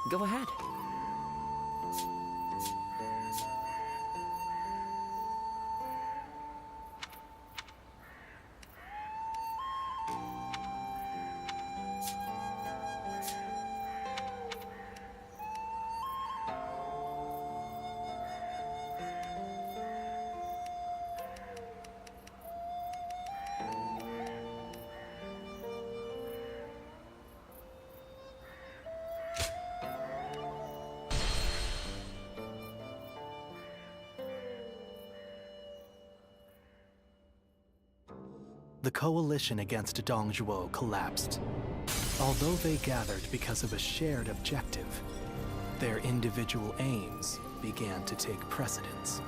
Go ahead. The coalition against Dongzhuo collapsed. Although they gathered because of a shared objective, their individual aims began to take precedence.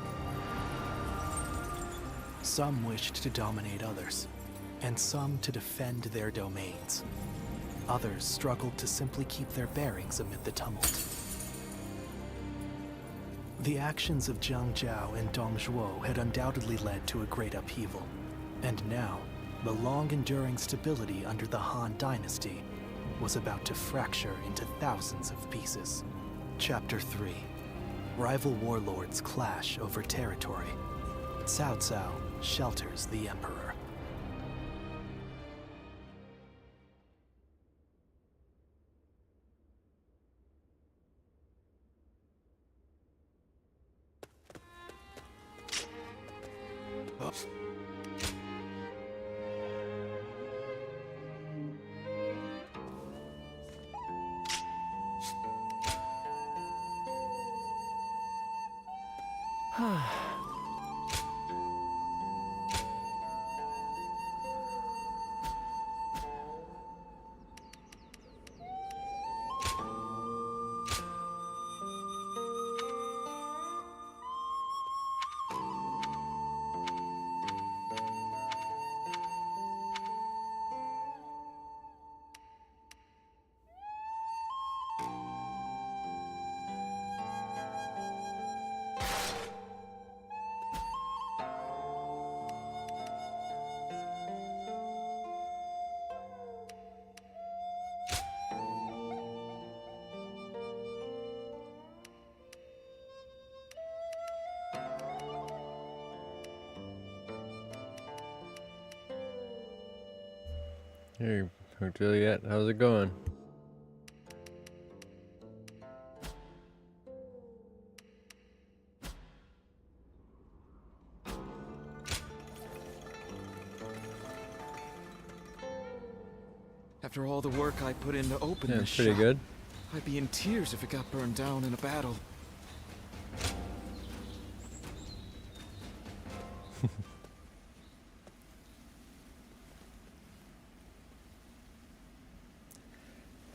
Some wished to dominate others, and some to defend their domains. Others struggled to simply keep their bearings amid the tumult. The actions of Jiang Jiao and Dongzhuo had undoubtedly led to a great upheaval, and now, the long-enduring stability under the Han Dynasty was about to fracture into thousands of pieces. Chapter 3. Rival warlords clash over territory. Cao Cao shelters the Emperor. Hey, Juliet, how's it going? After all the work I put in to open Yeah, this pretty shop, good. I'd be in tears if it got burned down in a battle.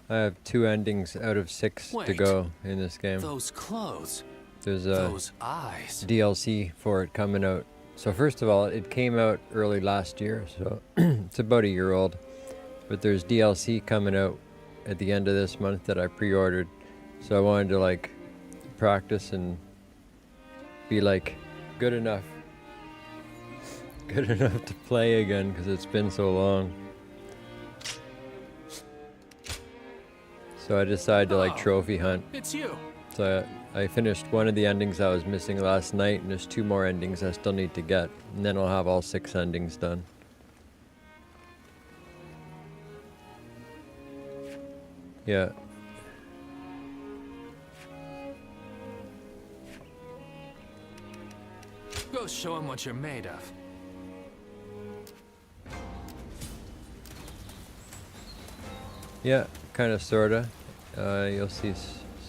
I have 2 endings out of 6 to Wait. go in this game. Those clothes, There's a those eyes. DLC for it coming out. So first of all, it came out early last year, so it's about a year old. But there's DLC coming out at the end of this month that I pre-ordered. So I wanted to like practice and be like good enough to play again because it's been so long. So I decided to like trophy hunt. It's you. So I finished one of the endings I was missing last night, and there's 2 more endings I still need to get, and then I'll have all 6 endings done. Yeah. Go show him what you're made of. Yeah, kind of, sorta. You'll see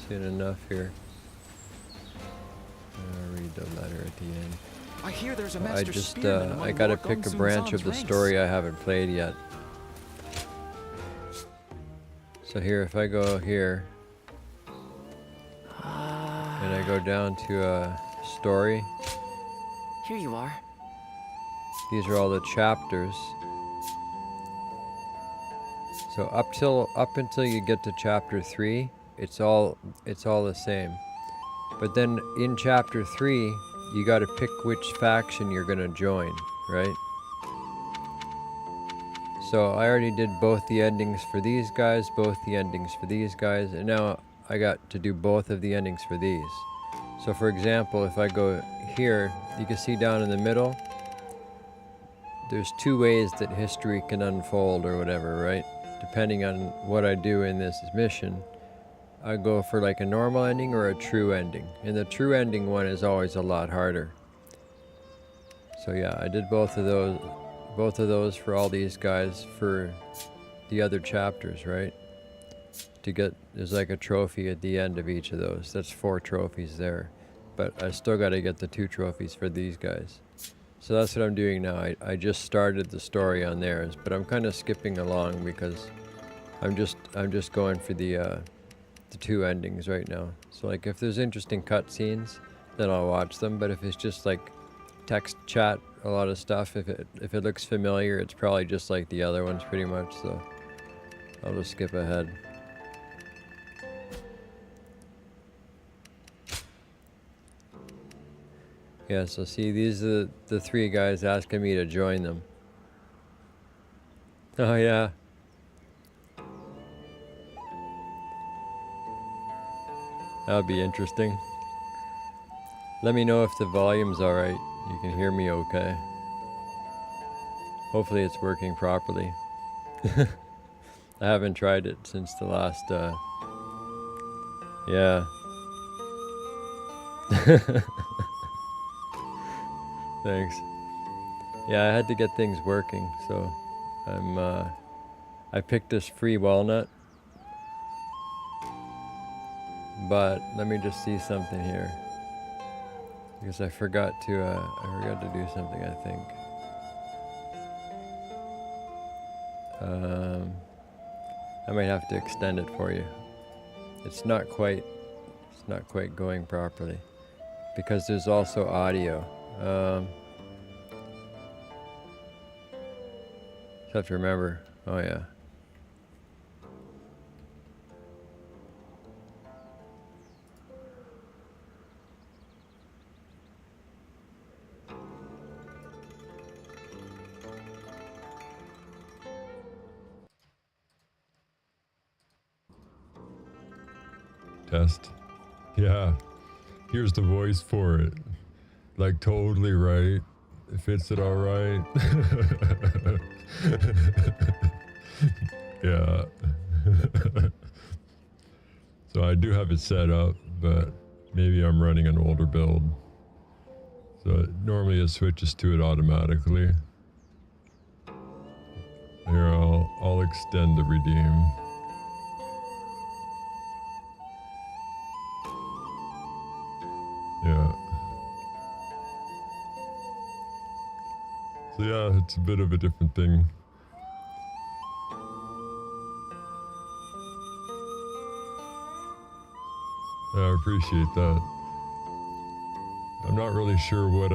soon enough here. I'll read the letter at the end. I hear there's a I master just, spearman among I gotta Lord pick a Gongsun branch of Zan's the ranks. story I haven't played yet. So here, if I go here, and I go down to story, Here you are. these are all the chapters. So up until you get to chapter 3, it's all the same. But then in chapter 3, you got to pick which faction you're gonna join, right? So I already did both the endings for these guys, both the endings for these guys, and now I got to do both of the endings for these. So for example, if I go here, you can see down in the middle, there's two ways that history can unfold or whatever, right? Depending on what I do in this mission, I go for like a normal ending or a true ending. And the true ending one is always a lot harder. So yeah, I did both of those for all these guys for the other chapters, right? To get, there's like a trophy at the end of each of those. That's 4 trophies there. But I still got to get the 2 trophies for these guys. So that's what I'm doing now. I just started the story on theirs, but I'm kind of skipping along because I'm just going for the 2 endings right now. So like if there's interesting cutscenes, then I'll watch them. But if it's just like text chat, a lot of stuff, if it looks familiar, it's probably just like the other ones pretty much. So I'll just skip ahead. Yeah, so see, these are the 3 guys asking me to join them. Oh yeah. That would be interesting. Let me know if the volume's alright. You can hear me okay. Hopefully it's working properly. I haven't tried it since the last, yeah. Thanks. Yeah, I had to get things working, so I picked this free walnut. But let me just see something here. Because I forgot to do something, I think. I might have to extend it for you. It's not quite going properly. Because there's also audio. Just have to remember. Oh yeah. Test. Yeah. Here's the voice for it. Like totally right. It fits it all right. Yeah. So I do have it set up, but maybe I'm running an older build. So normally it switches to it automatically. Here, I'll extend the redeem. Yeah. So yeah, it's a bit of a different thing. Yeah, I appreciate that. I'm not really sure what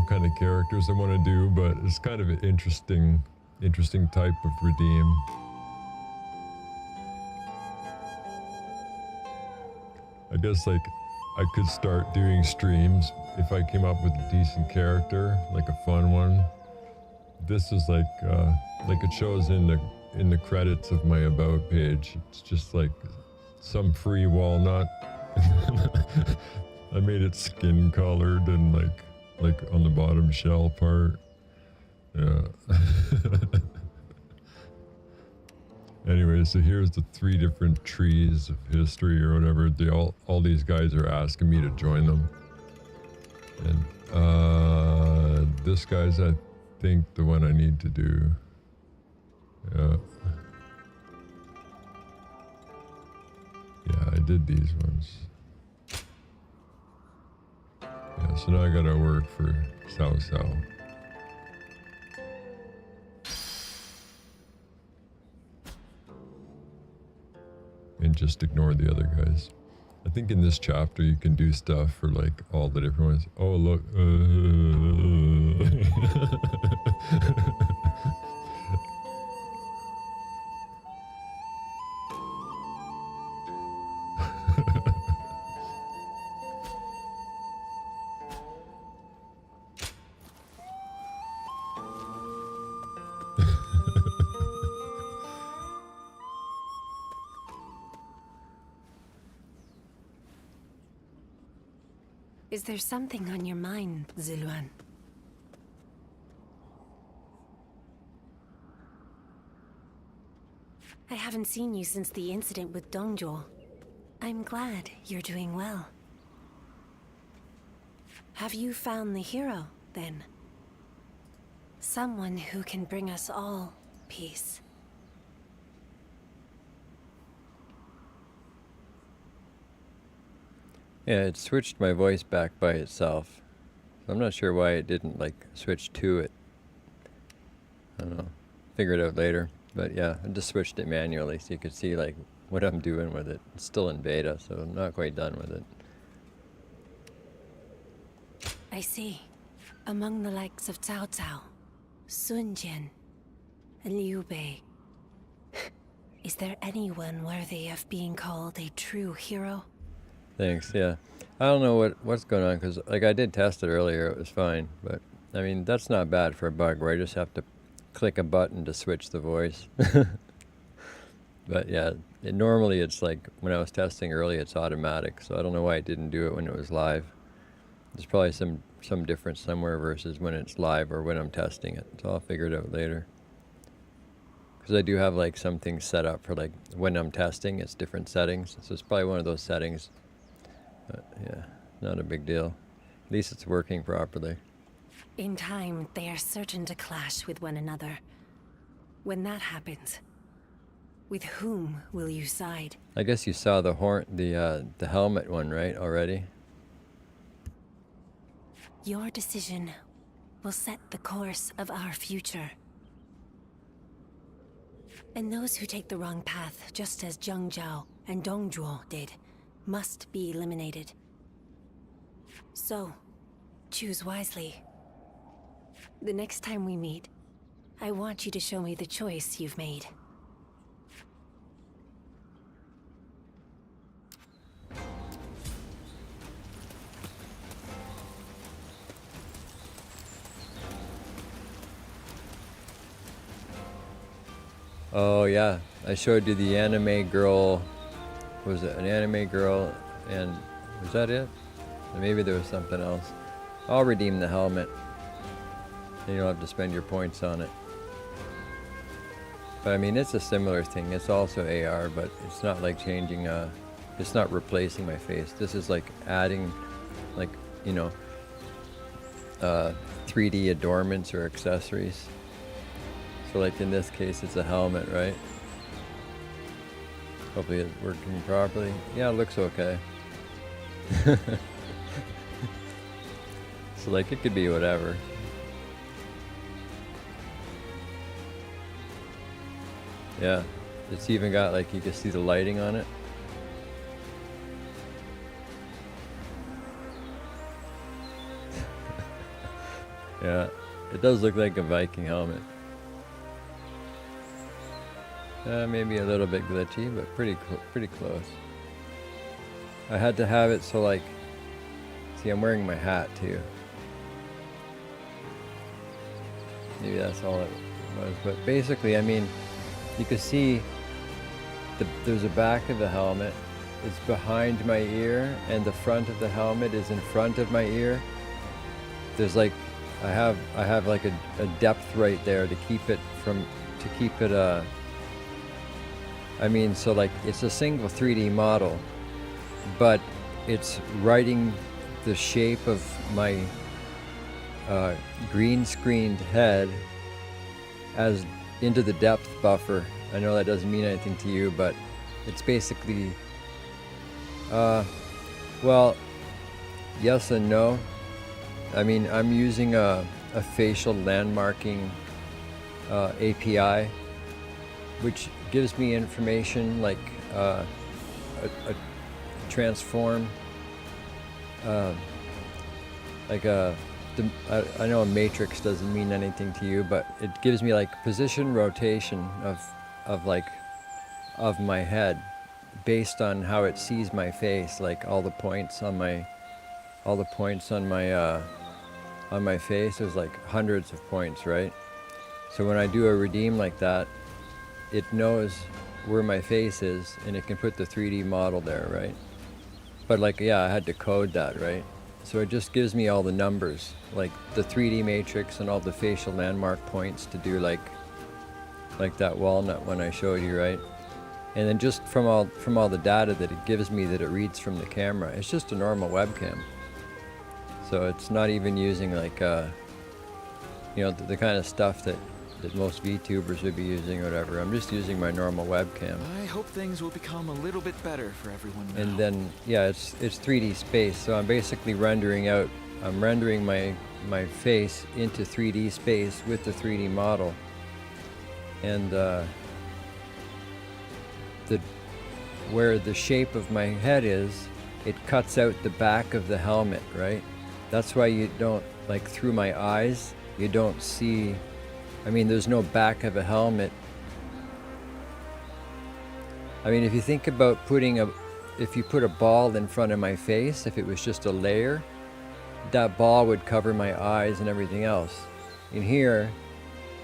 kind of characters I want to do, but it's kind of an interesting type of redeem. I guess like I could start doing streams if I came up with a decent character, like a fun one. This is like it shows in the credits of my about page. It's just like some free walnut. I made it skin colored and like on the bottom shell part. Yeah. Anyway, so here's the 3 different trees of history or whatever. All these guys are asking me to join them. And this guy's, I think, the one I need to do. Yeah. Yeah, I did these ones. Yeah, so now I gotta work for Sao Sao. And just ignore the other guys. I think in this chapter you can do stuff for like all the different ones. Oh look. Is there something on your mind, Zilwan? I haven't seen you since the incident with Dongjo. I'm glad you're doing well. Have you found the hero, then? Someone who can bring us all peace. Yeah, it switched my voice back by itself. So I'm not sure why it didn't, like, switch to it. I don't know. Figure it out later. But yeah, I just switched it manually so you could see, like, what I'm doing with it. It's still in beta, so I'm not quite done with it. I see. Among the likes of Cao Cao, Sun Jian, and Liu Bei, is there anyone worthy of being called a true hero? Thanks, yeah. I don't know what's going on, because, like, I did test it earlier. It was fine. But, I mean, that's not bad for a bug where I just have to click a button to switch the voice. But, yeah, normally it's like, when I was testing early, it's automatic. So I don't know why it didn't do it when it was live. There's probably some difference somewhere versus when it's live or when I'm testing it. So I'll figure it out later. Because I do have, like, some things set up for, like, when I'm testing, it's different settings. So it's probably one of those settings. But, yeah, not a big deal. At least it's working properly. In time, they are certain to clash with one another. When that happens, with whom will you side? I guess you saw the helmet one, right, already? Your decision will set the course of our future. And those who take the wrong path, just as Zhang Zhao and Dongzhuo did, must be eliminated. So, choose wisely. The next time we meet, I want you to show me the choice you've made. Oh yeah, I showed you the anime girl. Was it an anime girl? And was that it? Or maybe there was something else. I'll redeem the helmet. Then you don't have to spend your points on it. But I mean, it's a similar thing. It's also AR, but it's not like changing. It's not replacing my face. This is like adding, like, you know, 3D adornments or accessories. So like in this case, it's a helmet, right? Hopefully it's working properly. Yeah, it looks okay. So like it could be whatever. Yeah, it's even got, like, you can see the lighting on it. Yeah, it does look like a Viking helmet. Maybe a little bit glitchy, but pretty close. I had to have it so, like, see, I'm wearing my hat too. Maybe that's all it was, but basically, I mean, you can see there's a back of the helmet. It's behind my ear, and the front of the helmet is in front of my ear. There's like, I have like a depth right there to keep it I mean, so like it's a single 3D model, but it's writing the shape of my green screened head as into the depth buffer. I know that doesn't mean anything to you, but it's basically, well, yes and no. I mean, I'm using a facial landmarking API, which gives me information like a transform, like I know a matrix doesn't mean anything to you, but it gives me like position rotation of my head based on how it sees my face, like all the points on my face. There's like hundreds of points, right? So when I do a redeem like that, it knows where my face is and it can put the 3D model there, right? But like, yeah, I had to code that, right? So it just gives me all the numbers, like the 3D matrix and all the facial landmark points to do like that walnut one I showed you, right? And then just from all the data that it gives me that it reads from the camera, it's just a normal webcam. So it's not even using like you know, the kind of stuff that most VTubers would be using or whatever. I'm just using my normal webcam. I hope things will become a little bit better for everyone now. And then, yeah, it's 3D space, so I'm basically rendering my face into 3D space with the 3D model. And where the shape of my head is, it cuts out the back of the helmet, right? That's why you don't, like through my eyes, you don't see, I mean, there's no back of a helmet. I mean, if you think about if you put a ball in front of my face, if it was just a layer, that ball would cover my eyes and everything else. In here,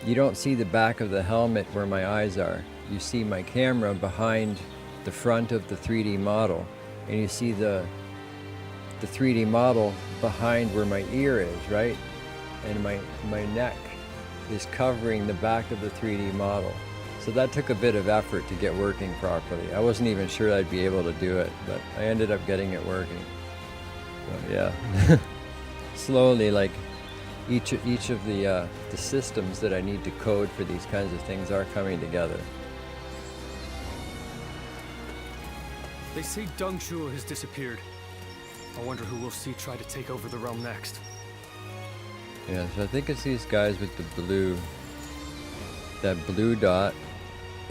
you don't see the back of the helmet where my eyes are. You see my camera behind the front of the 3D model, and you see the 3D model behind where my ear is, right? And my neck is covering the back of the 3D model. So that took a bit of effort to get working properly. I wasn't even sure I'd be able to do it, but I ended up getting it working. So yeah, slowly, like each of the systems that I need to code for these kinds of things are coming together. They say Dongzhuo has disappeared. I wonder who we'll see try to take over the realm next. Yeah, so I think it's these guys with the blue. That blue dot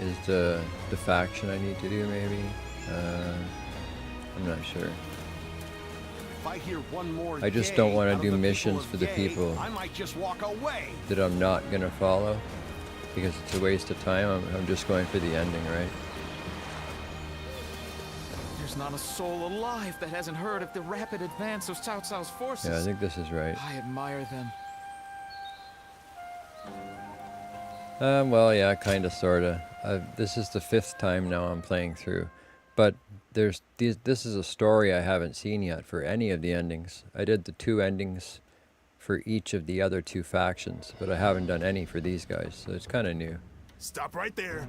is the faction I need to do, maybe. I'm not sure. If I hear one more I just yay don't want out to of do the missions people for of the yay, people I might just walk away. that I'm not gonna follow, because it's a waste of time. I'm just going for the ending, right? There's not a soul alive that hasn't heard of the rapid advance of Cao Cao's forces. Yeah, I think this is right. I admire them. Well, yeah, kinda, sorta. This is the 5th time now I'm playing through, but this is a story I haven't seen yet for any of the endings. I did the 2 endings for each of the other 2 factions, but I haven't done any for these guys, so it's kind of new. Stop right there.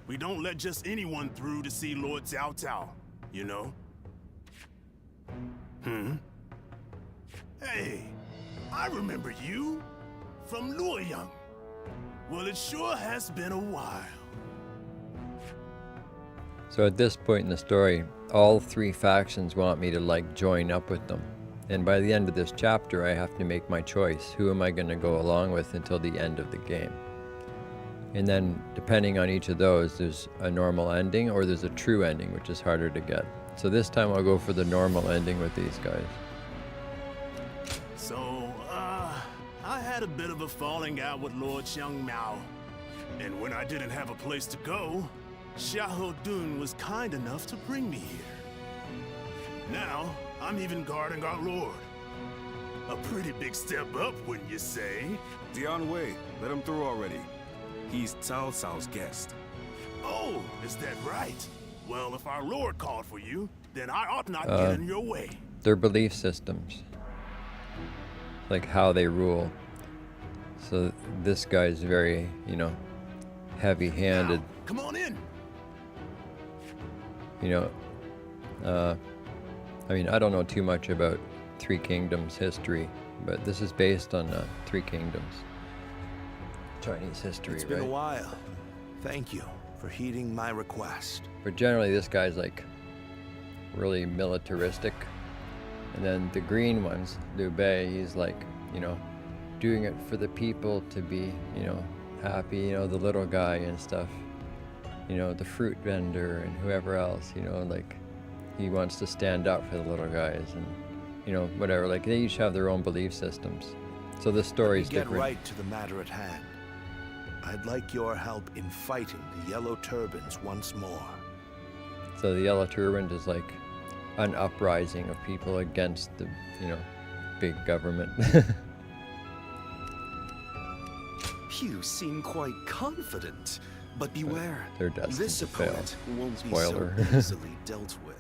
We don't let just anyone through to see Lord Cao Cao, you know? Hey, I remember you from Luoyang. Well, it sure has been a while. So at this point in the story, all 3 factions want me to like join up with them. And by the end of this chapter, I have to make my choice. Who am I going to go along with until the end of the game? And then depending on each of those, there's a normal ending or there's a true ending, which is harder to get. So this time I'll go for the normal ending with these guys. So, I had a bit of a falling out with Lord Xiangmao. And when I didn't have a place to go, Xiahou Dun was kind enough to bring me here. Now, I'm even guarding our lord. A pretty big step up, wouldn't you say? Dian Wei, let him through already. He's Cao Cao's guest. Oh, is that right? Well, if our lord called for you, then I ought not get in your way. Their belief systems, like how they rule. So this guy's very, you know, heavy-handed. Now, come on in. You know, I mean, I don't know too much about 3 Kingdoms history, but this is based on 3 Kingdoms Chinese history, It's been right? a while. Thank you for heeding my request. But generally, this guy's like really militaristic, and then the green ones, Liu Bei, he's like, you know, doing it for the people to be, you know, happy. You know, the little guy and stuff. You know, the fruit vendor and whoever else. You know, like he wants to stand up for the little guys and, you know, whatever. Like they each have their own belief systems. So the story's Get different. right to the matter at hand. I'd like your help in fighting the Yellow Turbans once more. So the Yellow Turbans is like an uprising of people against the, you know, big government. You seem quite confident, but beware. They're destined This to fail. opponent won't Spoiler. be so easily dealt with.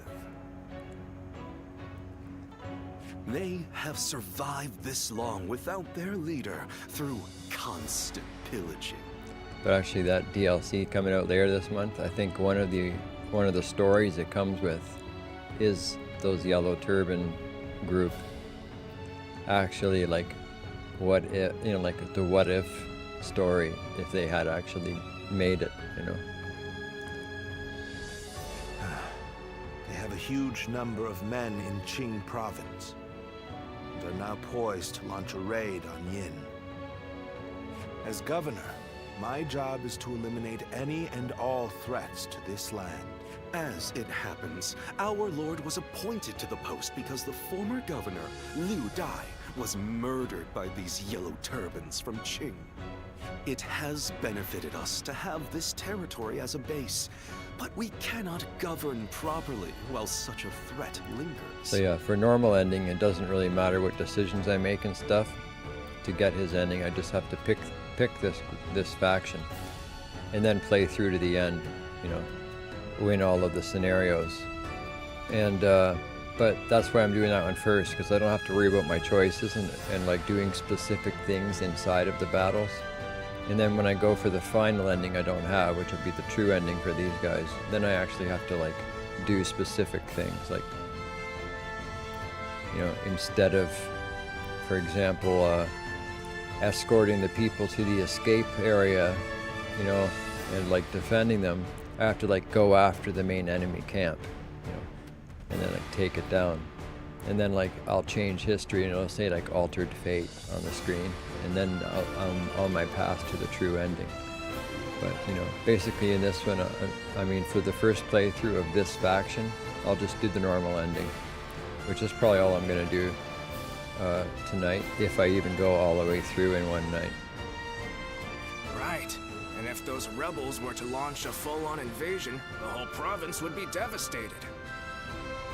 They have survived this long without their leader through constant pillaging. But actually, that DLC coming out later this month, I think one of the stories it comes with is those Yellow Turban group. Actually, like, what if, you know, like the what if story, if they had actually made it, you know. They have a huge number of men in Qing province, and are now poised to launch a raid on Yin. As governor, my job is to eliminate any and all threats to this land. As it happens, our lord was appointed to the post because the former governor, Liu Dai, was murdered by these Yellow Turbans from Qing. It has benefited us to have this territory as a base, but we cannot govern properly while such a threat lingers. So yeah, for normal ending, it doesn't really matter what decisions I make and stuff. To get his ending, I just have to pick this faction, and then play through to the end, you know, win all of the scenarios. And but that's why I'm doing that one first, because I don't have to worry about my choices and like doing specific things inside of the battles. And then when I go for the final ending I don't have, which will be the true ending for these guys, then I actually have to like do specific things, like, you know, instead of, for example, escorting the people to the escape area, you know, and like defending them, I have to like go after the main enemy camp, you know, and then like take it down. And then like I'll change history and it'll say like altered fate on the screen, and then I'm on my path to the true ending. But you know, basically in this one, I mean, for the first playthrough of this faction, I'll just do the normal ending, which is probably all I'm gonna do tonight, if I even go all the way through in one night. Right. And if those rebels were to launch a full-on invasion, the whole province would be devastated.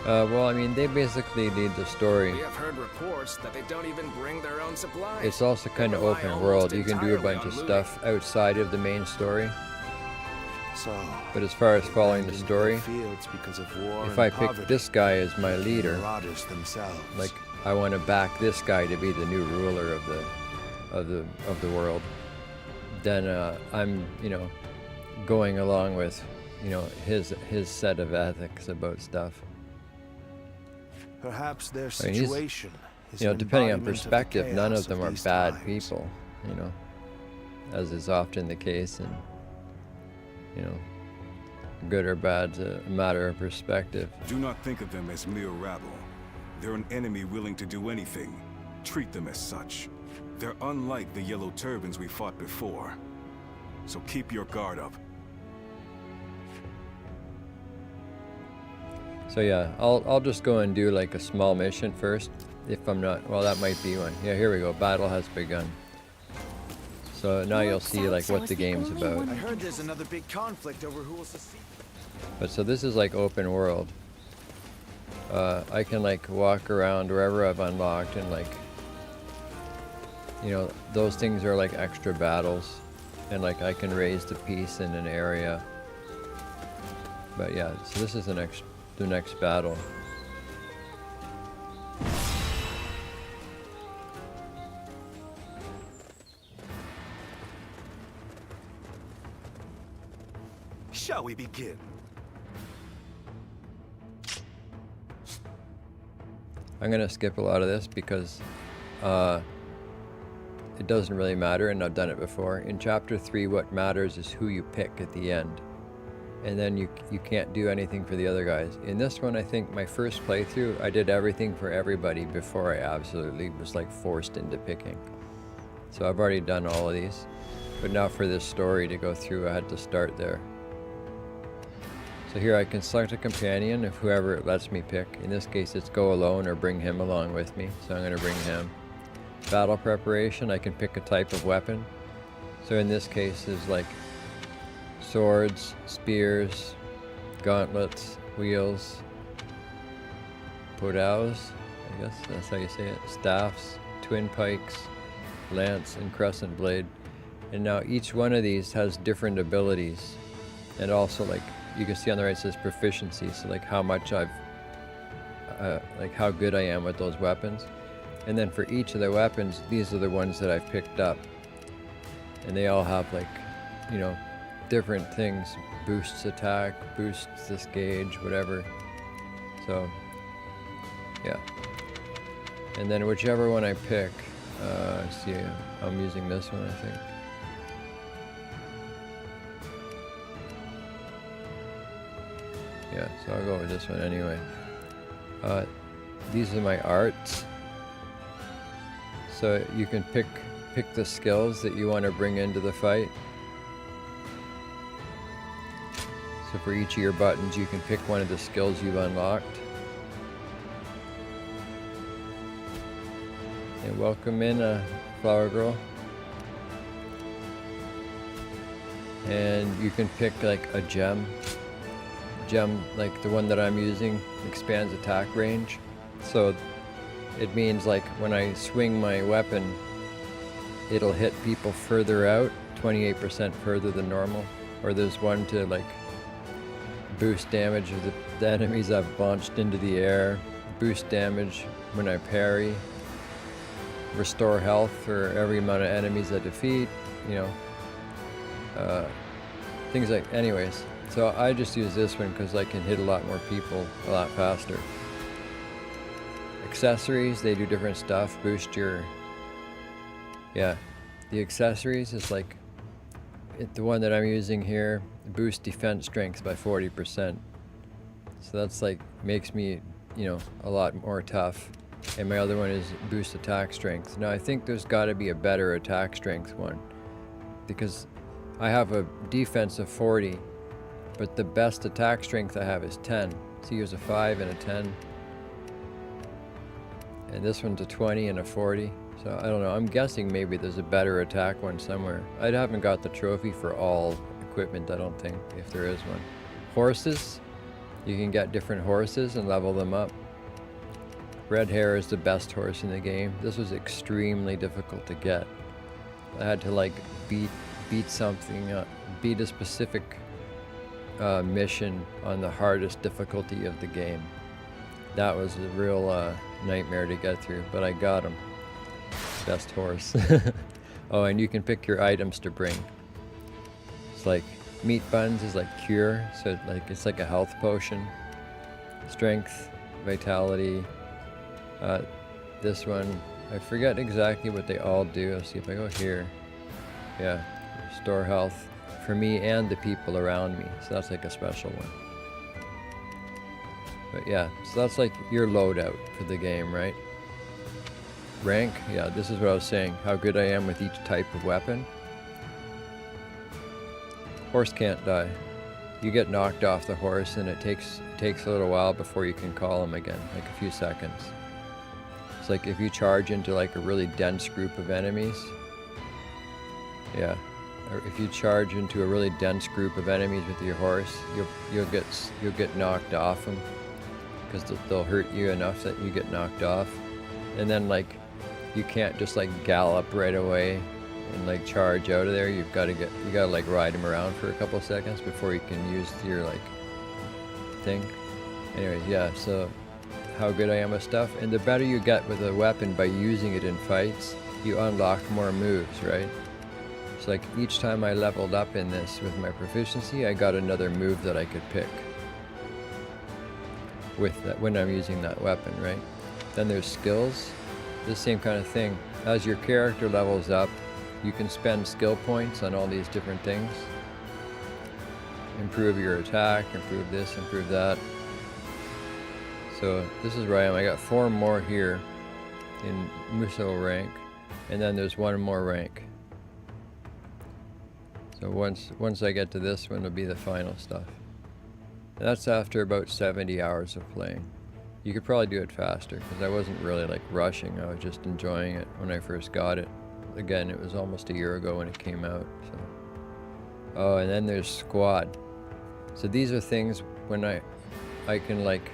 Well, I mean, they basically lead the story. We have heard reports that they don't even bring their own supplies. It's also kind of open world. You can do a bunch of stuff outside of the main story. So, but as far as following the story, because of war if I pick this guy as my leader, like I want to back this guy to be the new ruler of the world, then I'm, you know, going along with, you know, his set of ethics about stuff. Perhaps their situation is, you know, an depending on embodiment of the perspective, none chaos of them are these bad times. people, you know, as is often the case, and you know, good or bad's a matter of perspective. Do not think of them as mere rabble. They're an enemy willing to do anything. Treat them as such. They're unlike the Yellow Turbans we fought before. So keep your guard up. So yeah, I'll just go and do like a small mission first, if I'm not, well, that might be one. Yeah, here we go, battle has begun. So now you'll see like what the game's about. I heard there's another big conflict over who will succeed. But so this is like open world. I can like walk around wherever I've unlocked, and like, you know, those things are like extra battles, and like I can raise the peace in an area. But yeah, so this is the next battle. Shall we begin? I'm gonna skip a lot of this because it doesn't really matter, and I've done it before. In Chapter 3, what matters is who you pick at the end. And then you can't do anything for the other guys. In this one, I think my first playthrough, I did everything for everybody before I absolutely was like forced into picking. So I've already done all of these. But now for this story to go through, I had to start there. So here I can select a companion of whoever it lets me pick. In this case, it's go alone or bring him along with me. So I'm gonna bring him. Battle preparation, I can pick a type of weapon. So in this case, is like swords, spears, gauntlets, wheels, podaos, I guess that's how you say it, staffs, twin pikes, lance, and crescent blade. And now each one of these has different abilities, and also like you can see on the right it says proficiency, so like how much I've like how good I am with those weapons. And then for each of the weapons, these are the ones that I've picked up. And they all have like, you know, different things. Boosts attack, boosts this gauge, whatever. So, yeah. And then whichever one I pick, see, I'm using this one, I think. Yeah, so I'll go with this one anyway. These are my arts. So you can pick the skills that you want to bring into the fight. So for each of your buttons, you can pick one of the skills you've unlocked. And welcome in, Flower Girl. And you can pick like a gem. Gem, like the one that I'm using, expands attack range. So it means like when I swing my weapon, it'll hit people further out, 28% further than normal. Or there's one to like boost damage of the enemies I've launched into the air, boost damage when I parry, restore health for every amount of enemies I defeat, you know, things like, anyways. So I just use this one because I can hit a lot more people a lot faster. Accessories, they do different stuff, boost your, yeah, the accessories is like, the one that I'm using here, boost defense strength by 40%. So that's like, makes me, you know, a lot more tough. And my other one is boost attack strength. Now I think there's gotta be a better attack strength one, because I have a defense of 40, but the best attack strength I have is 10. So here's a 5 and a 10. And this one's a 20 and a 40. So I don't know, I'm guessing maybe there's a better attack one somewhere. I haven't got the trophy for all equipment, I don't think, if there is one. Horses, you can get different horses and level them up. Red Hair is the best horse in the game. This was extremely difficult to get. I had to like beat something, beat a specific mission on the hardest difficulty of the game. That was a real nightmare to get through, but I got him. Best horse. Oh, and you can pick your items to bring. It's like meat buns is like cure, so it's like a health potion. Strength, vitality. This one, I forget exactly what they all do. Let's see if I go here. Yeah, restore health for me and the people around me. So that's like a special one. But yeah, so that's like your loadout for the game, right? Rank, yeah, this is what I was saying, how good I am with each type of weapon. Horse can't die. You get knocked off the horse and it takes a little while before you can call him again, like a few seconds. It's like if you charge into like a really dense group of enemies, yeah, or if you charge into a really dense group of enemies with your horse, you'll get knocked off them because they'll hurt you enough that you get knocked off. And then like you can't just like gallop right away and like charge out of there. You gotta like ride them around for a couple of seconds before you can use your like thing. Anyways, yeah, so how good I am with stuff. And the better you get with a weapon by using it in fights, you unlock more moves, right? So like each time I leveled up in this with my proficiency, I got another move that I could pick with that when I'm using that weapon, right? Then there's skills, the same kind of thing. As your character levels up, you can spend skill points on all these different things. Improve your attack, improve this, improve that. So this is where I am. I got 4 more here in Muso rank, and then there's 1 more rank. So once I get to this one, it'll be the final stuff. And that's after about 70 hours of playing. You could probably do it faster because I wasn't really like rushing. I was just enjoying it when I first got it. Again, it was almost a year ago when it came out. So, oh, and then there's squad. So these are things when I can like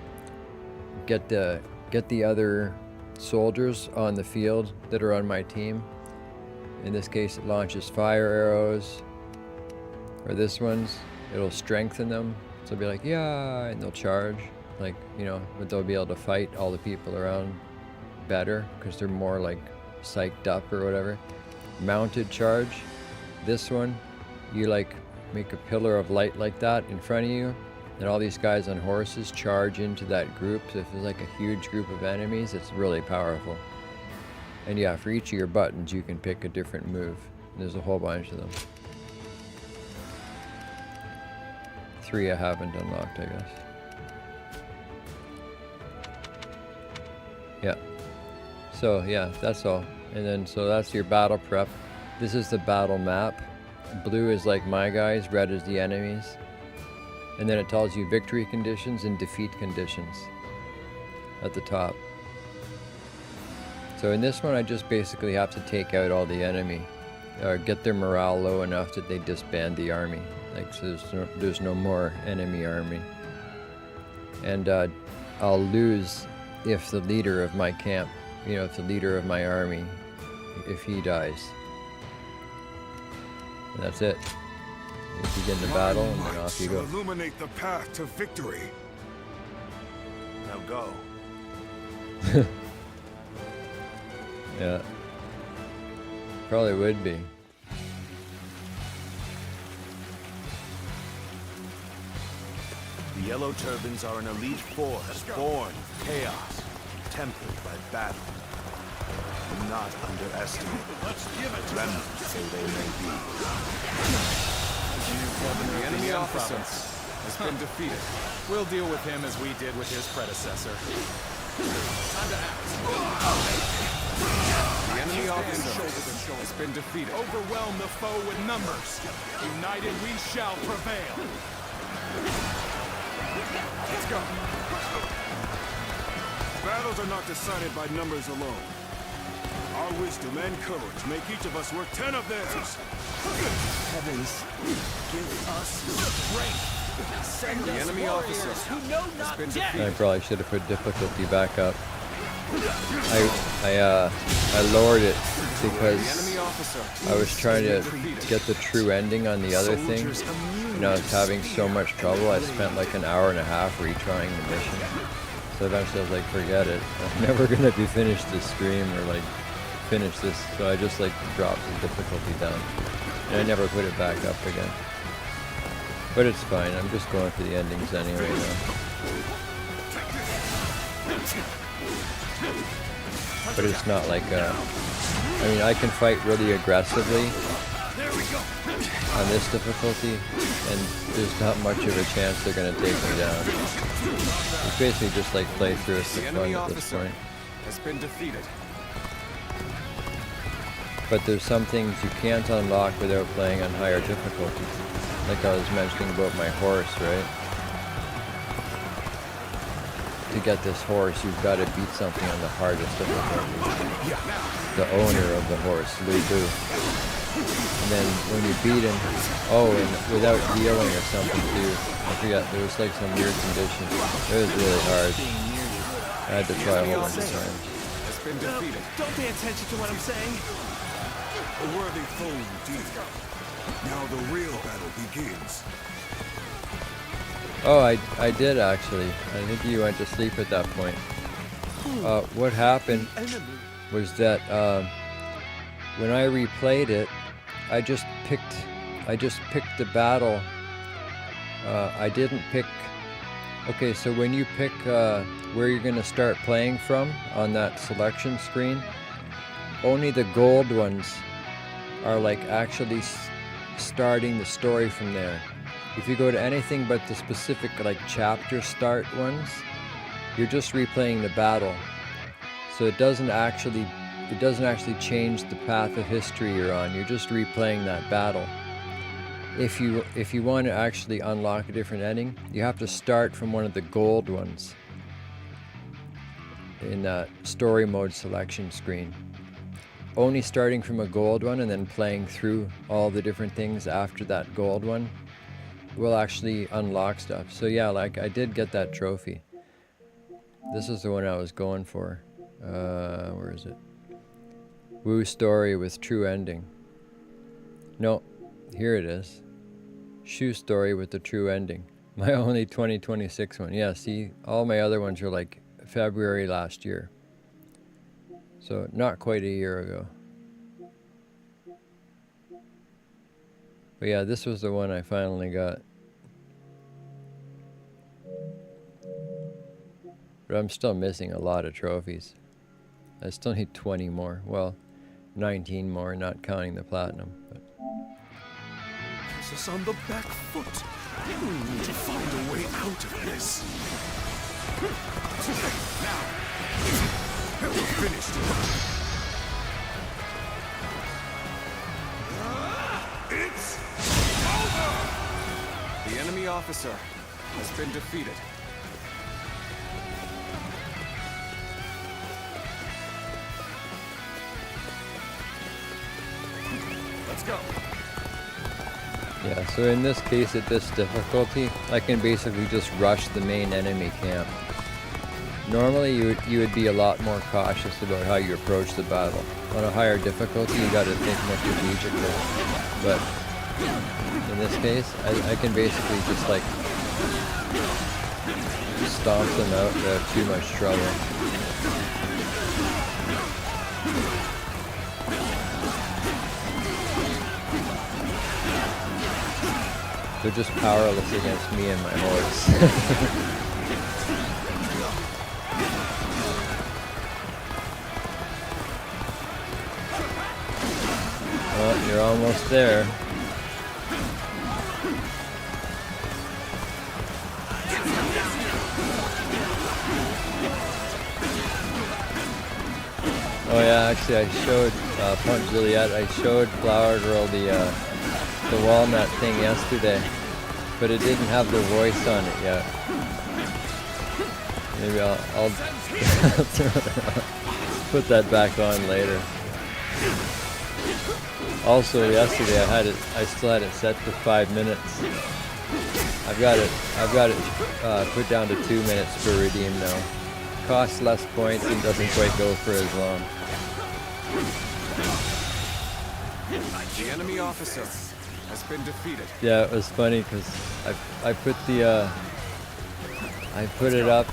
get the other soldiers on the field that are on my team. In this case, it launches fire arrows. Or this one's, it'll strengthen them. So it'll be like, yeah, and they'll charge. like, you know, but they'll be able to fight all the people around better because they're more like psyched up or whatever. Mounted charge, this one, you like make a pillar of light like that in front of you, and all these guys on horses charge into that group. So if there's like a huge group of enemies, it's really powerful. And yeah, for each of your buttons you can pick a different move. There's a whole bunch of them. 3 I haven't unlocked, I guess. Yeah. So yeah, that's all. And then so that's your battle prep. This is the battle map. Blue is like my guys, red is the enemies. And then it tells you victory conditions and defeat conditions at the top. So in this one I just basically have to take out all the enemy, get their morale low enough that they disband the army. Like, so there's no more enemy army. And I'll lose if the leader of my camp, you know, if the leader of my army, if he dies. And that's it. You begin the battle and then off you go. Illuminate the path to victory. Now go. Yeah. Probably would be. The Yellow Turbans are an elite force born of chaos, tempered by battle. Do not underestimate remnants so they may be. The enemy officer has been defeated. We'll deal with him as we did with his predecessor. Time to act. The enemy officer has been defeated. Overwhelm the foe with numbers. United we shall prevail. Let's go. Battles are not decided by numbers alone. Our wisdom and courage make each of us worth 10 of theirs. Heavens, give us strength. Send The us enemy warriors officer who know has not been death. defeated. I probably should have put difficulty back up. I lowered it The because enemy officer I was trying to has been defeated. get the true ending on the other thing, and I was having so much trouble. I spent like an hour and a half retrying the mission. So eventually I was like, forget it. I'm never gonna be finished this stream or like finish this. So I just like dropped the difficulty down, and I never put it back up again. But it's fine. I'm just going for the endings anyway now. But it's not like I mean, I can fight really aggressively on this difficulty, and there's not much of a chance they're going to take me down. It's basically just like play through it for The fun enemy at this officer point. has been defeated. But there's some things you can't unlock without playing on higher difficulty. Like I was mentioning about my horse, right? To get this horse, you've got to beat something on the hardest difficulty. The owner of the horse, Lu Bu. And then when you beat him, oh, and without healing or something too. I forget, there was like some weird condition. It was really hard. I had to try a whole bunch of times. Has been defeated. Don't pay attention to what I'm saying. A worthy foe indeed. Now the real battle begins. Oh, I did actually. I think you went to sleep at that point. What happened was that when I replayed it, I just picked the battle. I didn't pick. Okay, so when you pick where you're going to start playing from on that selection screen, only the gold ones are like actually starting the story from there. If you go to anything but the specific like chapter start ones, you're just replaying the battle. So it doesn't actually change the path of history you're on. You're just replaying that battle. If you want to actually unlock a different ending, you have to start from one of the gold ones in that story mode selection screen. Only starting from a gold one and then playing through all the different things after that gold one will actually unlock stuff. So yeah, like I did get that trophy. This is the one I was going for. Where is it? Wu story with true ending. No, here it is. Shu story with the true ending. My only 2026 one. Yeah, see, all my other ones are like February last year. So not quite a year ago. But yeah, this was the one I finally got. But I'm still missing a lot of trophies. I still need 20 more. Well, 19 more, not counting the platinum. But This is on the back foot. We need to find a way out of this. Now, we're finished. It's over! The enemy officer has been defeated. Let's go. yeah, so in this case, at this difficulty, I can basically just rush the main enemy camp. Normally, you would be a lot more cautious about how you approach the battle. On a higher difficulty, you got to think more strategically. But in this case, I can basically just like stomp them out without too much trouble. They're just powerless against me and my horse. Well, you're almost there. Oh yeah, actually I showed Punt Juliet, I showed Flower Girl the walnut thing yesterday, but it didn't have the voice on it yet. Maybe I'll put that back on later. Also, yesterday I still had it set to 5 minutes. I've got it put down to 2 minutes for redeem now. Costs less points and doesn't quite go for as long. The enemy officer has been defeated. Yeah, it was funny because I put it up,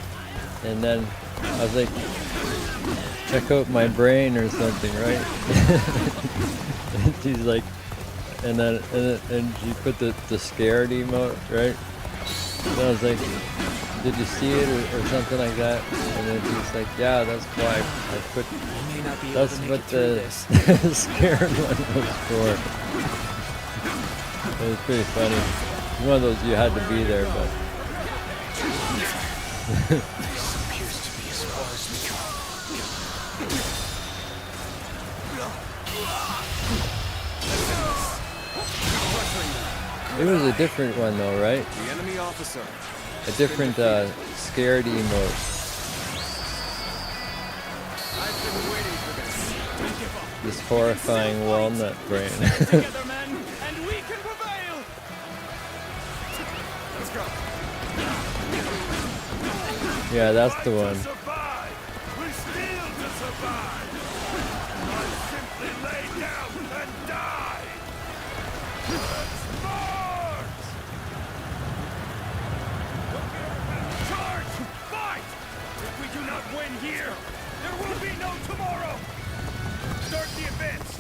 and then I was like, check out my brain or something, right? And she's like, and she put the scared emote, right? And I was like, did you see it or something like that? And then she's like, yeah, that's why I put. That's what the scared one was for. It was pretty funny. It's one of those you had to be there, but. This appears to be as far as we It go. was a different one though, right? The enemy officer. A different scared emote. I've been waiting for this. Don't give up. This horrifying walnut brain. Together, men, and we can prevail. Let's go. Yeah, that's the one. Survive! We steal to survive! Not simply lay down and die! Let's march! Charge! Fight! If we do not win here, there will be no tomorrow! Start the advance!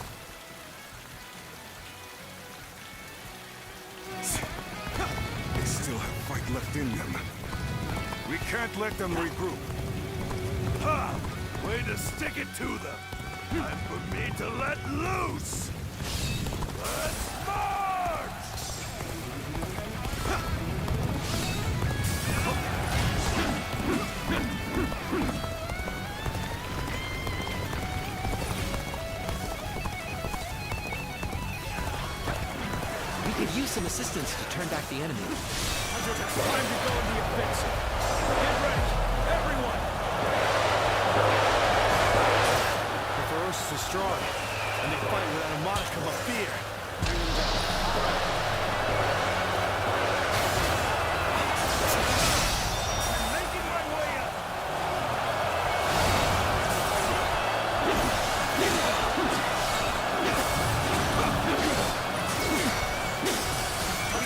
They still have fight left in them. We can't let them regroup. Ha! Way to stick it to them! Time for me to let loose! Let's march! We could use some assistance to turn back the enemy. Time to go in the offensive. Get ready, everyone! The ferocious are strong, and they fight without a modicum of fear. Bring them down. I'm making my way up.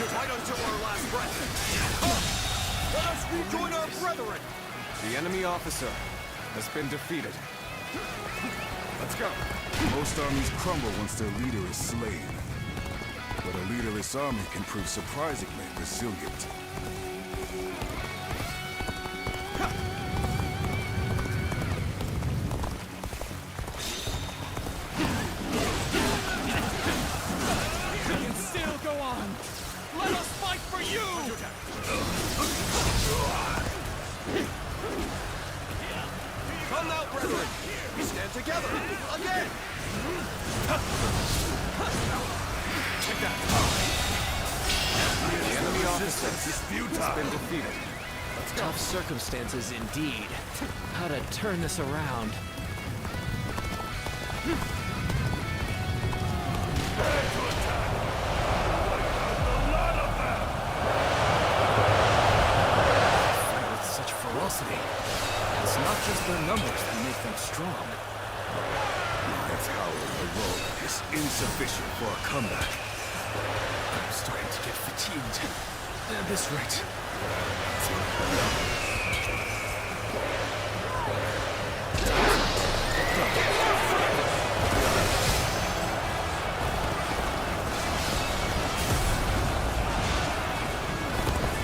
Fight until our last breath. Let us rejoin our brethren! The enemy officer has been defeated. Let's go. Most armies crumble once their leader is slain. But a leaderless army can prove surprisingly resilient. We can still go on. Let us fight for you! Come now, brethren! We stand together! Again! Take that. The enemy officer has been defeated. Tough circumstances indeed. How to turn this around. Fight with such ferocity. It's not just their numbers that make them strong. That's how heroic is insufficient for a comeback. I'm starting to get fatigued. At this rate.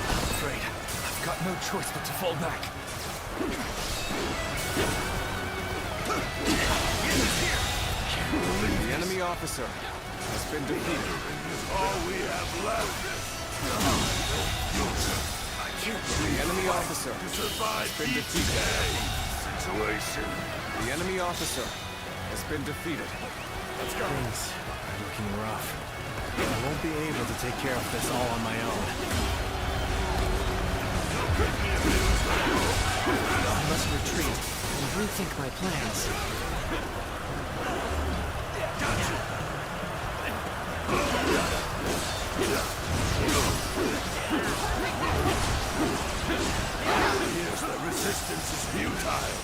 I'm afraid I've got no choice but to fall back. The enemy officer has been defeated. All we have left. The enemy officer has been defeated. Situation. The enemy officer has been defeated. Let's go. Things are looking rough. I won't be able to take care of this all on my own. I must retreat and rethink my plans. Appears the resistance is futile.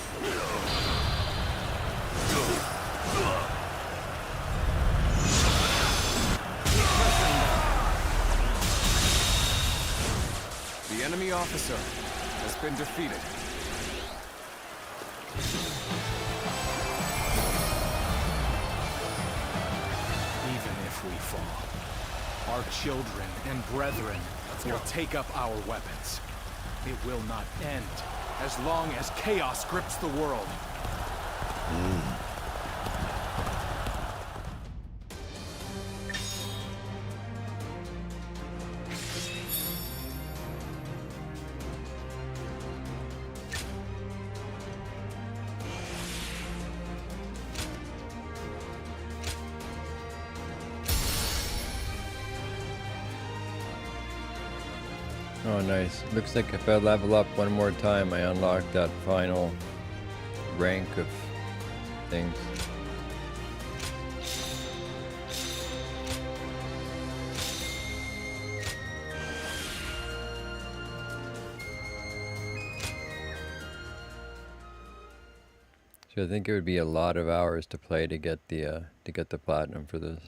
The enemy officer has been defeated. Even if we fall, our children and brethren will take up our weapons. It will not end as long as chaos grips the world. Oh, nice. Looks like if I level up one more time, I unlock that final rank of things. So I think it would be a lot of hours to play to get the platinum for this.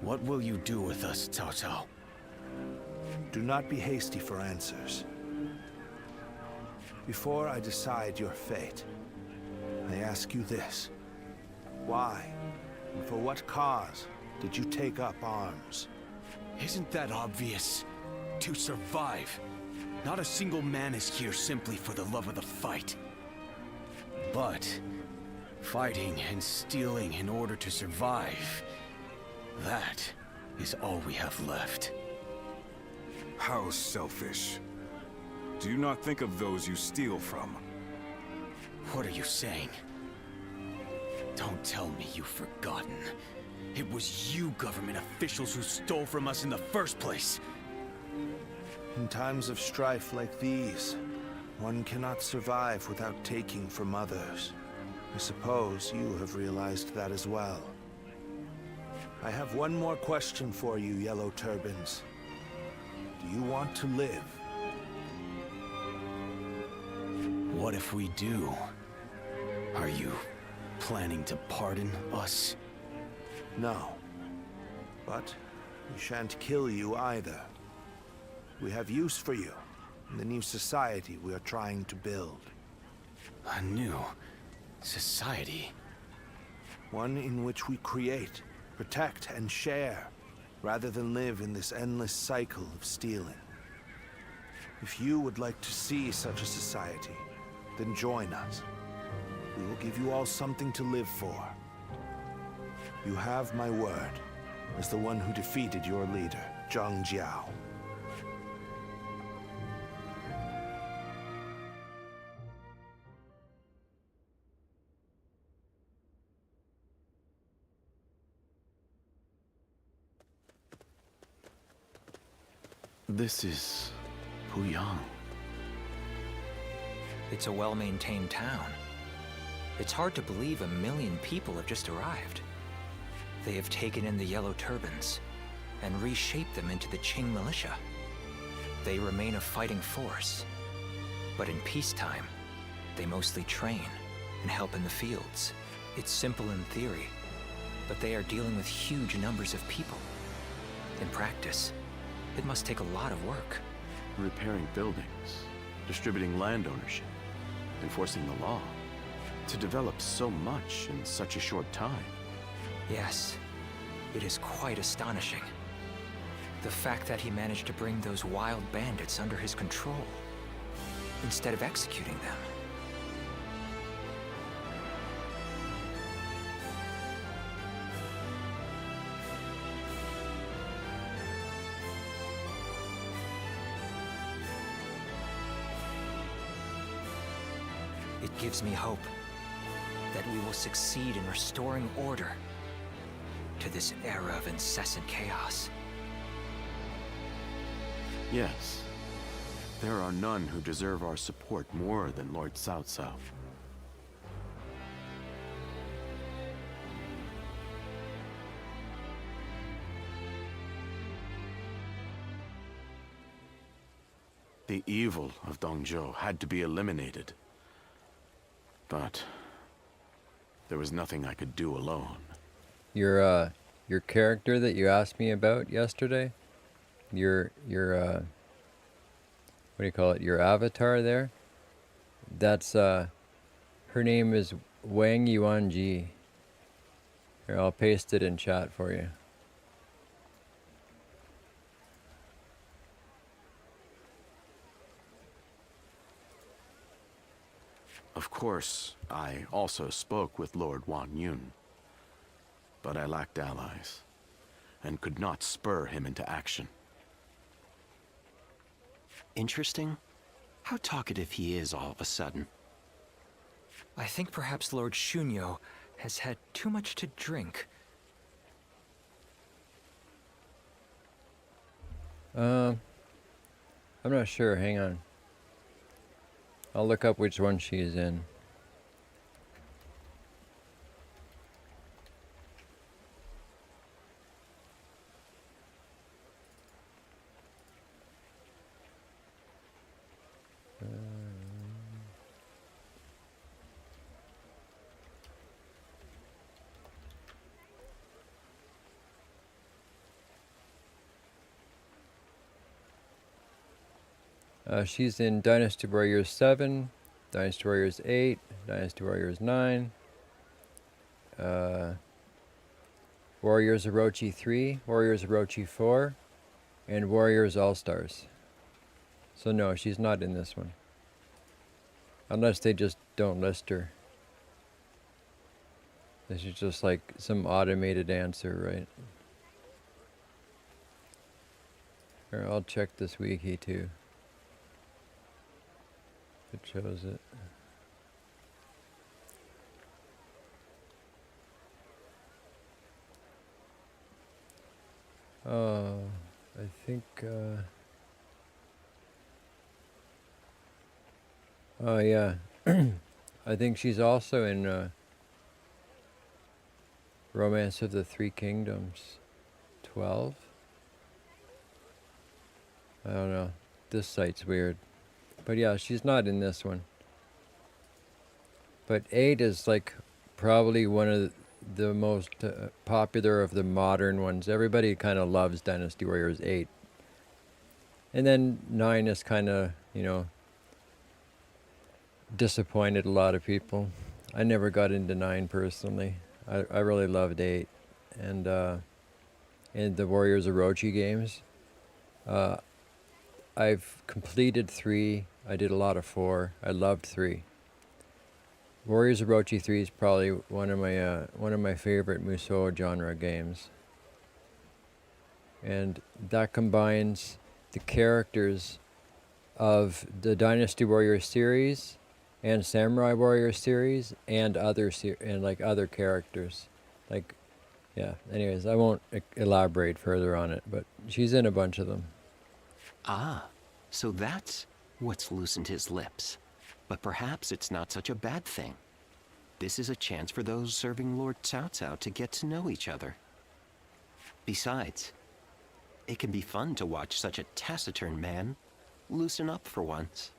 What will you do with us, Cao Cao? Do not be hasty for answers. Before I decide your fate, I ask you this. Why, and for what cause, did you take up arms? Isn't that obvious? To survive. Not a single man is here simply for the love of the fight. But fighting and stealing in order to survive, that is all we have left. How selfish. Do you not think of those you steal from? What are you saying? Don't tell me you've forgotten. It was you government officials who stole from us in the first place. In times of strife like these, one cannot survive without taking from others. I suppose you have realized that as well. I have one more question for you, Yellow Turbans. Do you want to live? What if we do? Are you planning to pardon us? No. But we shan't kill you either. We have use for you in the new society we are trying to build. A new society. One in which we create, protect, and share, rather than live in this endless cycle of stealing. If you would like to see such a society, then join us. We will give you all something to live for. You have my word, as the one who defeated your leader, Zhang Jiao. This is Puyang. It's a well-maintained town. It's hard to believe 1 million people have just arrived. They have taken in the Yellow Turbans and reshaped them into the Qing militia. They remain a fighting force, but in peacetime, they mostly train and help in the fields. It's simple in theory, but they are dealing with huge numbers of people. In practice, it must take a lot of work. Repairing buildings, distributing land ownership, enforcing the law. To develop so much in such a short time. Yes, it is quite astonishing. The fact that he managed to bring those wild bandits under his control, instead of executing them. It gives me hope that we will succeed in restoring order to this era of incessant chaos. Yes. There are none who deserve our support more than Lord Cao Cao. The evil of Dongzhou had to be eliminated. But there was nothing I could do alone. Your character that you asked me about yesterday, your what do you call it? Your avatar there. That's her name is Wang Yuanji. Here, I'll paste it in chat for you. Of course, I also spoke with Lord Wan Yun. But I lacked allies, and could not spur him into action. Interesting. How talkative he is all of a sudden. I think perhaps Lord Shunyo has had too much to drink. I'm not sure. Hang on. I'll look up which one she is in. She's in Dynasty Warriors 7, Dynasty Warriors 8, Dynasty Warriors 9, Warriors Orochi 3, Warriors Orochi 4, and Warriors All-Stars. So no, she's not in this one. Unless they just don't list her. This is just like some automated answer, right? Here, I'll check this wiki too. It shows it. Oh, I think, oh yeah, I think she's also in Romance of the Three Kingdoms 12. I don't know, this site's weird. But yeah, she's not in this one. But 8 is like probably one of the most popular of the modern ones. Everybody kind of loves Dynasty Warriors 8. And then 9 is kind of, you know, disappointed a lot of people. I never got into 9 personally. I really loved 8. And the Warriors Orochi games. I've completed 3. I did a lot of 4. I loved 3. Warriors Orochi 3 is probably one of my favorite Musou genre games. And that combines the characters of the Dynasty Warriors series and Samurai Warriors series and other characters. Like, yeah, anyways, I won't elaborate further on it, but she's in a bunch of them. Ah, so that's what's loosened his lips. But perhaps it's not such a bad thing. This is a chance for those serving Lord Cao Cao to get to know each other. Besides, it can be fun to watch such a taciturn man loosen up for once.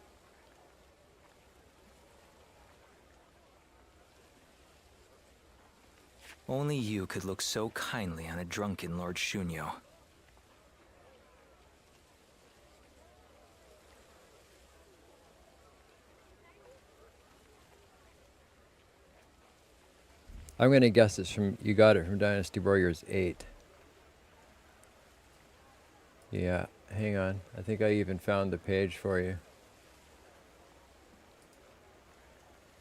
Only you could look so kindly on a drunken Lord Shunyo. I'm gonna guess you got it from Dynasty Warriors 8. Yeah, hang on. I think I even found the page for you.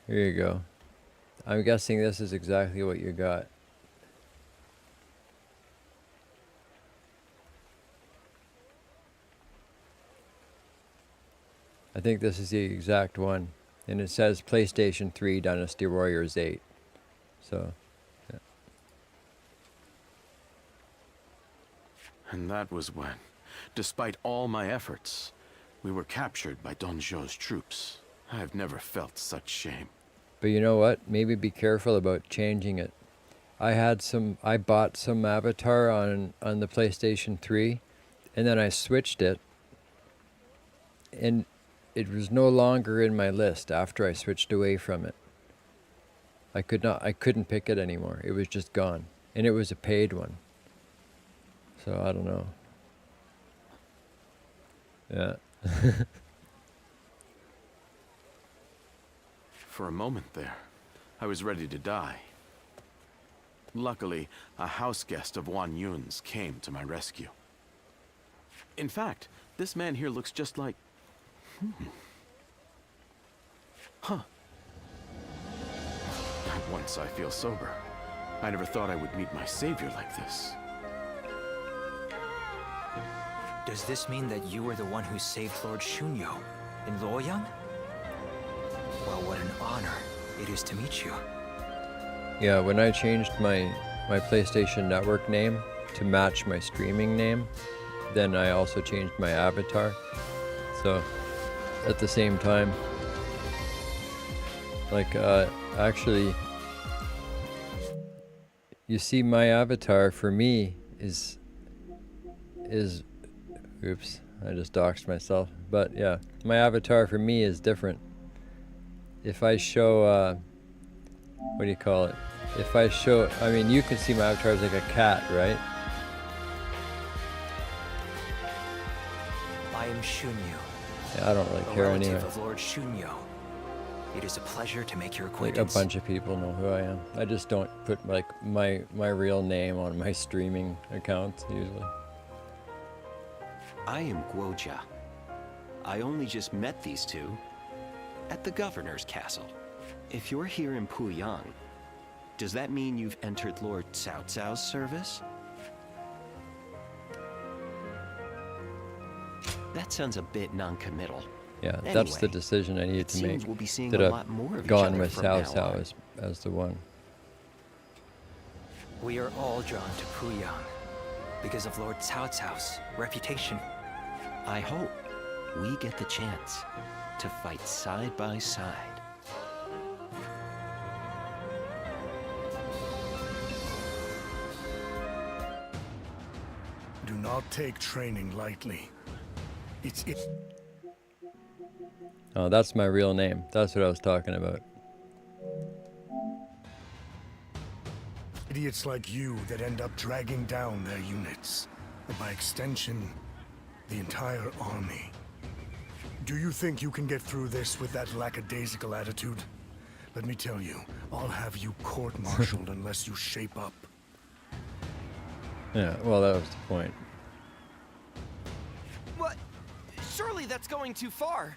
Here you go. I'm guessing this is exactly what you got. I think this is the exact one. And it says PlayStation 3 Dynasty Warriors 8. So, yeah. And that was when, despite all my efforts, we were captured by Don Zhou's troops. I've never felt such shame. But you know what? Maybe be careful about changing it. I bought some Avatar on the PlayStation 3, and then I switched it, and it was no longer in my list after I switched away from it. I couldn't pick it anymore. It was just gone. And it was a paid one. So I don't know. Yeah. For a moment there, I was ready to die. Luckily, a house guest of Wan Yun's came to my rescue. In fact, this man here looks just like... Huh. Once I feel sober, I never thought I would meet my savior like this. Does this mean that you were the one who saved Lord Shunyo in Luoyang? Well, what an honor it is to meet you. Yeah, when I changed my PlayStation Network name to match my streaming name, then I also changed my avatar. So, at the same time, like, actually, you see, my avatar for me is oops, I just doxed myself. But yeah, my avatar for me is different. If I show, what do you call it? If I show, I mean, you can see my avatar as like a cat, right? I am Shunyo. Yeah, I don't really care anyway. Of Lord Shunyo. It is a pleasure to make your Like acquaintance. a bunch of people know who I am. I just don't put like my real name on my streaming accounts usually. I am Guoja. I only just met these two at the governor's castle. If you're here in Puyang, does that mean you've entered Lord Cao Cao's service? That sounds a bit non-committal. Yeah, Anyway, that's the decision I needed to make. we'll be seeing That a I've lot more of each gone other with from Cao now Cao on. as the one. We are all drawn to Puyang because of Lord Cao Cao's reputation. I hope we get the chance to fight side by side. Do not take training lightly. It's Oh, that's my real name. That's what I was talking about. idiots like you that end up dragging down their units. And by extension, The entire army. Do you think you can get through this with that lackadaisical attitude? Let me tell you, I'll have you court-martialed unless you shape up. Yeah, well, that was the point. What? Surely that's going too far.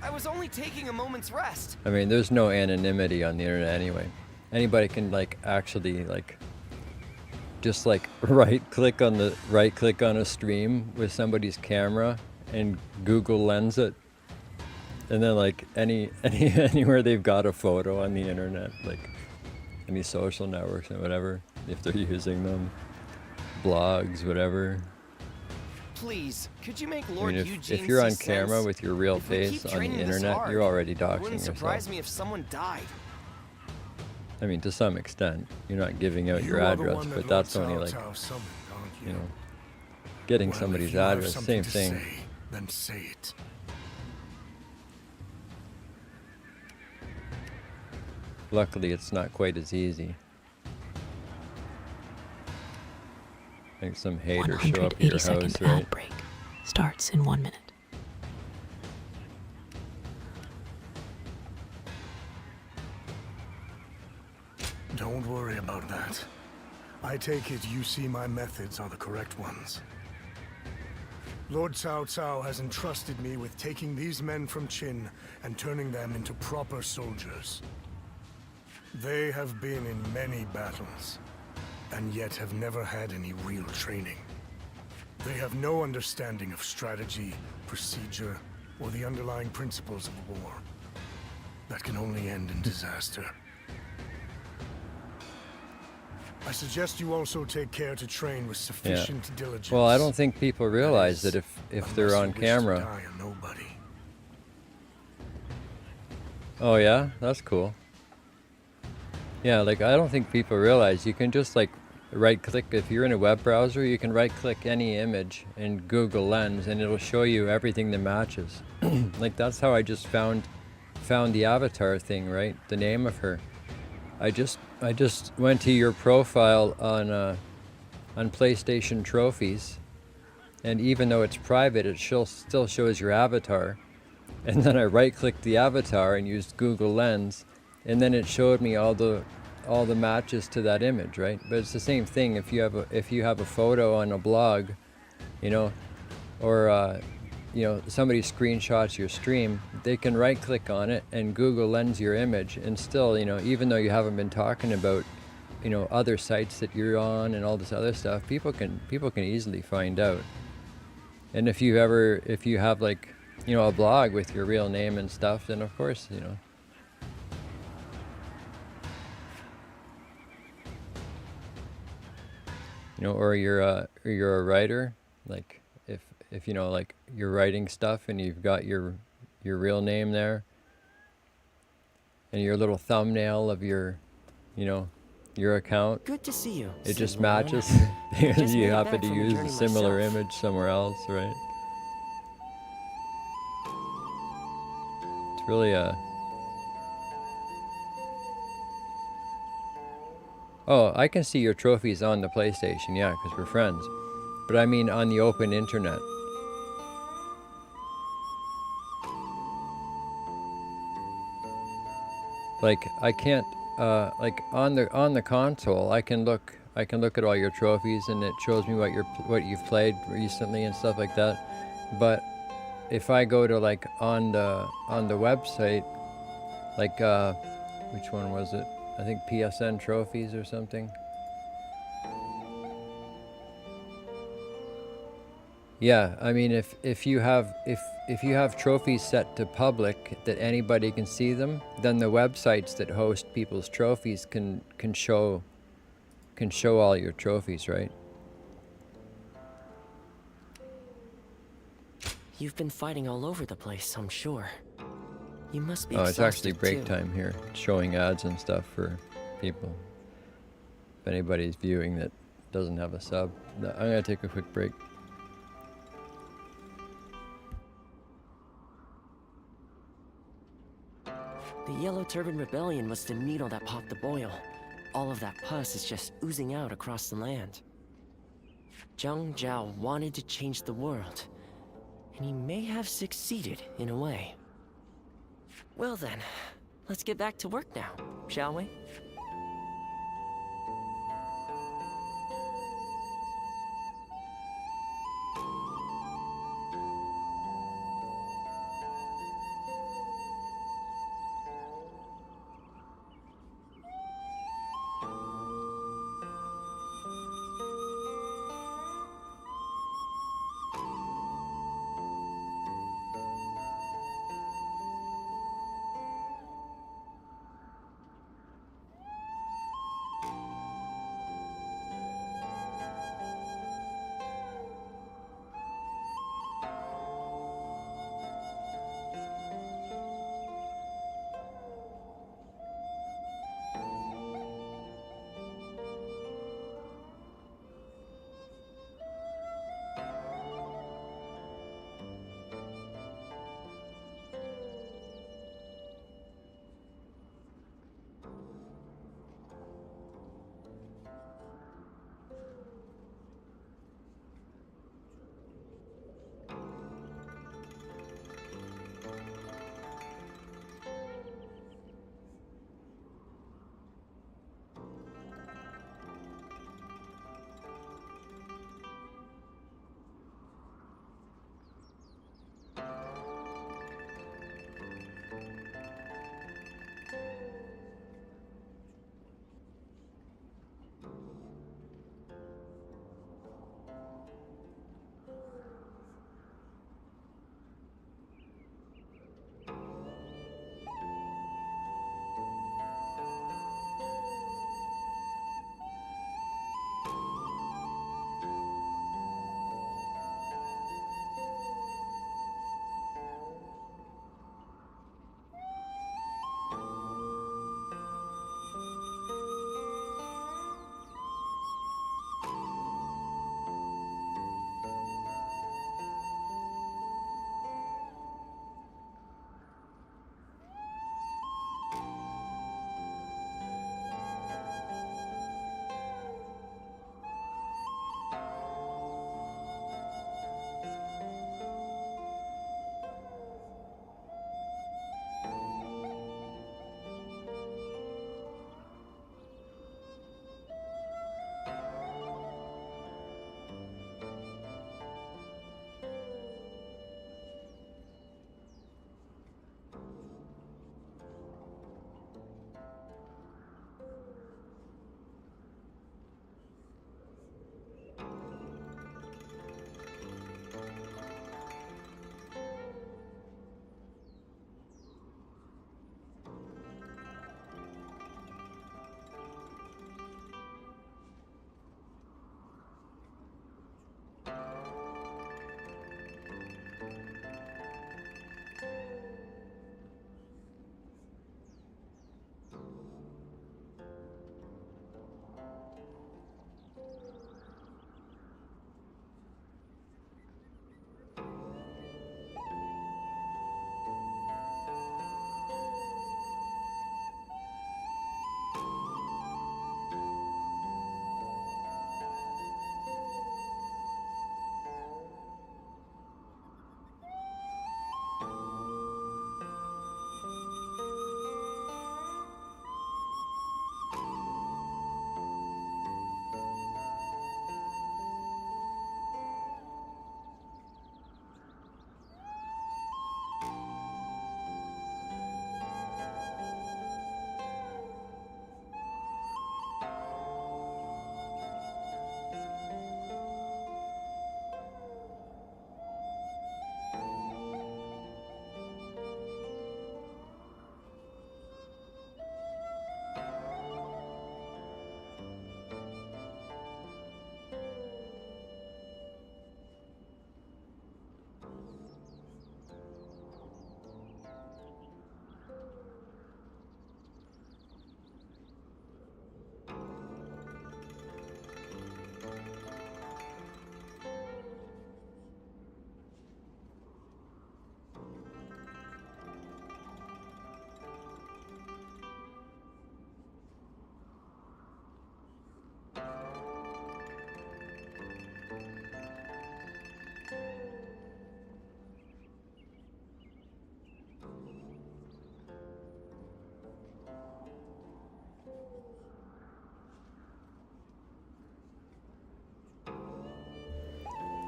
I was only taking a moment's rest. I mean, there's no anonymity on the internet anyway. Anybody can like actually like just like right click on a stream with somebody's camera and Google Lens it, and then like anywhere they've got a photo on the internet, like any social networks and whatever, if they're using them, blogs, whatever. Please, could you make Lord I mean, Eugene if you're on see camera sense? with your real If we face keep on the training this internet, hard, you're already it doxing wouldn't yourself. surprise me if someone died. I mean, to some extent, you're not giving out your address, but that's only like, you know, getting somebody's address, same thing. Then say it. Luckily, it's not quite as easy. I think some haters show up at your house, right? Break starts in 1 minute. Don't worry about that. I take it you see my methods are the correct ones. Lord Cao Cao has entrusted me with taking these men from Qin and turning them into proper soldiers. They have been in many battles, and yet have never had any real training. They have no understanding of strategy, procedure, or the underlying principles of war. That can only end in disaster. I suggest you also take care to train with sufficient diligence. Well, I don't think people realize that if they're on camera. Oh yeah, that's cool. Yeah, like I don't think people realize you can just like right-click. If you're in a web browser, you can right-click any image in Google Lens, and it'll show you everything that matches. Like that's how I just found the avatar thing, right? The name of her. I just went to your profile on PlayStation Trophies, and even though it's private, it still shows your avatar. And then I right-clicked the avatar and used Google Lens, and then it showed me all the matches to that image, right? But it's the same thing if you have a photo on a blog, you know, or you know, somebody screenshots your stream, they can right-click on it and Google Lens your image, and still, you know, even though you haven't been talking about, you know, other sites that you're on and all this other stuff, people can easily find out. And if you have like, you know, a blog with your real name and stuff, then of course, you know. You know, or you're a writer, like if you know, like you're writing stuff and you've got your real name there and your little thumbnail of your, you know, your account. Good to see you. It just matches. You happen to use a similar image somewhere else, right? It's really Oh, I can see your trophies on the PlayStation, yeah, because we're friends. But I mean on the open internet. Like I can't like on the console I can look at all your trophies, and it shows me what you've played recently and stuff like that. But if I go to like on the website, like which one was it? I think PSN trophies or something. Yeah, I mean if you have trophies set to public that anybody can see them, then the websites that host people's trophies can show all your trophies, right? You've been fighting all over the place, I'm sure. You must be Oh, it's actually exhausted, break too. time here. It's showing ads and stuff for people. If anybody's viewing that doesn't have a sub. I'm gonna take a quick break. The Yellow Turban Rebellion was the needle that popped the boil. All of that pus is just oozing out across the land. Zhang Zhao wanted to change the world, and he may have succeeded in a way. Well then, let's get back to work now, shall we?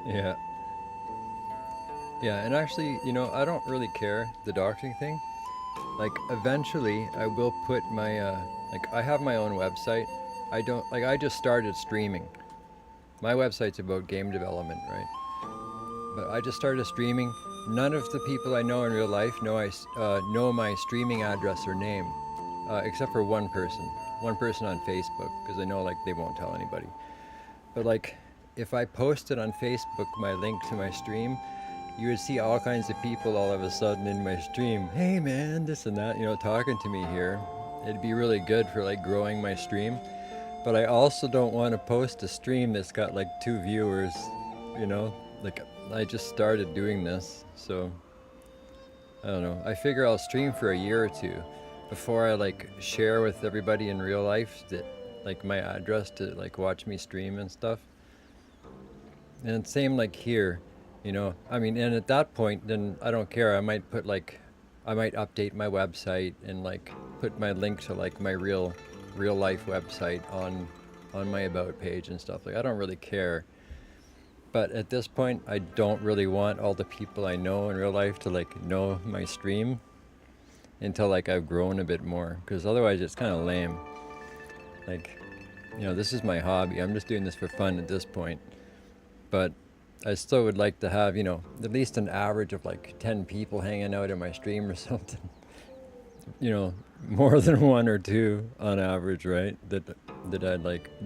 Yeah. Yeah, and actually, you know, I don't really care, the doxing thing. Like, eventually, I will put my, like, I have my own website. I just started streaming. My website's about game development, right? But I just started streaming. None of the people I know in real life know my streaming address or name, except for one person on Facebook, because I know, like, they won't tell anybody. But, like, if I posted on Facebook my link to my stream, you would see all kinds of people all of a sudden in my stream. Hey man, this and that, you know, talking to me here. It'd be really good for like growing my stream. But I also don't want to post a stream that's got like 2 viewers, you know? Like, I just started doing this, so I don't know. I figure I'll stream for a year or 2 before I like share with everybody in real life that like my address to like watch me stream and stuff. And same like here. You know, I mean, and at that point, then I don't care. I might update my website and like put my link to like my real life website on my about page and stuff. Like, I don't really care. But at this point, I don't really want all the people I know in real life to like know my stream until like I've grown a bit more, because otherwise it's kind of lame. Like, you know, this is my hobby. I'm just doing this for fun at this point. But I still would like to have, you know, at least an average of like 10 people hanging out in my stream or something. You know, more than 1 or 2 on average, right? That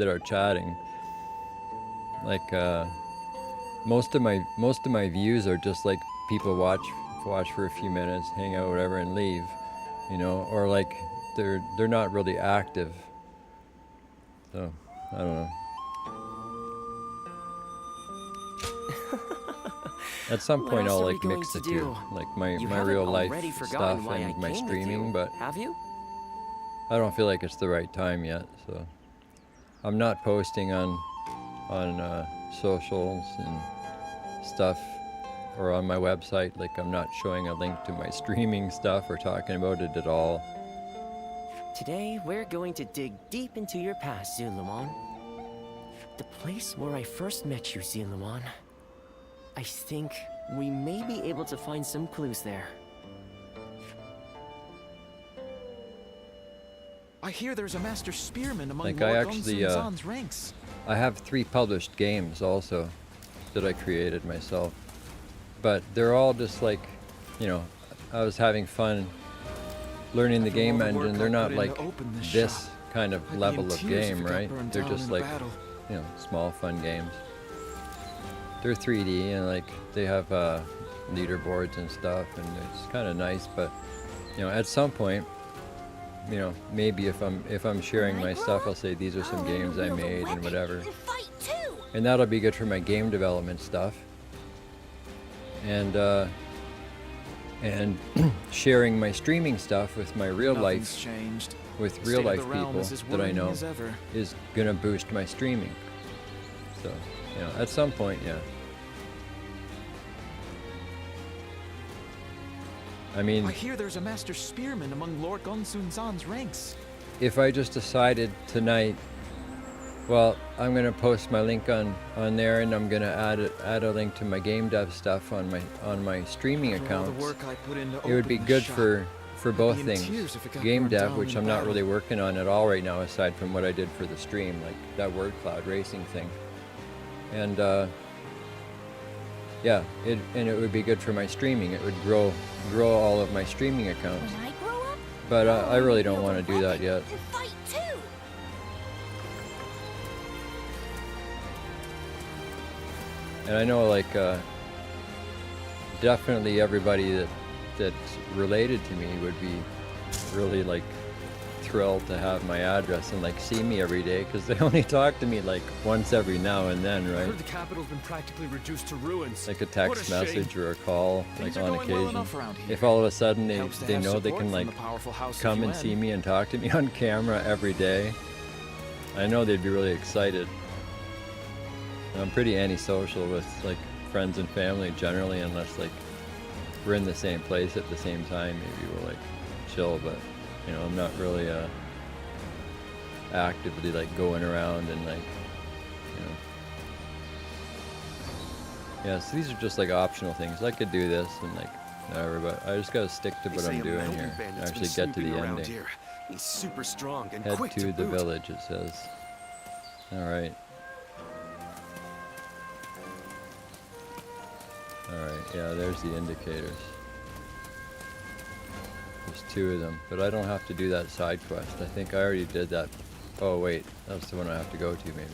are chatting. Like, most of my views are just like people watch for a few minutes, hang out, whatever, and leave. You know, or like they're not really active. So I don't know. At some point I'll like mix the two, like my real life stuff and my streaming, but have you? I don't feel like it's the right time yet, so I'm not posting on socials and stuff or on my website. Like, I'm not showing a link to my streaming stuff or talking about it at all. Today we're going to dig deep into your past, Zuluan. The place where I first met you, Zuluan. I think we may be able to find some clues there. I hear there's a master spearman among Like, Lord I actually, Gongsun-zan's ranks. I have 3 published games also that I created myself. But they're all just like, you know, I was having fun learning the game engine. They're not like this kind of level of game, right? They're just like, you know, small fun games. They're 3D and like they have leaderboards and stuff, and it's kind of nice. But you know, at some point, you know, maybe if I'm sharing my stuff, I'll say these are some games I made and whatever, and that'll be good for my game development stuff. And sharing my streaming stuff with my real life, with real life people that I know, is gonna boost my streaming. So, you know, at some point, yeah. I mean, I hear there's a master spearman among Lord Gongsun-zan's ranks. if I just decided tonight, well, I'm gonna post my link on there, and I'm gonna add a link to my game dev stuff on my streaming accounts. It would be good for both things. Game dev, which I'm not really working on at all right now, aside from what I did for the stream, like that word cloud racing thing. And yeah, it would be good for my streaming. It would grow all of my streaming accounts. But I really don't want to do that yet. And I know, like, definitely everybody that's related to me would be really, like, thrilled to have my address and, like, see me every day, because they only talk to me, like, once every now and then, I right? heard the capital's been practically reduced to ruins. Like a text message or a call, Things like, are on going well occasion. enough around here. If all of a sudden Helps to they have know they support can, from like, the powerful House of come and UN. see me and talk to me on camera every day, I know they'd be really excited. I'm pretty antisocial with, like, friends and family generally, unless, like, we're in the same place at the same time. Maybe we'll, like, chill, but, you know, I'm not really actively, like, going around and, like, you know. Yeah, so these are just like optional things. I could do this and like whatever, but I just gotta stick to what I'm doing here. Actually get to the ending. Here. He's super strong and Head quick to the boot. village, it says. Alright. Alright, yeah, there's the indicators. There's 2 of them, but I don't have to do that side quest. I think I already did that. Oh wait, that's the one I have to go to maybe.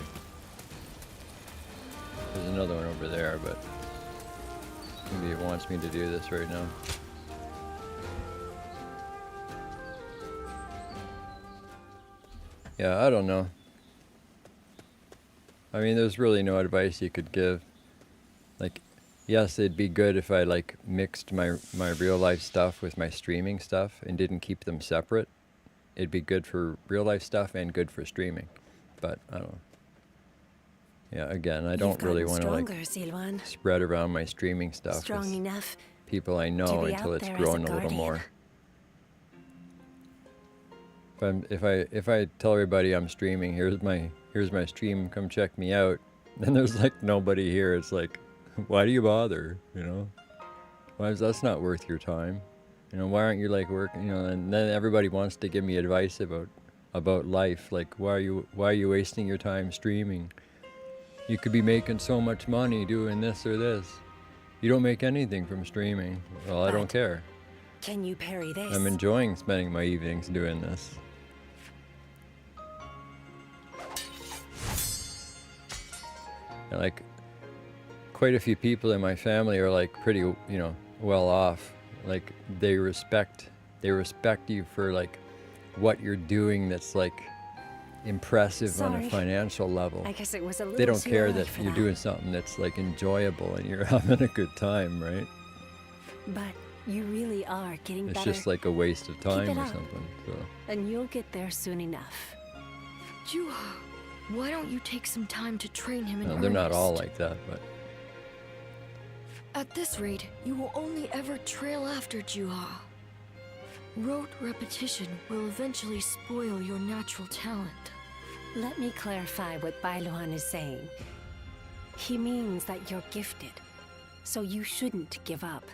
There's another one over there, but maybe it wants me to do this right now. Yeah, I don't know. I mean, there's really no advice you could give. Like, yes, it'd be good if I like mixed my real life stuff with my streaming stuff and didn't keep them separate. It'd be good for real life stuff and good for streaming. But I don't know. Yeah, again, I don't really want to like spread around my streaming stuff Strong with enough people I know until it's grown a little more. If I tell everybody I'm streaming, here's my stream, come check me out, and there's like nobody here, it's like, why do you bother? You know, that's not worth your time. You know, why aren't you like working? You know, and then everybody wants to give me advice about life. Like, why are you wasting your time streaming? You could be making so much money doing this or this. You don't make anything from streaming. Well, I don't care. Can you parry this? I'm enjoying spending my evenings doing this. And like, quite a few people in my family are like pretty, you know, well off. Like, they respect you for like what you're doing that's like impressive on a financial level. I guess it was a little They don't too care early that for you're that. doing something that's like enjoyable and you're having a good time, right? But you really are getting It's better. just like a waste of time it or up. something. So And you'll get there soon enough. Juha, why don't you take some time to train him in no, they're not all earnest? like that, but At this rate, you will only ever trail after Juha. Rote repetition will eventually spoil your natural talent. Let me clarify what Bailuan is saying. He means that you're gifted, so you shouldn't give up.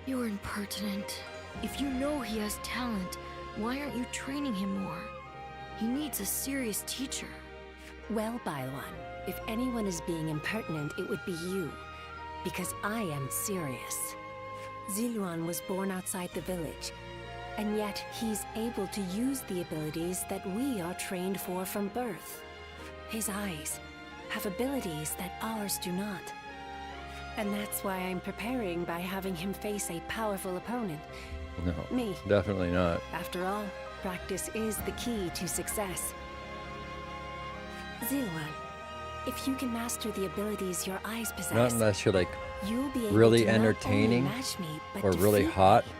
You're impertinent. If you know he has talent, why aren't you training him more? He needs a serious teacher. Well, Bailuan, if anyone is being impertinent, it would be you. Because I am serious. Ziluan was born outside the village, and yet he's able to use the abilities that we are trained for from birth. His eyes have abilities that ours do not. And that's why I'm preparing by having him face a powerful opponent. no, Me. definitely not. After all, practice is the key to success. Ziluan, if you can master the abilities your eyes possess, Not unless you're like you'll be able really to not only entertaining match me, but or really defeat hot. me.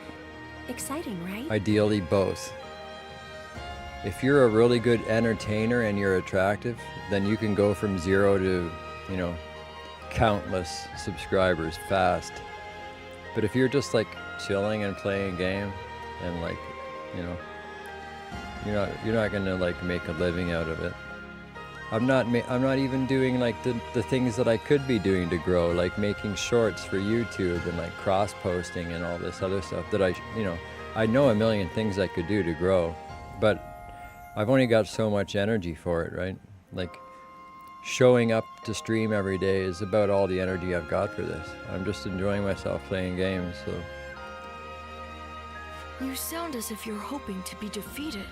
Exciting, right? Ideally both. If you're a really good entertainer and you're attractive, then you can go from 0 to, you know, countless subscribers fast. But if you're just like chilling and playing a game and like, you know, you're not gonna like make a living out of it. I'm not even doing like the things that I could be doing to grow, like making shorts for YouTube and like cross posting and all this other stuff that I know a million things I could do to grow, but I've only got so much energy for it, right? Like showing up to stream every day is about all the energy I've got for this. I'm just enjoying myself playing games, so. You sound as if you're hoping to be defeated.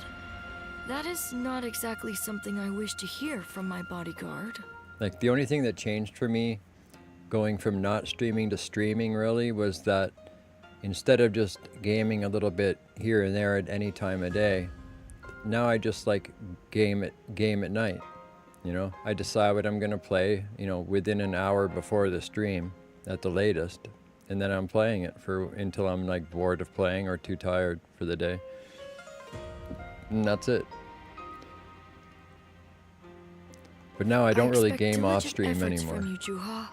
That is not exactly something I wish to hear from my bodyguard. Like the only thing that changed for me going from not streaming to streaming really was that instead of just gaming a little bit here and there at any time of day, now I just like game at night. You know, I decide what I'm gonna play, you know, within an hour before the stream at the latest, and then I'm playing it until I'm like bored of playing or too tired for the day. And that's it. But now I don't really game off stream anymore. From you, Juha.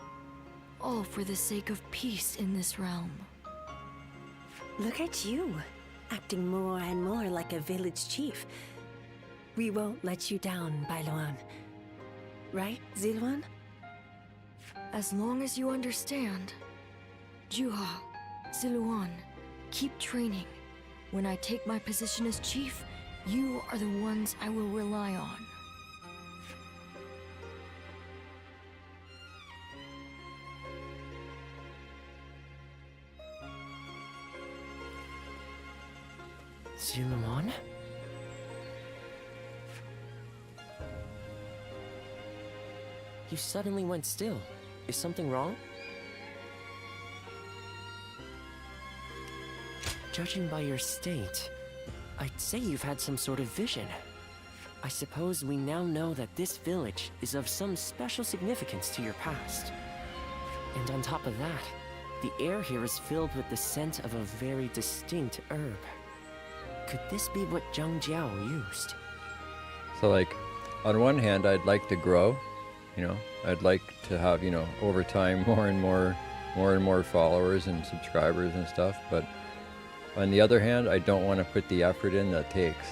All for the sake of peace in this realm. Look at you, acting more and more like a village chief. We won't let you down, Bailuan. Right, Ziluan? As long as you understand. Juha, Ziluan, keep training. When I take my position as chief, you are the ones I will rely on. Ziluan? You suddenly went still. Is something wrong? Judging by your state, I'd say you've had some sort of vision. I suppose we now know that this village is of some special significance to your past. And on top of that, the air here is filled with the scent of a very distinct herb. Could this be what Zhang Jiao used? So like, on one hand, I'd like to grow, you know, I'd like to have, you know, over time more and more followers and subscribers and stuff, but on the other hand, I don't want to put the effort in that takes.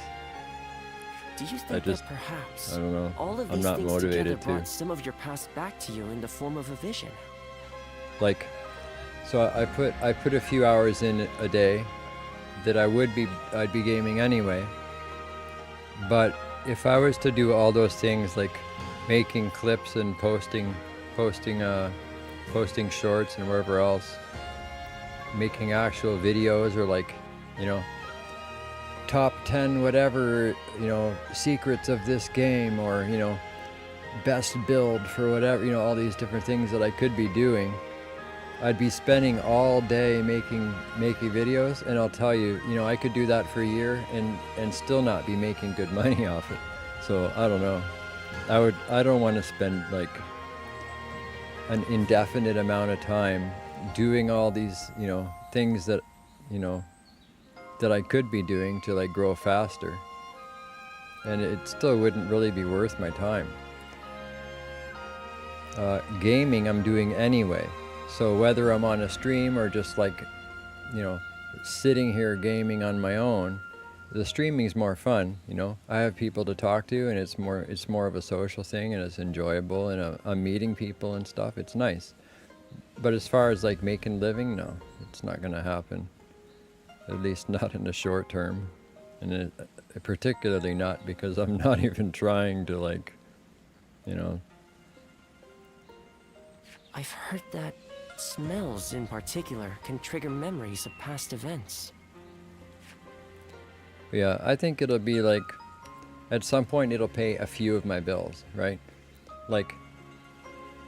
Do you think that perhaps I don't know. all of I'm these not things motivated together to. brought some of your past back to you in the form of a vision? Like, so I put a few hours in a day that I'd be gaming anyway. But if I was to do all those things like making clips and posting shorts and wherever else, making actual videos or like, you know, top 10 whatever, you know, secrets of this game, or, you know, best build for whatever, you know, all these different things that I could be doing, I'd be spending all day making videos, and I'll tell you, you know, I could do that for a year and still not be making good money off it. So I don't know. I don't want to spend like an indefinite amount of time doing all these, you know, things that, you know, that I could be doing to like grow faster. And it still wouldn't really be worth my time. Gaming I'm doing anyway. So whether I'm on a stream or just like, you know, sitting here gaming on my own, the streaming's more fun, you know. I have people to talk to, and it's more of a social thing, and it's enjoyable, and I'm meeting people and stuff. It's nice. But as far as like making living, no, it's not gonna happen. At least not in the short term. And particularly not because I'm not even trying to like, you know. I've heard that smells in particular can trigger memories of past events. Yeah, I think it'll be like, at some point it'll pay a few of my bills, right? Like,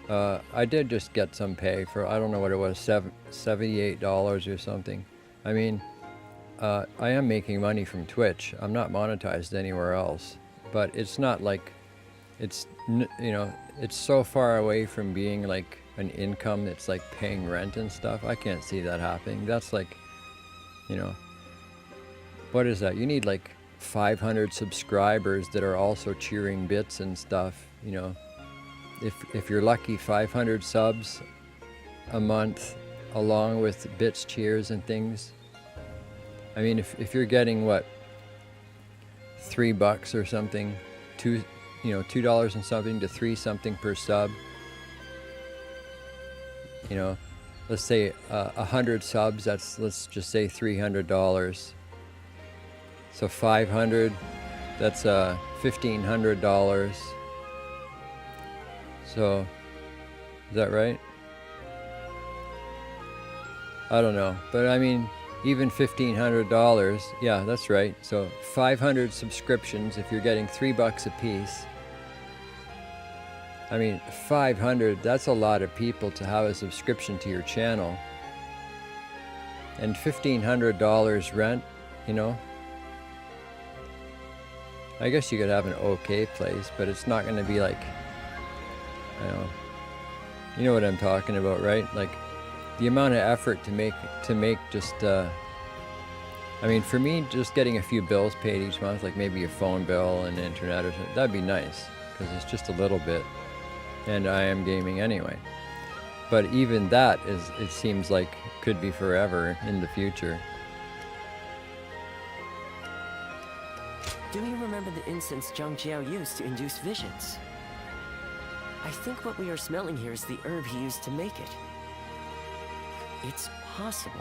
I did just get some pay for, I don't know what it was, $78 or something. I mean, I am making money from Twitch. I'm not monetized anywhere else, but it's not like, it's, you know, it's so far away from being like an income that's like paying rent and stuff. I can't see that happening. That's like, you know, what is that? You need like 500 subscribers that are also cheering bits and stuff, you know. If you're lucky, 500 subs a month along with bits, cheers and things. I mean, if you're getting what, $3 or something, $2 and something to $3 something per sub, you know, let's say 100 subs, that's, let's just say $300. So 500, that's $1,500. So, is that right? I don't know, but I mean, even $1,500, yeah, that's right. So 500 subscriptions, if you're getting $3 a piece. I mean, 500, that's a lot of people to have a subscription to your channel. And $1,500 rent, you know. I guess you could have an okay place, but it's not going to be like, I don't know, you know what I'm talking about, right? Like, the amount of effort to make just, I mean, for me, just getting a few bills paid each month, like maybe a phone bill and internet or something, that'd be nice, because it's just a little bit, and I am gaming anyway. But even that is, it seems like, could be forever in the future. Do you remember the incense Zhang Jiao used to induce visions? I think what we are smelling here is the herb he used to make it. It's possible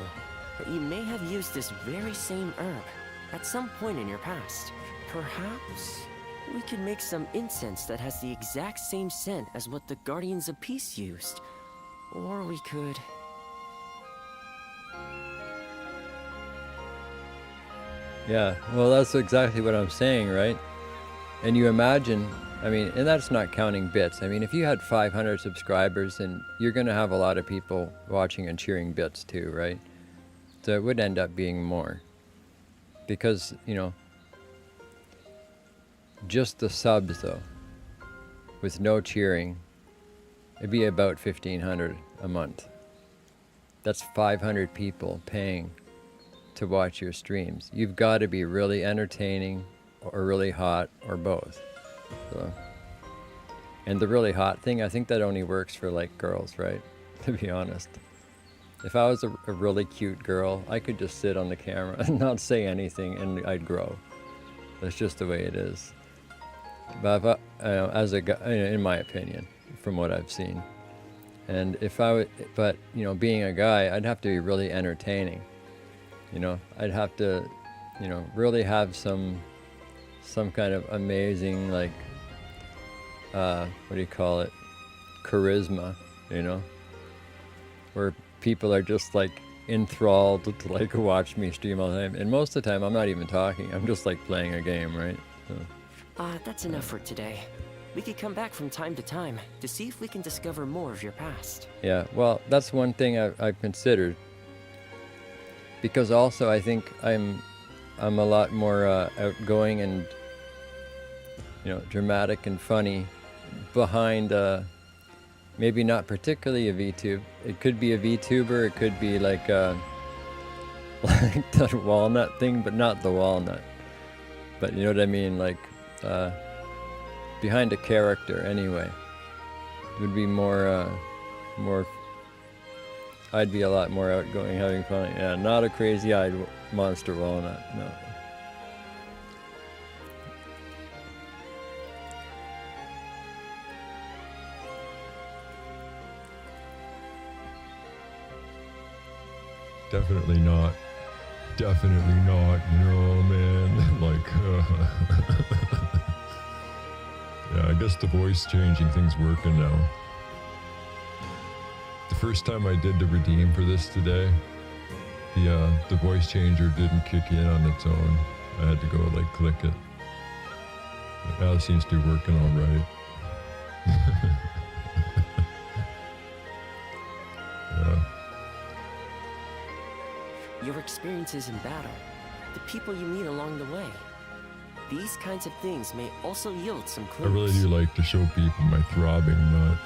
that you may have used this very same herb at some point in your past. Perhaps we could make some incense that has the exact same scent as what the Guardians of Peace used. Or we could... Yeah, well, that's exactly what I'm saying, right? And you imagine, I mean, and that's not counting bits. I mean, if you had 500 subscribers, then you're going to have a lot of people watching and cheering bits too, right? So it would end up being more. Because, you know, just the subs though, with no cheering, it'd be about 1,500 a month. That's 500 people paying to watch your streams. You've got to be really entertaining or really hot or both. So, and the really hot thing, I think that only works for like girls, right? To be honest. If I was a really cute girl, I could just sit on the camera and not say anything and I'd grow. That's just the way it is. But if I, as a guy, in my opinion, from what I've seen. And if I would, but you know, being a guy, I'd have to be really entertaining. You know, I'd have to, you know, really have some kind of amazing, like, what do you call it? Charisma, you know, where people are just like enthralled to like watch me stream all the time. And most of the time, I'm not even talking. I'm just like playing a game, right? So, that's enough for today. We could come back from time to time to see if we can discover more of your past. yeah, well, that's one thing I've considered. Because also I think I'm a lot more outgoing and, you know, dramatic and funny behind maybe not particularly a VTube. It could be a VTuber, it could be like like that walnut thing, but not the walnut. But you know what I mean, like behind a character anyway. It would be more I'd be a lot more outgoing, having fun. Yeah, not a crazy-eyed monster walnut, no. Definitely not. Definitely not. No, man. Like, yeah, I guess the voice changing thing's working now. The first time I did the redeem for this today, the voice changer didn't kick in on its own. I had to go like click it. But now it seems to be working all right. Yeah. Your experiences in battle, the people you meet along the way. These kinds of things may also yield some clues. I really do like to show people my throbbing nut.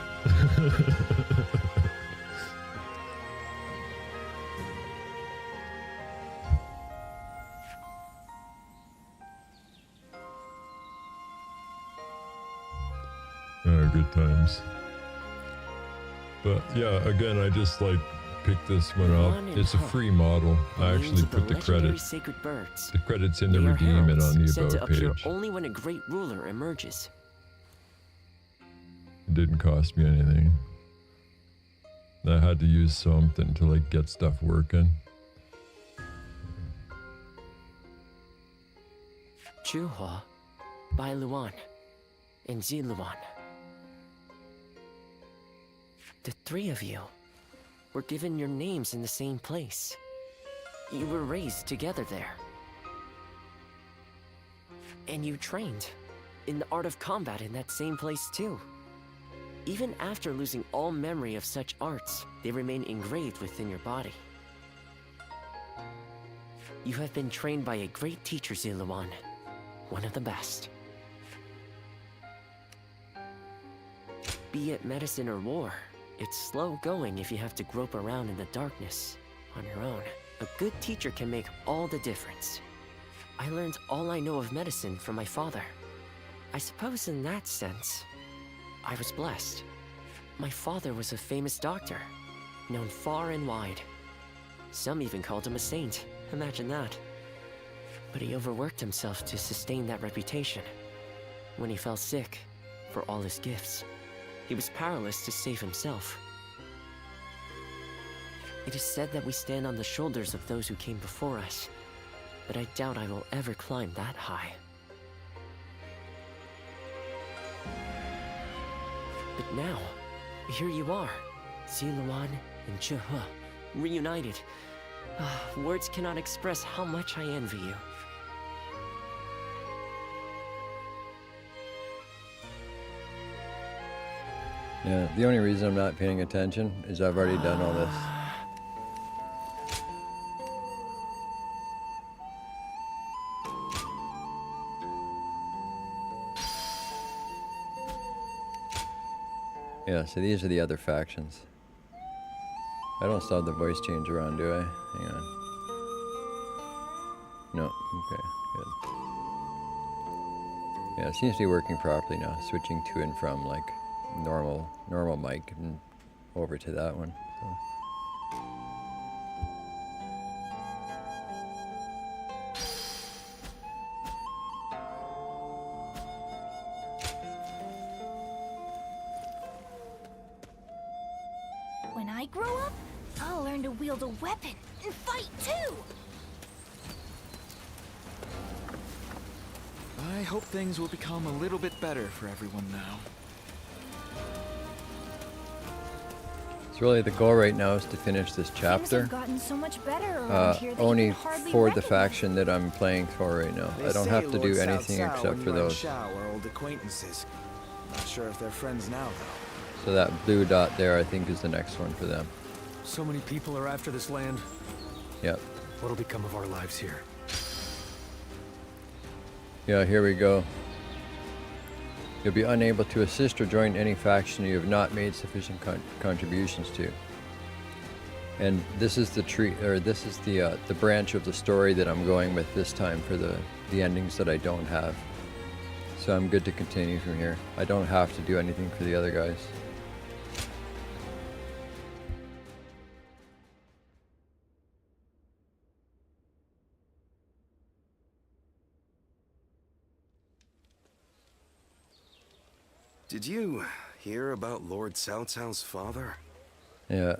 Good times. But yeah, again, I just like picked this one up. It's a free model. I actually put the credits in the redeem and on the about page. Only when a great ruler emerges. It didn't cost me anything. I had to use something to like get stuff working. Chuhua, Bai Luan, and Ziluan. The three of you were given your names in the same place. You were raised together there. And you trained in the art of combat in that same place too. Even after losing all memory of such arts, they remain engraved within your body. You have been trained by a great teacher, Ziluan, one of the best. Be it medicine or war, it's slow going if you have to grope around in the darkness on your own. A good teacher can make all the difference. I learned all I know of medicine from my father. I suppose in that sense, I was blessed. My father was a famous doctor, known far and wide. Some even called him a saint. Imagine that. But he overworked himself to sustain that reputation. When he fell sick, for all his gifts, he was powerless to save himself. It is said that we stand on the shoulders of those who came before us, but I doubt I will ever climb that high. But now, here you are, Ziluan and Zhe, reunited. Words cannot express how much I envy you. Yeah, the only reason I'm not paying attention is I've already done all this. Yeah, so these are the other factions. I don't still have the voice change around, do I? Hang on. No, okay, good. Yeah, it seems to be working properly now, switching to and from like normal mic and over to that one. So. When I grow up, I'll learn to wield a weapon and fight too! I hope things will become a little bit better for everyone now. So really the goal right now is to finish this Things chapter. have gotten so much better around here that you Only can hardly for the recognize faction that I'm playing for right now. I don't have to do anything except for those. Are old acquaintances. Not sure if they're friends now, though. So that blue dot there, I think, is the next one for them. So many people are after this land. Yep. What'll become of our lives here? Yeah, here we go. You'll be unable to assist or join any faction you have not made sufficient contributions to. And this is the tree, or this is the branch of the story that I'm going with this time for the endings that I don't have. So I'm good to continue from here. I don't have to do anything for the other guys. Did you hear about Lord Cao Cao's father? Yeah.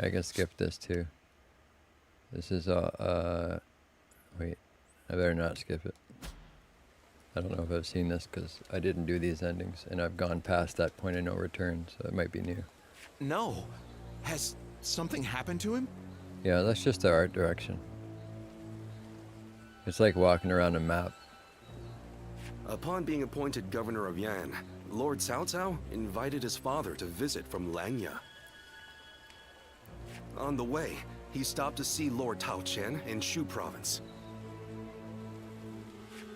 I can skip this too. This is wait, I better not skip it. I don't know if I've seen this because I didn't do these endings and I've gone past that point of no return, so it might be new. No. Has something happened to him? Yeah, that's just the art direction. It's like walking around a map. Upon being appointed governor of Yan, Lord Cao Cao invited his father to visit from Langya. On the way, he stopped to see Lord Tao Qian in Shu province.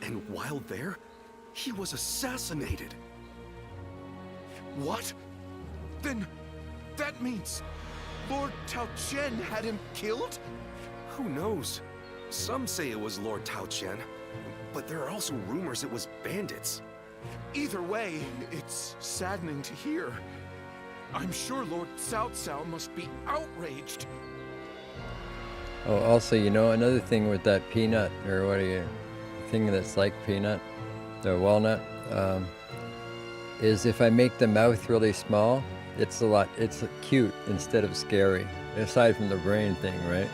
And while there, he was assassinated. What? Then that means Lord Tao Qian had him killed? Who knows? Some say it was Lord Tao Qian, but there are also rumors it was bandits. Either way, it's saddening to hear. I'm sure Lord Cao Cao must be outraged. Oh, also, you know, another thing with that peanut, or what do you, thing that's like peanut, the walnut, is if I make the mouth really small, it's cute instead of scary, aside from the brain thing, right?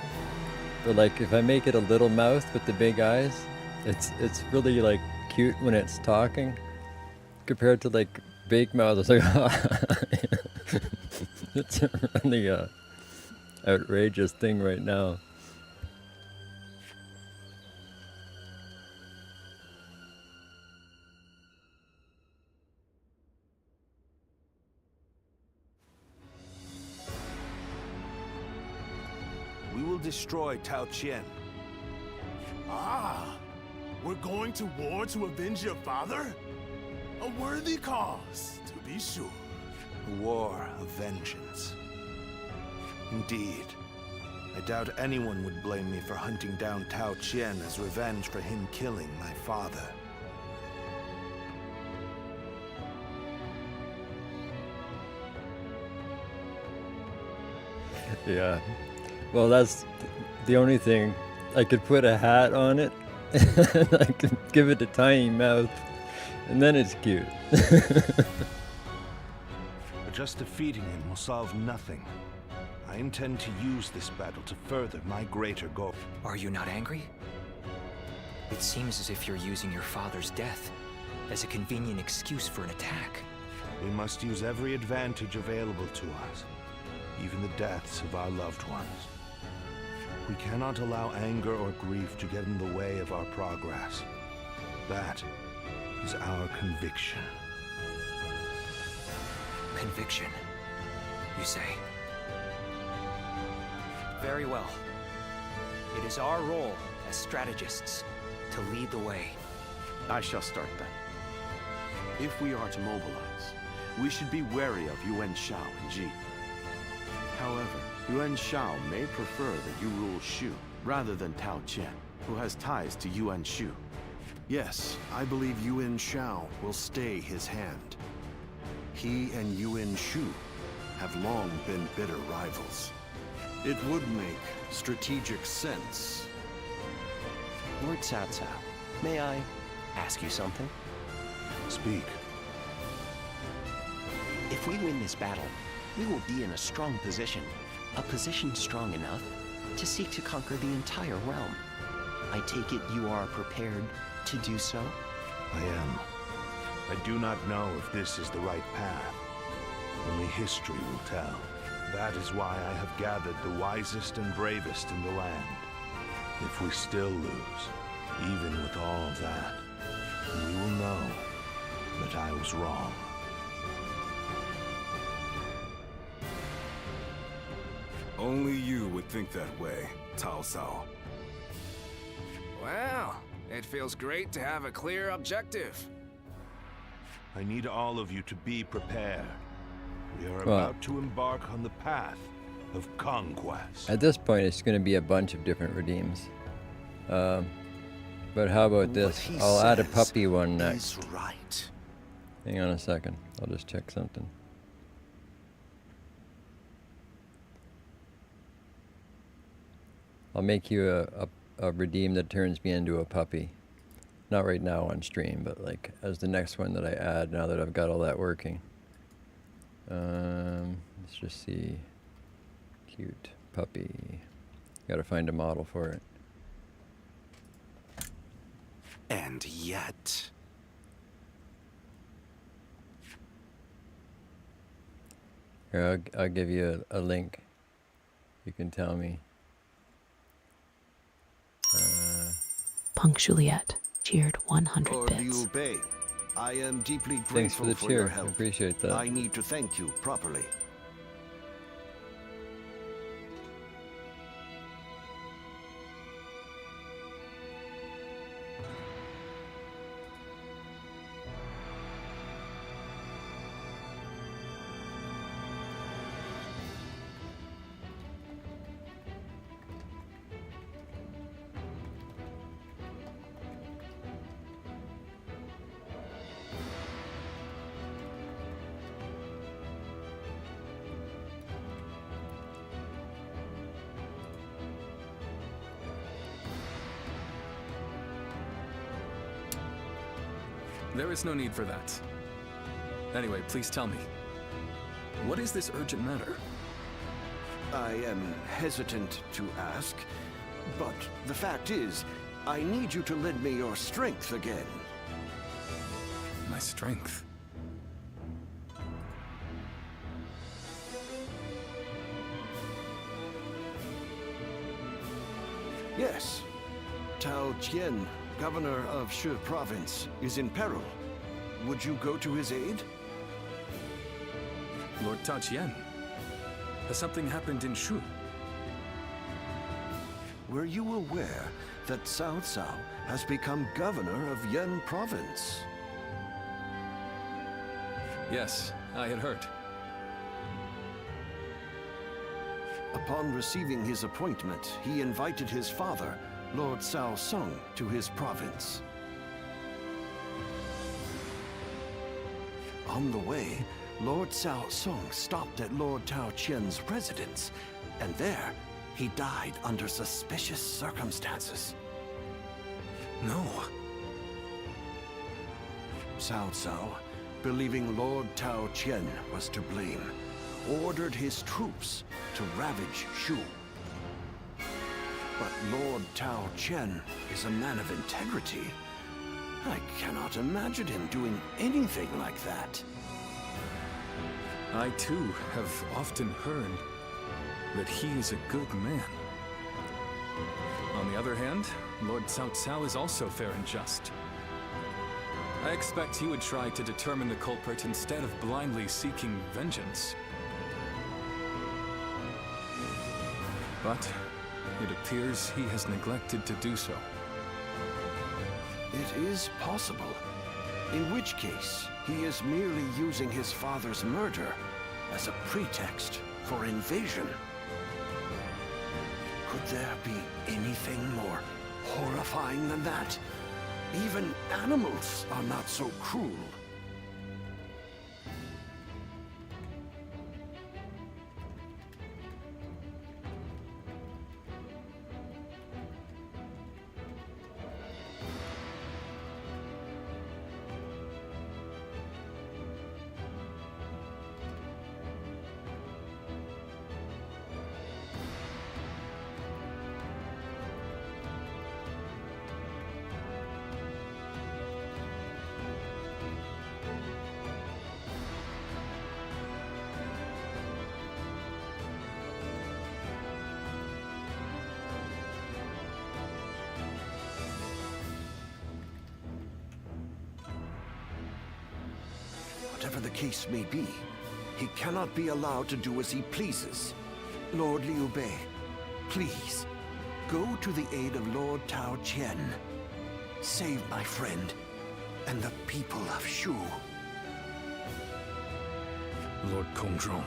But like, if I make it a little mouth with the big eyes, it's really like cute when it's talking, compared to like big mouth. It's like, it's a really outrageous thing right now. We will destroy Tao Qian. Ah, we're going to war to avenge your father? A worthy cause, to be sure. A war of vengeance. Indeed. I doubt anyone would blame me for hunting down Tao Qian as revenge for him killing my father. Yeah. Well, that's the only thing. I could put a hat on it, and I could give it a tiny mouth, and then it's cute. Just defeating him will solve nothing. I intend to use this battle to further my greater goal. Are you not angry? It seems as if you're using your father's death as a convenient excuse for an attack. We must use every advantage available to us, even the deaths of our loved ones. We cannot allow anger or grief to get in the way of our progress. That is our conviction. Conviction, you say? Very well. It is our role as strategists to lead the way. I shall start then. If we are to mobilize, we should be wary of Yuan Shao and Ji. However, Yuan Shao may prefer that you rule Shu rather than Tao Qian, who has ties to Yuan Shu. Yes, I believe Yuan Shao will stay his hand. He and Yuan Shu have long been bitter rivals. It would make strategic sense. Lord Cao Cao, may I ask you something? Speak. If we win this battle, we will be in a strong position. A position strong enough to seek to conquer the entire realm. I take it you are prepared to do so? I am. I do not know if this is the right path. Only history will tell. That is why I have gathered the wisest and bravest in the land. If we still lose, even with all of that, we will know that I was wrong. Only you would think that way, Cao Cao. Well, it feels great to have a clear objective. I need all of you to be prepared. We are Well, about to embark on the path of conquest. At this point, it's going to be a bunch of different redeems. But how about this? I'll add a puppy one next. Right. Hang on a second. I'll just check something. I'll make you a redeem that turns me into a puppy. Not right now on stream, but like as the next one that I add now that I've got all that working. Let's just see. Cute puppy. Gotta find a model for it. And yet... Here, I'll give you a link. You can tell me. Punk Juliet cheered 100 Lord bits. Liu Bei, I am deeply grateful Thanks for the your cheer. I help. appreciate that. I need to thank you properly. There is no need for that. Anyway, please tell me. What is this urgent matter? I am hesitant to ask, but the fact is, I need you to lend me your strength again. My strength? Yes. Tao Qian, governor of Shu province, is in peril. Would you go to his aid? Lord Tao Qian? Has something happened in Shu? Were you aware that Cao Cao has become governor of Yan province? Yes, I had heard. Upon receiving his appointment, he invited his father, Lord Cao Song, to his province. On the way, Lord Cao Song stopped at Lord Tao Qian's residence, and there, he died under suspicious circumstances. No. Cao Cao, believing Lord Tao Qian was to blame, ordered his troops to ravage Shu. But Lord Tao Qian is a man of integrity. I cannot imagine him doing anything like that. I too have often heard that he is a good man. On the other hand, Lord Cao Cao is also fair and just. I expect he would try to determine the culprit instead of blindly seeking vengeance. But it appears he has neglected to do so. It is possible. In which case, he is merely using his father's murder as a pretext for invasion. Could there be anything more horrifying than that? Even animals are not so cruel. Whatever the case may be, he cannot be allowed to do as he pleases. Lord Liu Bei, please, go to the aid of Lord Tao Qian. Save my friend and the people of Shu. Lord Kongzhong.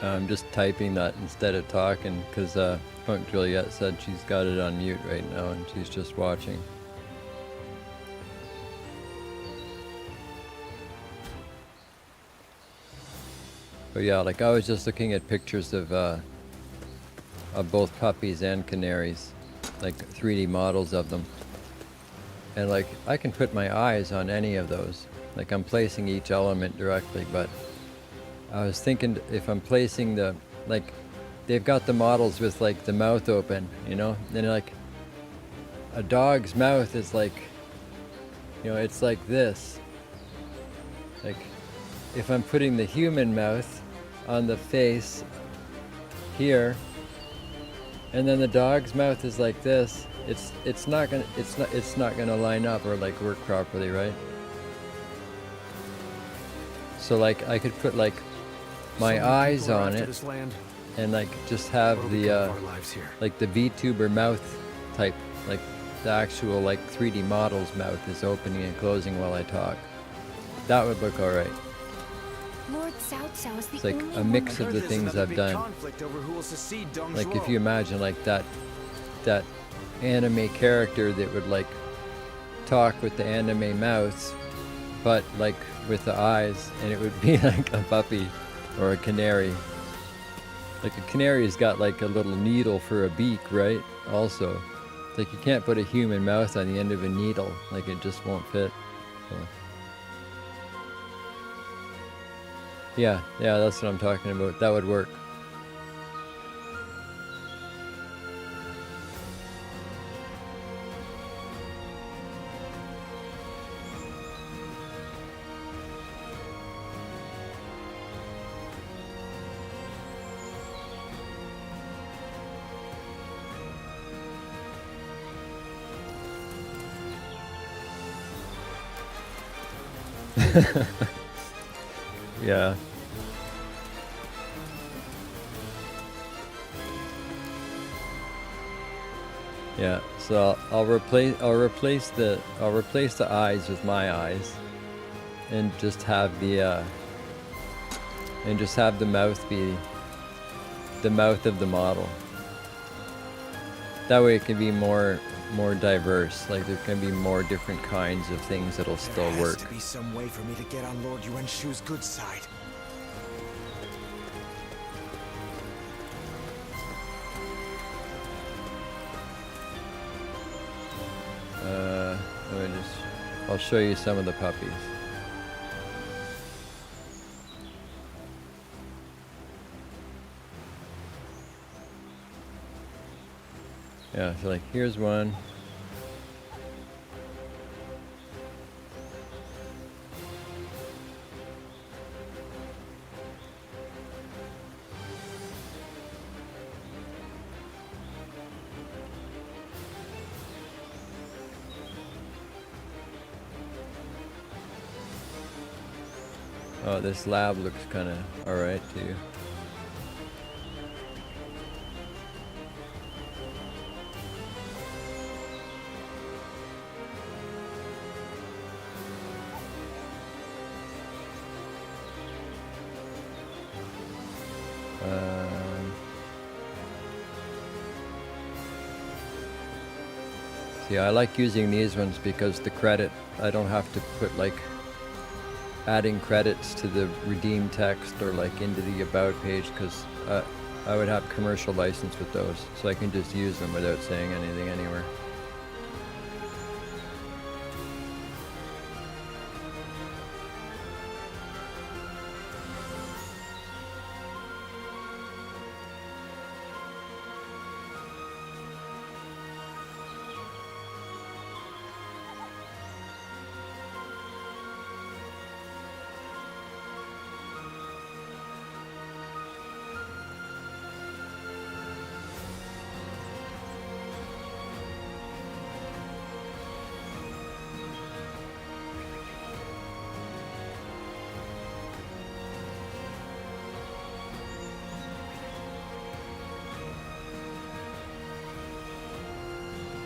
I'm just typing that instead of talking because Punk Juliet said she's got it on mute right now and she's just watching. But yeah, like I was just looking at pictures of both puppies and canaries, like 3D models of them. And like I can put my eyes on any of those. Like I'm placing each element directly, but I was thinking if I'm placing the, like, they've got the models with like the mouth open, you know? Then like a dog's mouth is like, you know, it's like this. Like if I'm putting the human mouth on the face here, and then the dog's mouth is like this, it's not gonna line up or like work properly, right? So like I could put like my eyes on it and like just have the like the VTuber mouth type, like the actual like 3D model's mouth is opening and closing while I talk. That would look alright. Lord Cao Cao is the It's like only a mix of the things I've done. Like if you imagine like that anime character that would like talk with the anime mouth, but like with the eyes, and it would be like a puppy or a canary. Like a canary's got like a little needle for a beak, right? Also, it's like you can't put a human mouth on the end of a needle, like it just won't fit. So. Yeah, that's what I'm talking about. That would work. Yeah. Yeah, so I'll replace the eyes with my eyes, and just have the mouth be the mouth of the model. That way it can be more diverse. Like there can be more different kinds of things that'll still work. There has to be some way for me to get on Lord Yuan Shu's good side. I'll show you some of the puppies. Yeah, so like here's one. Oh, this lab looks kind of alright too. See, I like using these ones because the credit, I don't have to put like adding credits to the redeem text or like into the about page, because I would have commercial license with those, so I can just use them without saying anything anywhere.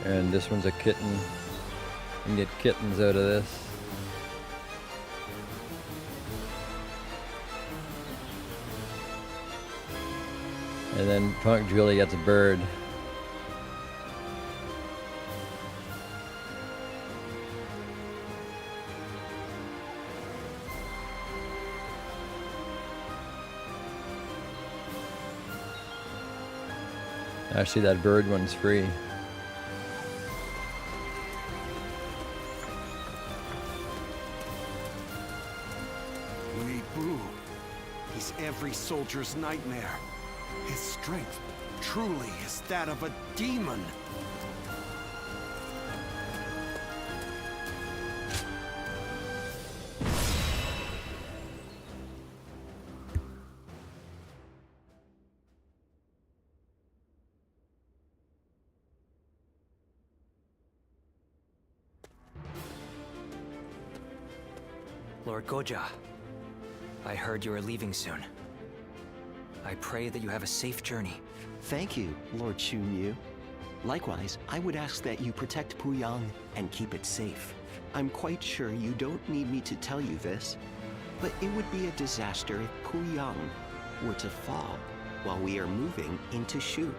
And this one's a kitten. You can get kittens out of this. And then Punk Julie gets a bird. Actually, that bird one's free. He's every soldier's nightmare. His strength truly is that of a demon. Lord Goja, I heard you are leaving soon. I pray that you have a safe journey. Thank you, Lord Xunyu. Likewise, I would ask that you protect Puyang and keep it safe. I'm quite sure you don't need me to tell you this, but it would be a disaster if Puyang were to fall while we are moving into Shu.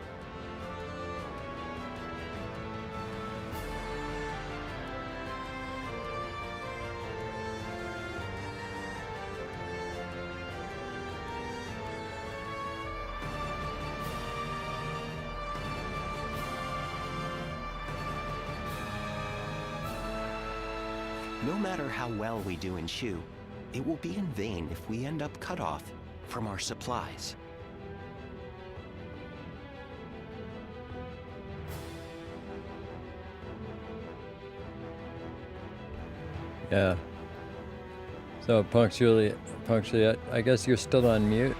No matter how well we do in Shu, it will be in vain if we end up cut off from our supplies. Yeah. So punctually, I guess you're still on mute.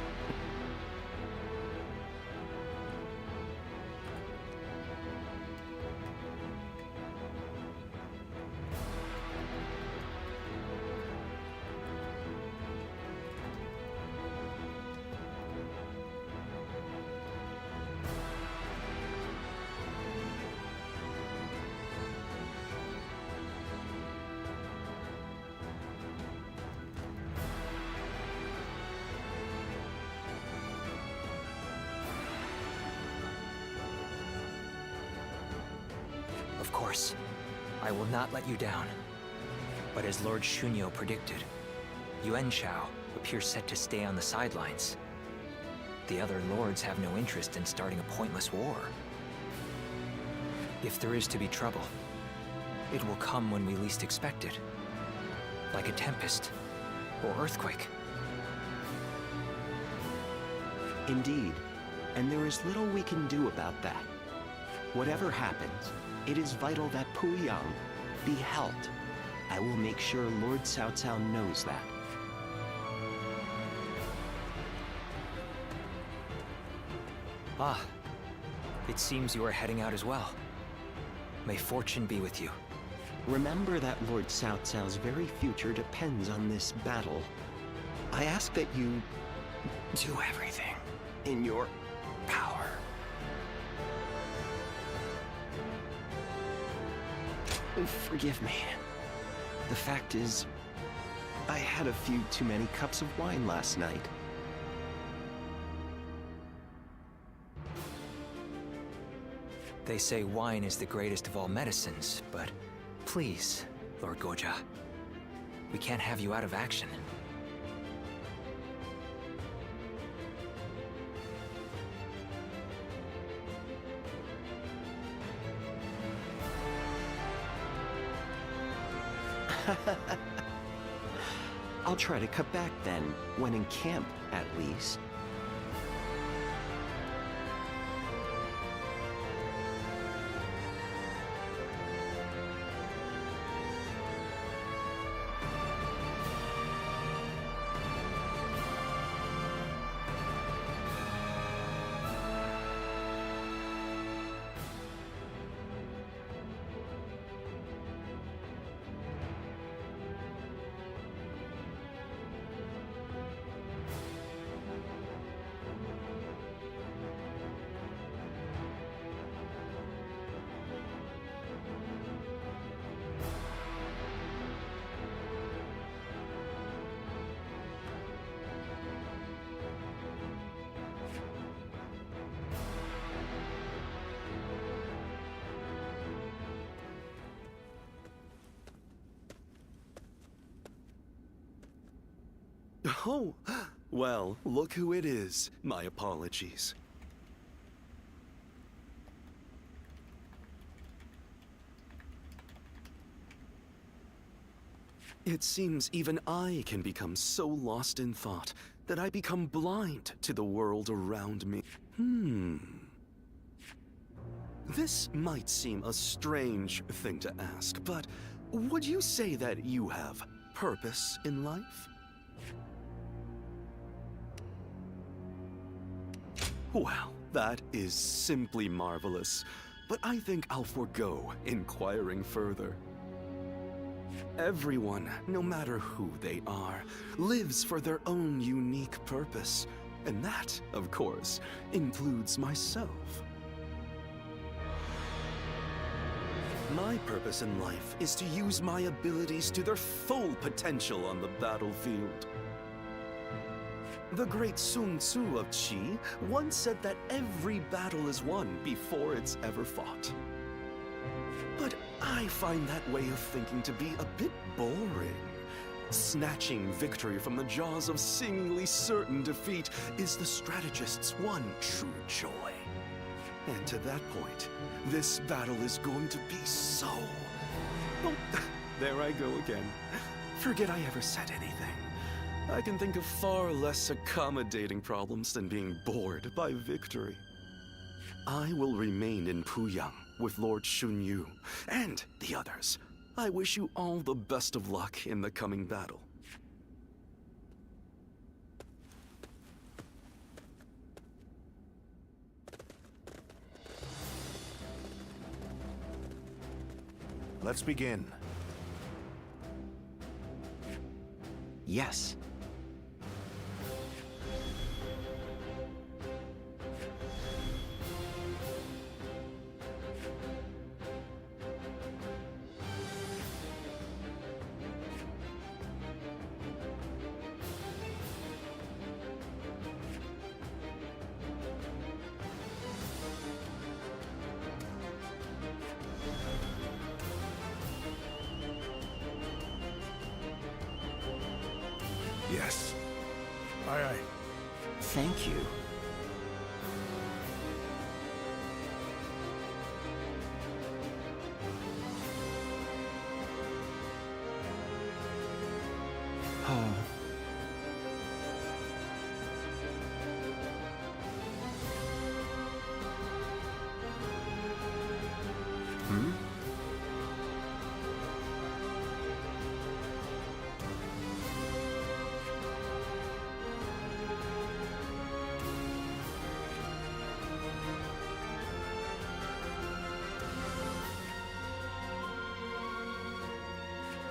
course, I will not let you down. But as Lord Shunyo predicted, Yuan Shao appears set to stay on the sidelines. The other lords have no interest in starting a pointless war. If there is to be trouble, it will come when we least expect it. Like a tempest or earthquake. Indeed, and there is little we can do about that. Whatever happens, it is vital that Puyang be held. I will make sure Lord Cao Cao knows that. Ah, it seems you are heading out as well. May fortune be with you. Remember that Lord Cao Cao's very future depends on this battle. I ask that you do everything in your power. Forgive me. The fact is, I had a few too many cups of wine last night. They say wine is the greatest of all medicines, but please, Lord Goja, we can't have you out of action. I'll try to cut back then, when in camp, at least. Oh, well, look who it is. My apologies. It seems even I can become so lost in thought that I become blind to the world around me. This might seem a strange thing to ask, but would you say that you have purpose in life? Well, that is simply marvelous, but I think I'll forego inquiring further. Everyone, no matter who they are, lives for their own unique purpose, and that, of course, includes myself. My purpose in life is to use my abilities to their full potential on the battlefield. The great Sun Tzu of Qi once said that every battle is won before it's ever fought. But I find that way of thinking to be a bit boring. Snatching victory from the jaws of seemingly certain defeat is the strategist's one true joy. And to that point, this battle is going to be so... Oh, there I go again. Forget I ever said anything. I can think of far less accommodating problems than being bored by victory. I will remain in Puyang with Lord Shunyu and the others. I wish you all the best of luck in the coming battle. Let's begin. Yes. Yes. Aye, aye. Thank you. Hmm?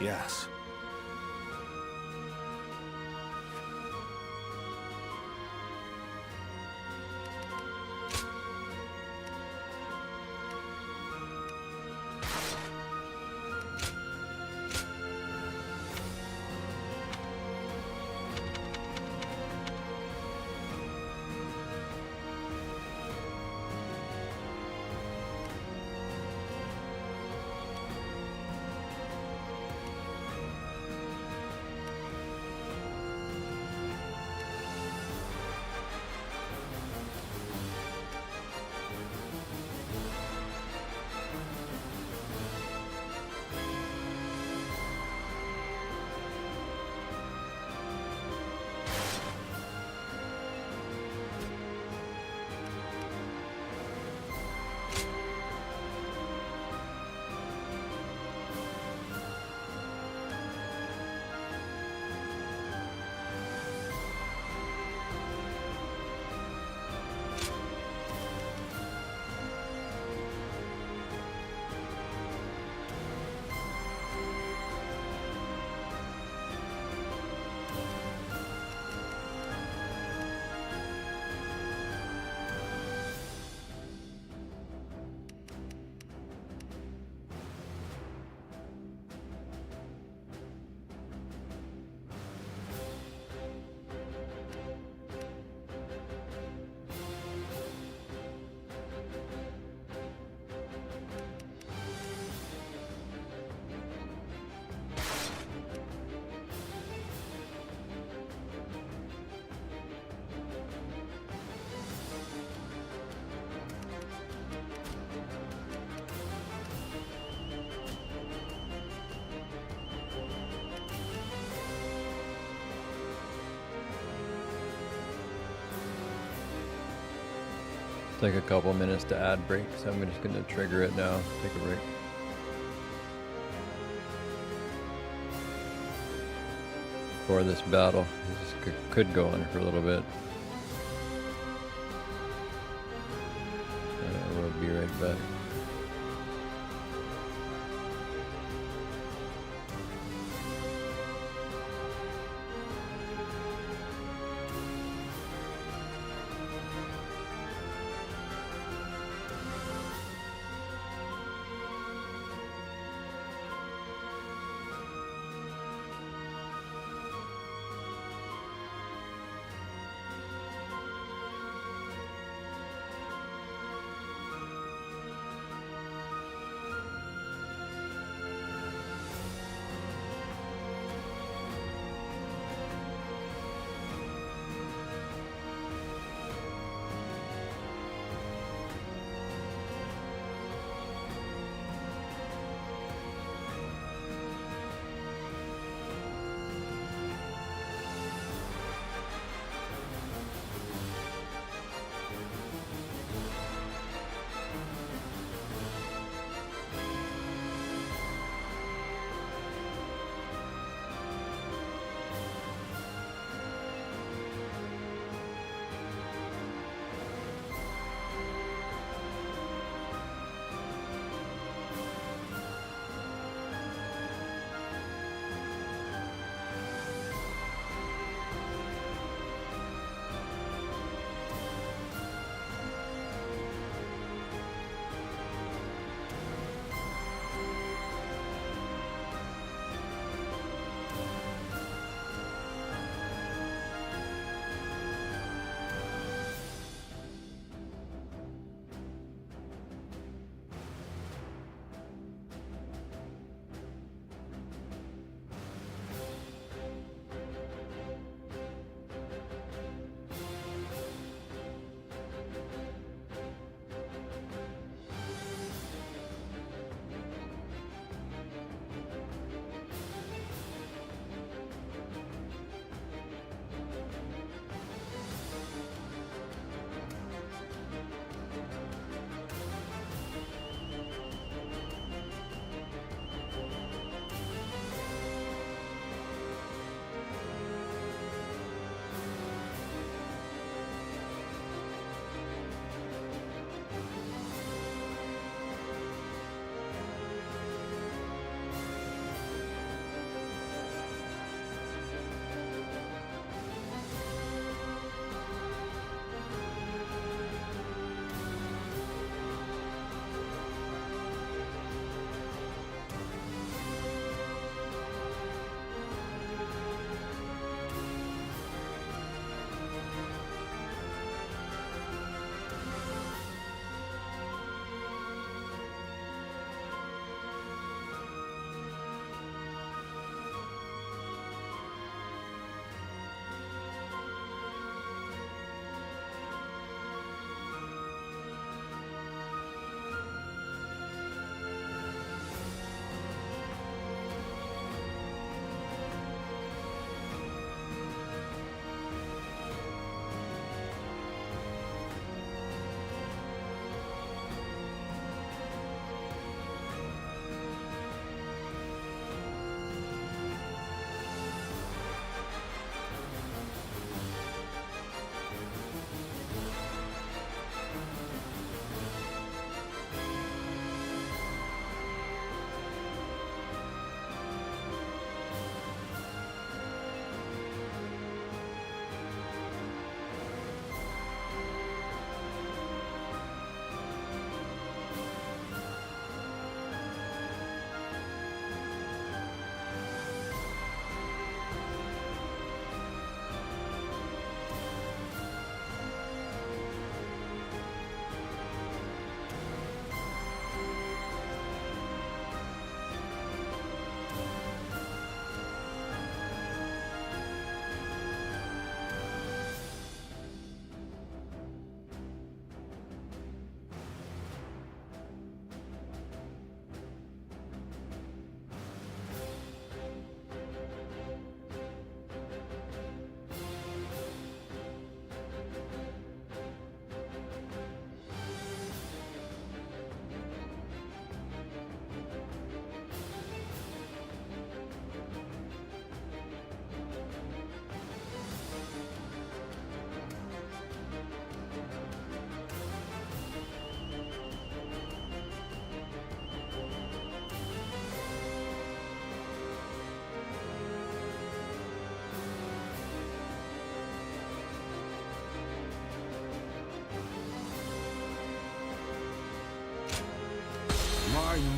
Yes. Take a couple minutes to ad break, so I'm just going to trigger it now. Take a break. For this battle, this could go on for a little bit. We'll be right back.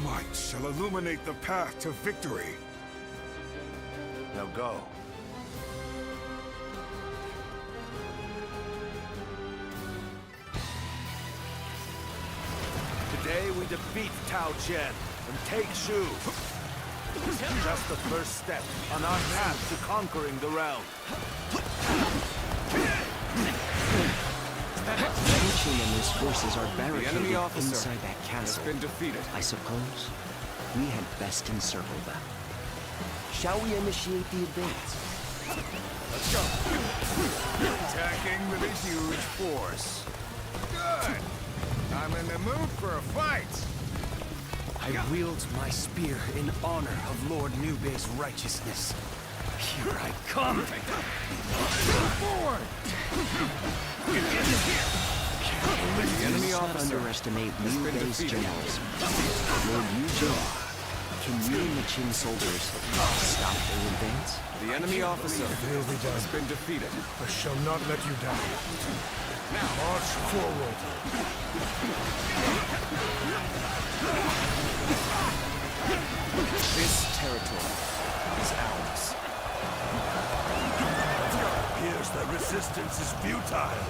might shall illuminate the path to victory. Now go. Today we defeat Tao Chen and take Shu. Just the first step on our path to conquering the realm. Chen and his forces are barricaded The enemy officer inside that has castle. been defeated. I suppose we had best encircle them. Shall we initiate the advance? Let's go. Attacking with a huge force. Good. I'm in the mood for a fight. I wield my spear in honor of Lord Newbay's righteousness. Here I come! Forward! The enemy officer underestimate Liu Bei's generals. Lord Yu Jin, can you and the Qin soldiers stop their advance? The enemy officer Will be done. has been defeated. I shall not let you down. Now march forward. This territory is ours. Appears that resistance is futile.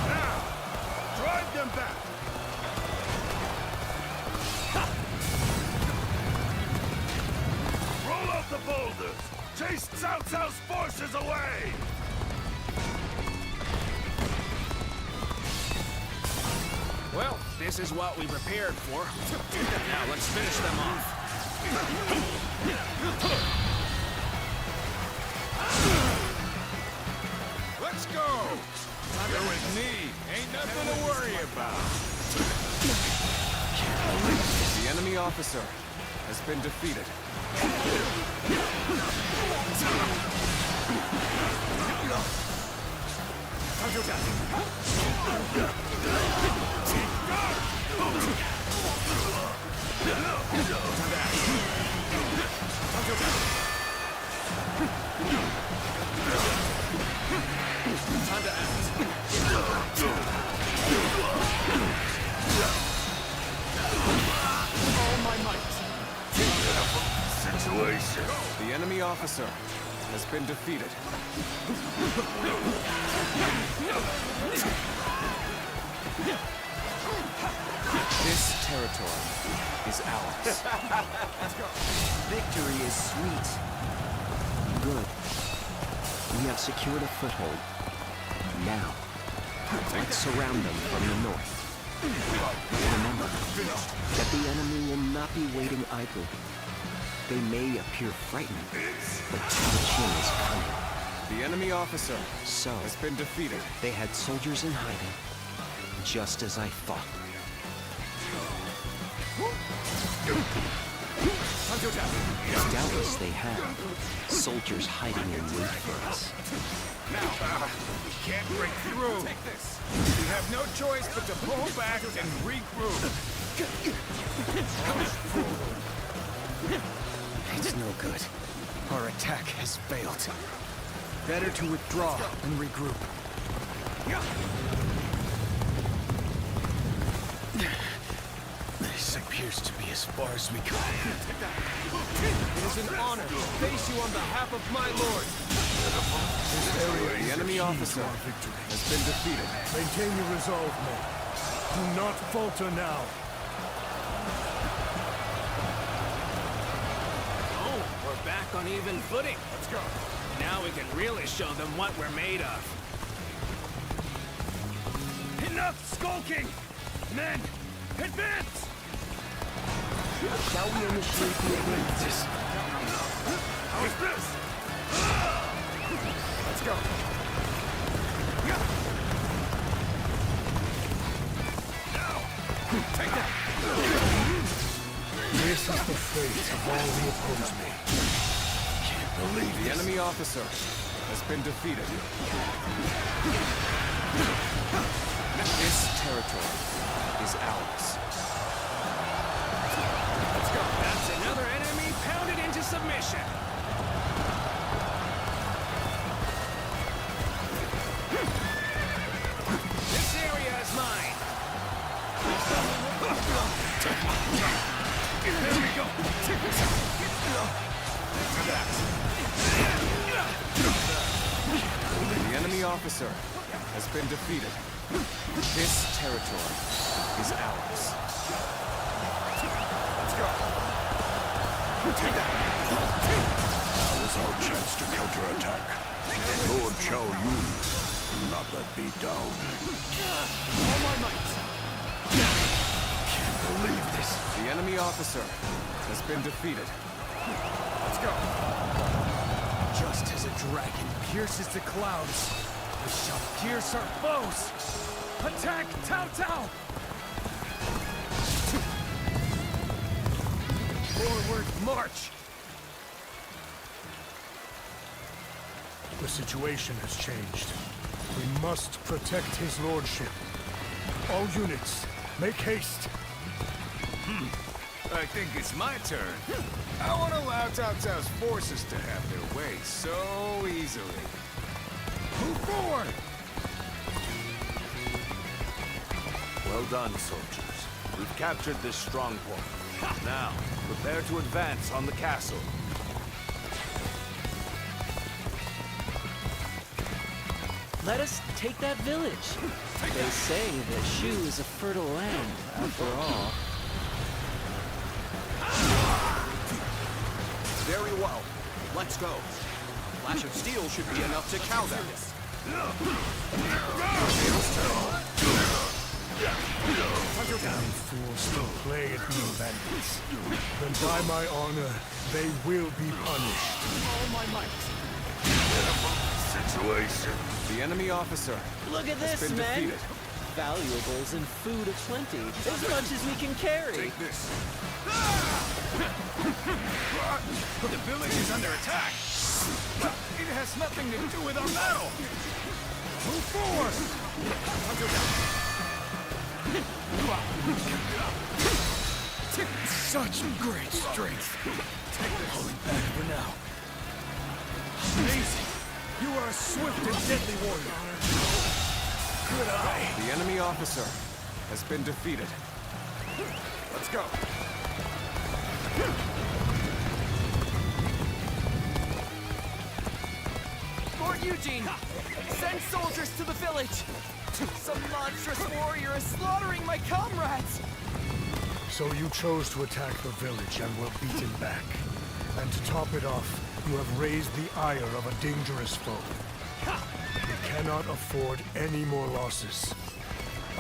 Now, drive them back. Roll out the boulders. Chase Cao Cao's forces away. Well, this is what we prepared for. Now let's finish them off. Let's go. You're with me. Ain't nothing to worry about. The enemy officer has been defeated. Time to act. All my might. Situation. The enemy officer has been defeated. This territory is ours. Victory is sweet. Good. We have secured a foothold. Now, let's surround them from the north. Remember that the enemy will not be waiting idly. They may appear frightened, but Cao Chen is cunning. The enemy officer So, has been defeated. they had soldiers in hiding, just as I thought. Doubtless they have soldiers hiding in wait for us. Now, we can't break through. Take this. We have no choice but to pull back and regroup. It's no good. Our attack has failed. Better to withdraw and regroup. This appears to be as far as we go. It is an honor to face you on behalf of my lord. The enemy officer has been defeated. Maintain your resolve, men. Do not falter now. Oh, we're back on even footing. Let's go. Now we can really show them what we're made of. Enough skulking! Men, advance! Shall we initiate the advance? How's this? Let's go. Now, take that. This is the fate of all who oppose me. Can't believe The enemy officer has been defeated. This territory is ours. Let's go. That's another enemy pounded into submission. This area is mine. go. The enemy officer has been defeated. This territory is ours. Let's go. Take that. Now is our chance to counterattack. Lord Xiao Yun, do not let me down. All my might. Can't believe this. The enemy officer has been defeated. Let's go. Just as a dragon pierces the clouds, we shall pierce our foes. Attack Tao Tao! Forward march! The situation has changed. We must protect his lordship. All units, make haste. I think it's my turn. I won't allow Cao Cao's forces to have their way so easily. Move forward! Well done, soldiers. We've captured this stronghold. Now, prepare to advance on the castle. Let us take that village. They say that Shu is a fertile land, after all. Very well. Let's go. Flash of steel should be enough to cow them. Damn fools still play at being bandits. Then by my honor, they will be punished. All my might. Situation. The enemy officer Look at has this, been men! defeated. Valuables and food aplenty, as much as we can carry. Take this. The village is under attack. It has nothing to do with our battle. Move forward. Such great strength. Pulling back for now. Amazing. You are a swift and deadly warrior. Good eye. The enemy officer has been defeated. Let's go. Lord Eugene, send soldiers to the village. Some monstrous warrior is slaughtering my comrades. So you chose to attack the village and were beaten back. And to top it off, you have raised the ire of a dangerous foe. We cannot afford any more losses.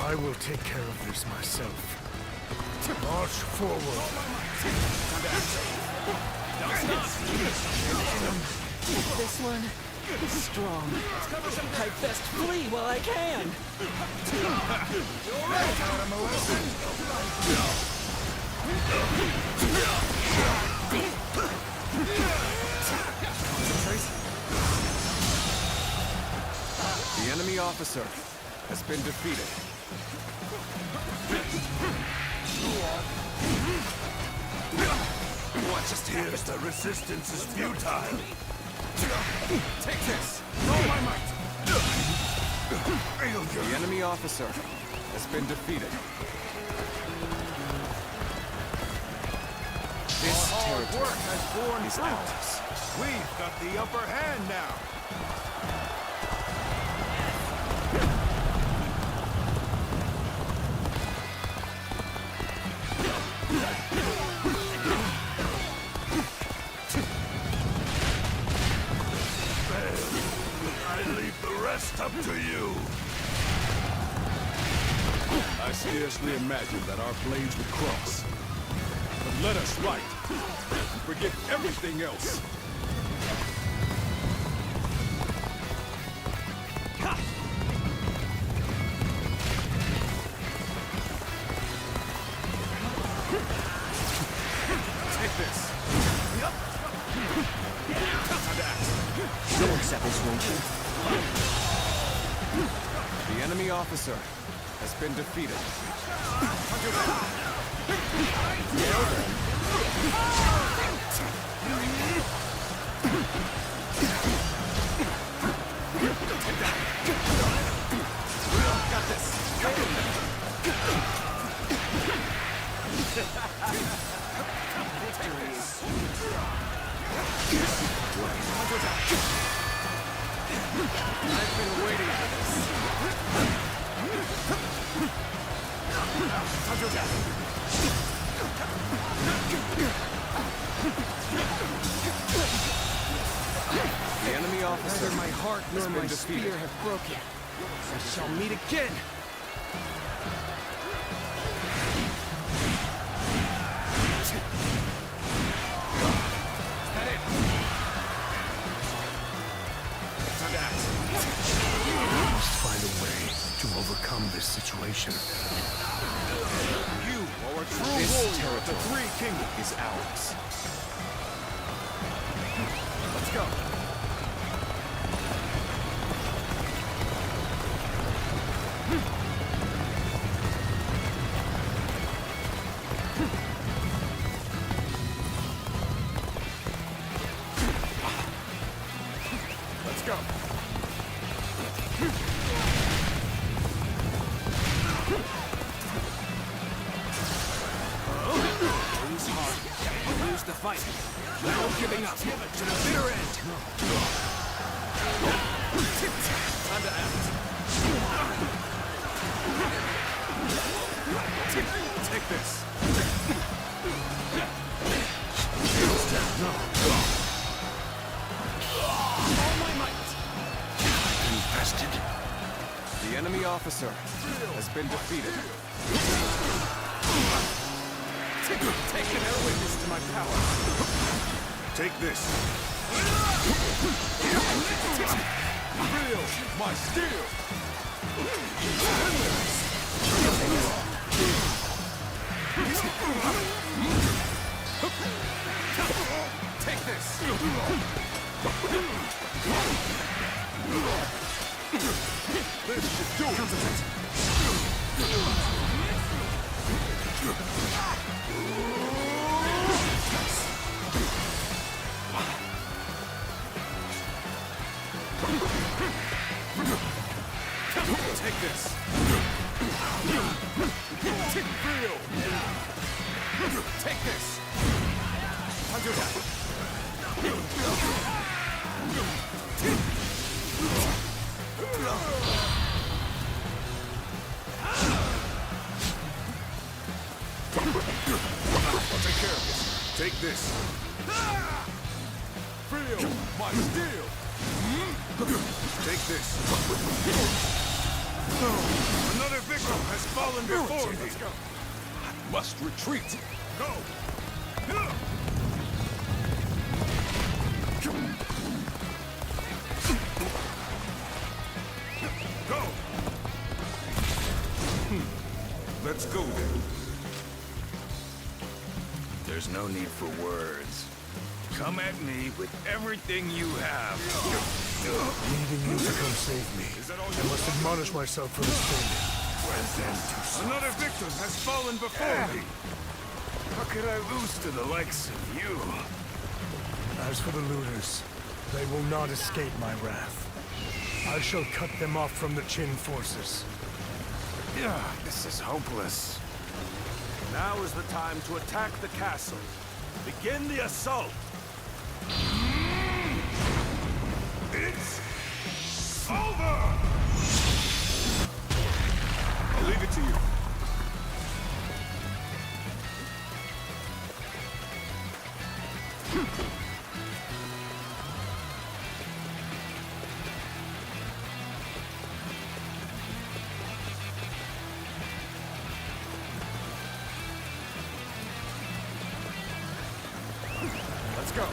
I will take care of this myself. March forward. This one is strong. I best flee while I can. The enemy officer has been defeated. What just hears the resistance is futile. Take this. All my might. The enemy officer has been defeated. This territory has borne is fruit. ours. We've got the upper hand now. I leave the rest up to you. I scarcely imagined that our blades would cross. But let us fight. Forget everything else. Take this. Don't accept this, won't you? The enemy officer has been defeated. Got this. I've been waiting for this. The enemy officer. Neither my heart nor has been my defeated. spear have broken. We shall meet again. We must find a way to overcome this situation. You are a true warrior of the Three Kingdoms is ours. Let's go. Let's go. Lose hard, lose the fight. No giving up to the bitter end. Time to act. Take this. All my might. Infested. The enemy officer has been defeated. Take an air witness to my power. Take this. Feel my steel. Take this. This should do it. Take this. Feel. Take this. Undo that. I'll take care of this. Take this. Feel my steel. Take this. Another victim has fallen before me. Let's go. I must retreat. Go. Go. Let's go then. There's no need for words. Come at me with everything you have. Needing you to come save me. I must admonish myself for this failure. Another victim has fallen before me. How could I lose to the likes of you? As for the looters, they will not escape my wrath. I shall cut them off from the Qin forces. Yeah, this is hopeless. Now is the time to attack the castle. Begin the assault. It's over! I'll leave it to you. Let's go.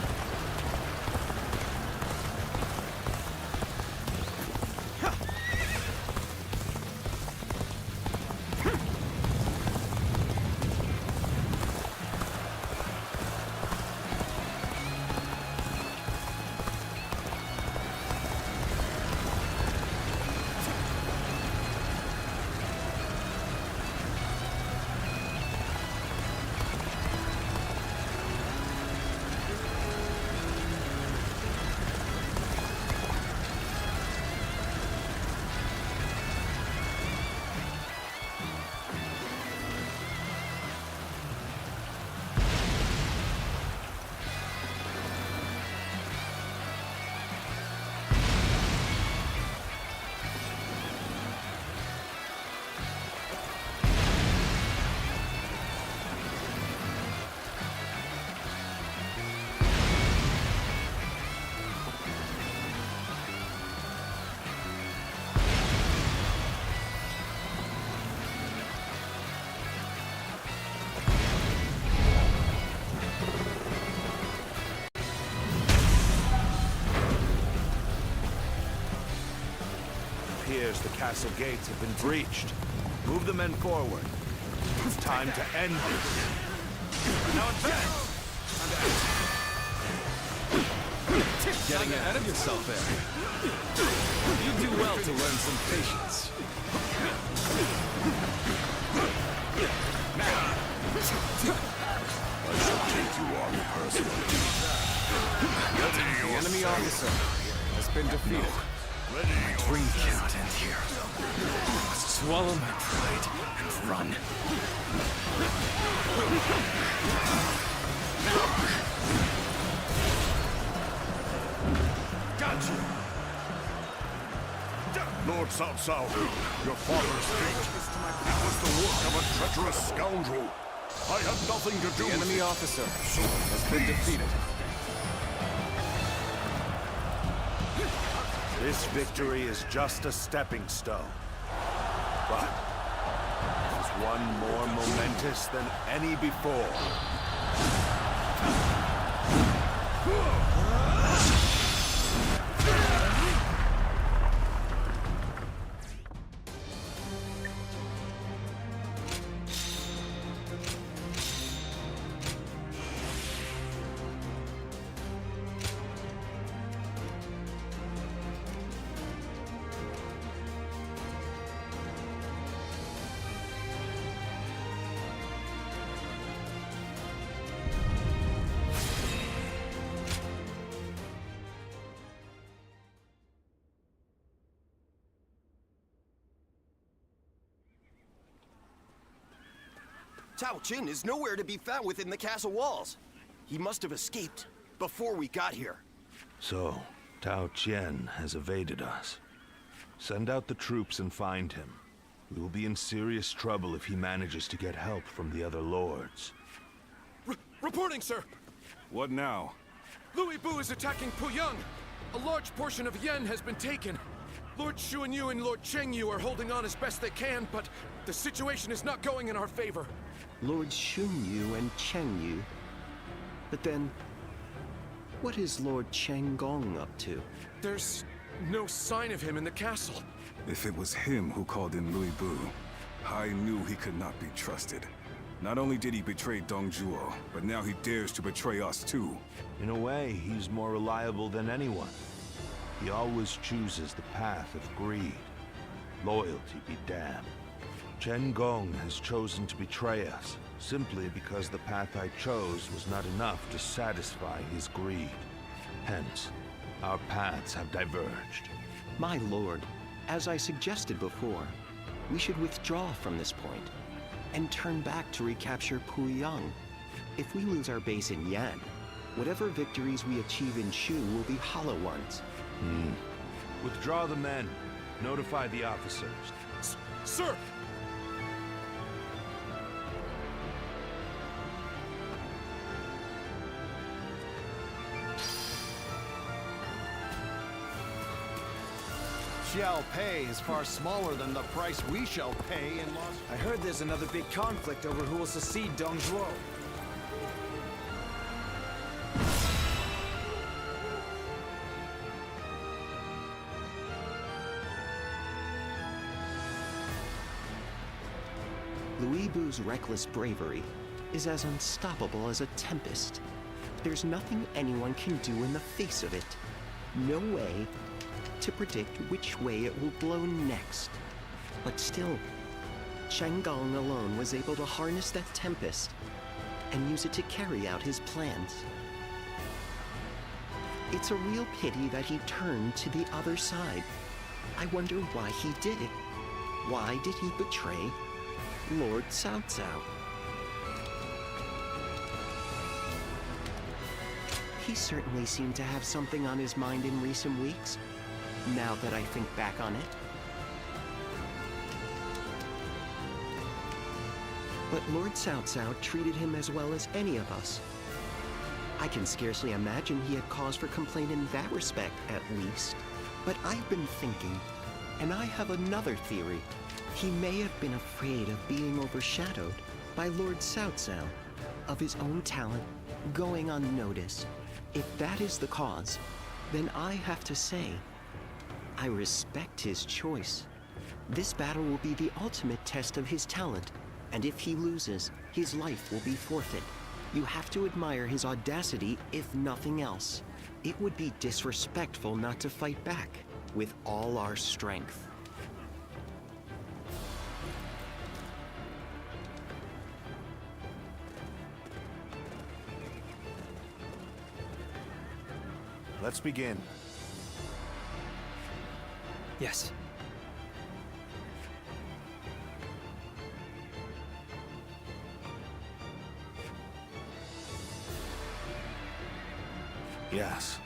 appears the castle gates have been breached. Move the men forward. It's time to end this. Now advance! Getting ahead of yourself there. You do well to learn some patience. I shall take you on personally. The enemy officer has been defeated. My dream cannot end here. I must swallow my pride and run. Got you! Lord Cao Cao, your father's fate. It was the work of a treacherous scoundrel. I had nothing to do with it. The enemy officer has been defeated. This victory is just a stepping stone. But it's one more momentous than any before. Tao Qin is nowhere to be found within the castle walls. He must have escaped before we got here. So, Tao Qian has evaded us. Send out the troops and find him. We will be in serious trouble if he manages to get help from the other lords. Reporting, sir! What now? Louis Bu is attacking Puyang! A large portion of Yen has been taken. Lord Xuanyu and Lord Chengyu are holding on as best they can, but the situation is not going in our favor. Lord Xunyu and Chengyu? But then, what is Lord Chenggong up to? There's no sign of him in the castle. If it was him who called in Louis Bu, I knew he could not be trusted. Not only did he betray Dongzhuo, but now he dares to betray us too. In a way, he's more reliable than anyone. He always chooses the path of greed. Loyalty be damned. Chen Gong has chosen to betray us, simply because the path I chose was not enough to satisfy his greed. Hence, our paths have diverged. My lord, as I suggested before, we should withdraw from this point and turn back to recapture Puyang. If we lose our base in Yan, whatever victories we achieve in Shu will be hollow ones. Withdraw the men. Notify the officers. Sir! Xiao Pei is far smaller than the price we shall pay in Los... I heard there's another big conflict over who will succeed Dongzhuo. Louis Bu's reckless bravery is as unstoppable as a tempest. There's nothing anyone can do in the face of it. No way to predict which way it will blow next. But still, Chenggong alone was able to harness that tempest and use it to carry out his plans. It's a real pity that he turned to the other side. I wonder why he did it. Why did he betray Lord Cao Cao? He certainly seemed to have something on his mind in recent weeks, now that I think back on it. But Lord Cao Cao treated him as well as any of us. I can scarcely imagine he had cause for complaint in that respect, at least. But I've been thinking, and I have another theory. He may have been afraid of being overshadowed by Lord Cao Cao, of his own talent going unnoticed. If that is the cause, then I have to say, I respect his choice. This battle will be the ultimate test of his talent, and if he loses, his life will be forfeit. You have to admire his audacity, if nothing else. It would be disrespectful not to fight back with all our strength. Let's begin. Yes. Yes.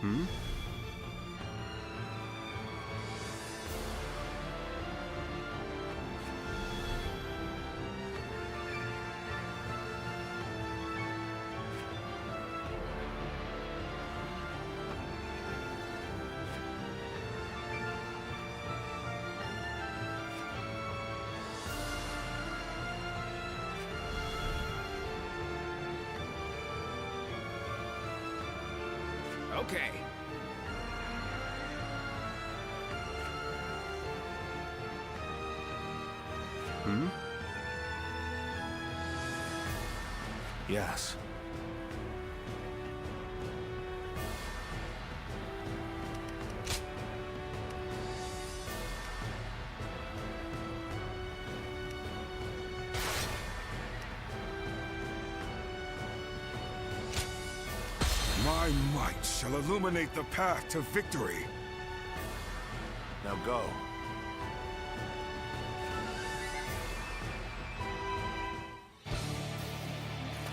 Hmm? Okay. Hmm? Yes. My might shall illuminate the path to victory. Now go.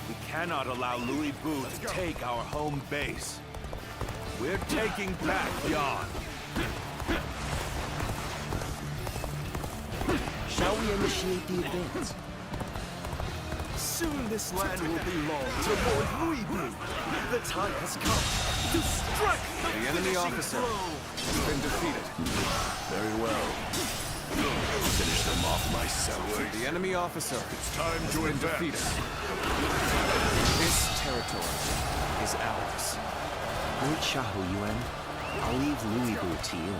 We cannot allow Louis Bu to take our home base. We're taking back Yan. Shall we initiate the advance? Soon this land will belong to Lord Louis Bu. The time has come to strike The enemy officer has been defeated. Very well. Finish them off myself. The enemy officer It's time has to been advance. defeated. This territory is ours. Lord Xiahou Yuan, I'll leave Louis Bu to you.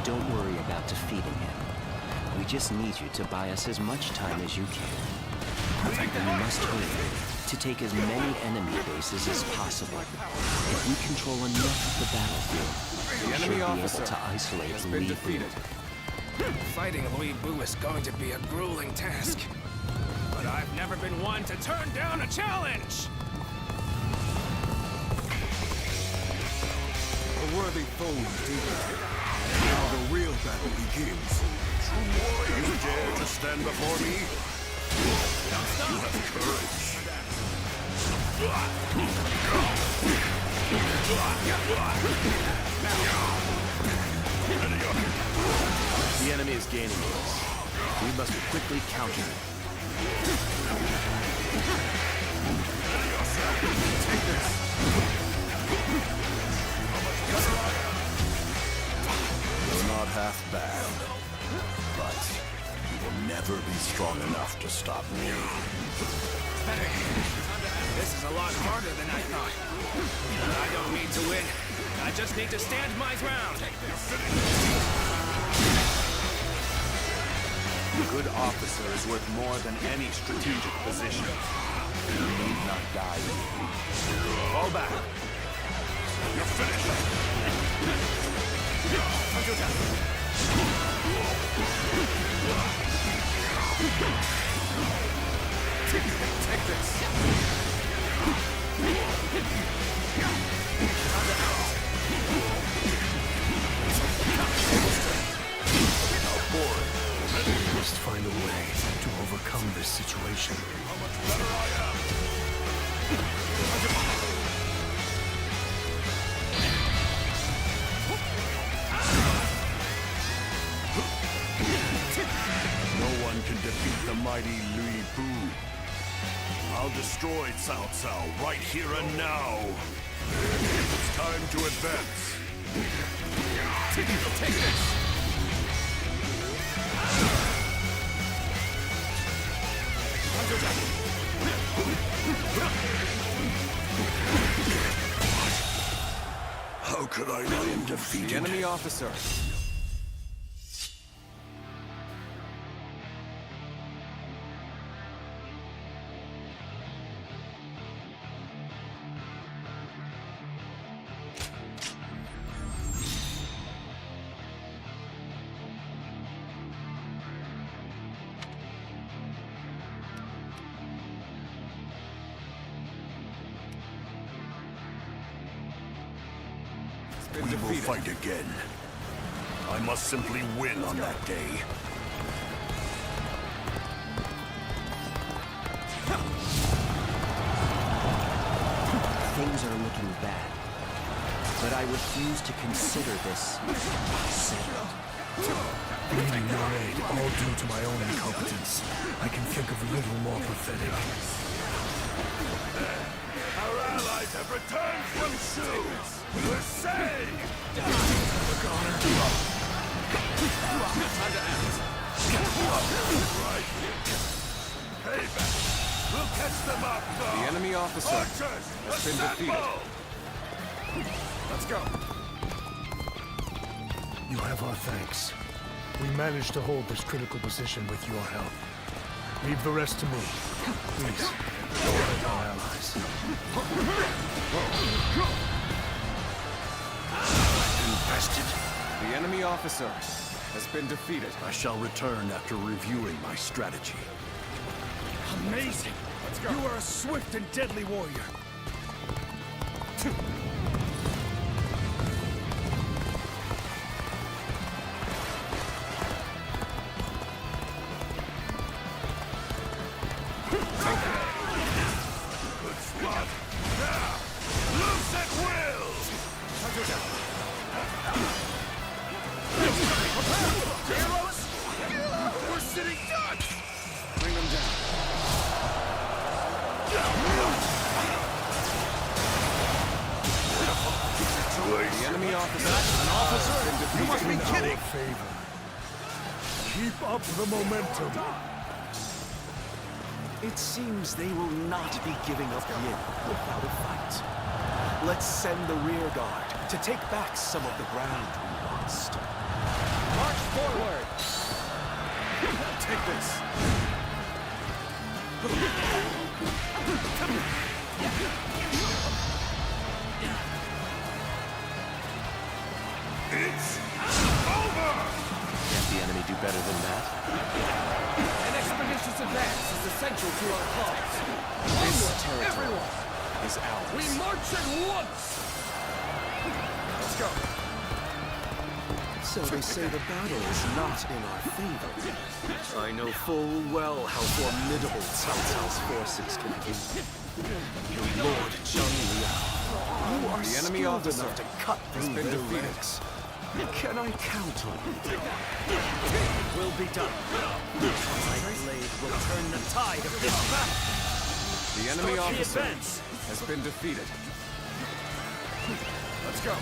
Don't worry about defeating him. We just need you to buy us as much time as you can. We must hurry to take as many enemy bases as possible. If we control enough of the battlefield, we should be able to isolate Louis Bu. Fighting Louis Bu is going to be a grueling task. But I've never been one to turn down a challenge! A worthy foe indeed. Now the real battle begins. You dare to stand before me? You have courage. The enemy is gaining on us. We must quickly counter it. Take this. You're not half bad, but you will never be strong enough to stop me. This is a lot harder than I thought. I don't need to win. I just need to stand my ground. A good officer is worth more than any strategic position. You need not die. Fall back. You're finished. Take this. We must find a way to overcome this situation. No one can defeat the mighty Louis Bu. I'll destroy Cao Cao right here and now. It's time to advance. Take this. could I am defeated? The enemy officer. We will fight again. I must simply win on that day. Things are looking bad, but I refuse to consider this settled. Leading your aid, all due to my own incompetence. I can think of little more pathetic. Our allies have returned from Shu! We're saved! Time to act. Right. Payback! We'll catch them up, though! The enemy officer Archers, has been defeated. Let's go. You have our thanks. We managed to hold this critical position with your help. Leave the rest to me. Please, don't hurt our allies. Infested. The enemy officer has been defeated. I shall return after reviewing my strategy. Amazing! Let's go. You are a swift and deadly warrior. Good spot. Now, loose at will! Heroes! We're sitting ducks! Bring them down. The enemy officer. An officer? You must be kidding! Favor. Keep up the momentum. It seems they will not be giving up Yin without a fight. Let's send the rear guard to take back some of the ground we lost. March forward! Take this. It's over! Can't the enemy do better than that? An expeditious advance is essential to our cause. This Onward, territory everyone! is ours. We march at once! Let's go. So they say the battle is not in our favor. I know full well how formidable Cao Cao's forces can be. Lord Zhang Liao, you are the enemy officer enough to cut through their ranks. Can I count on you? It will be done. My blade will turn the tide of this battle. The enemy Start the officer advance. has been defeated. Let's go.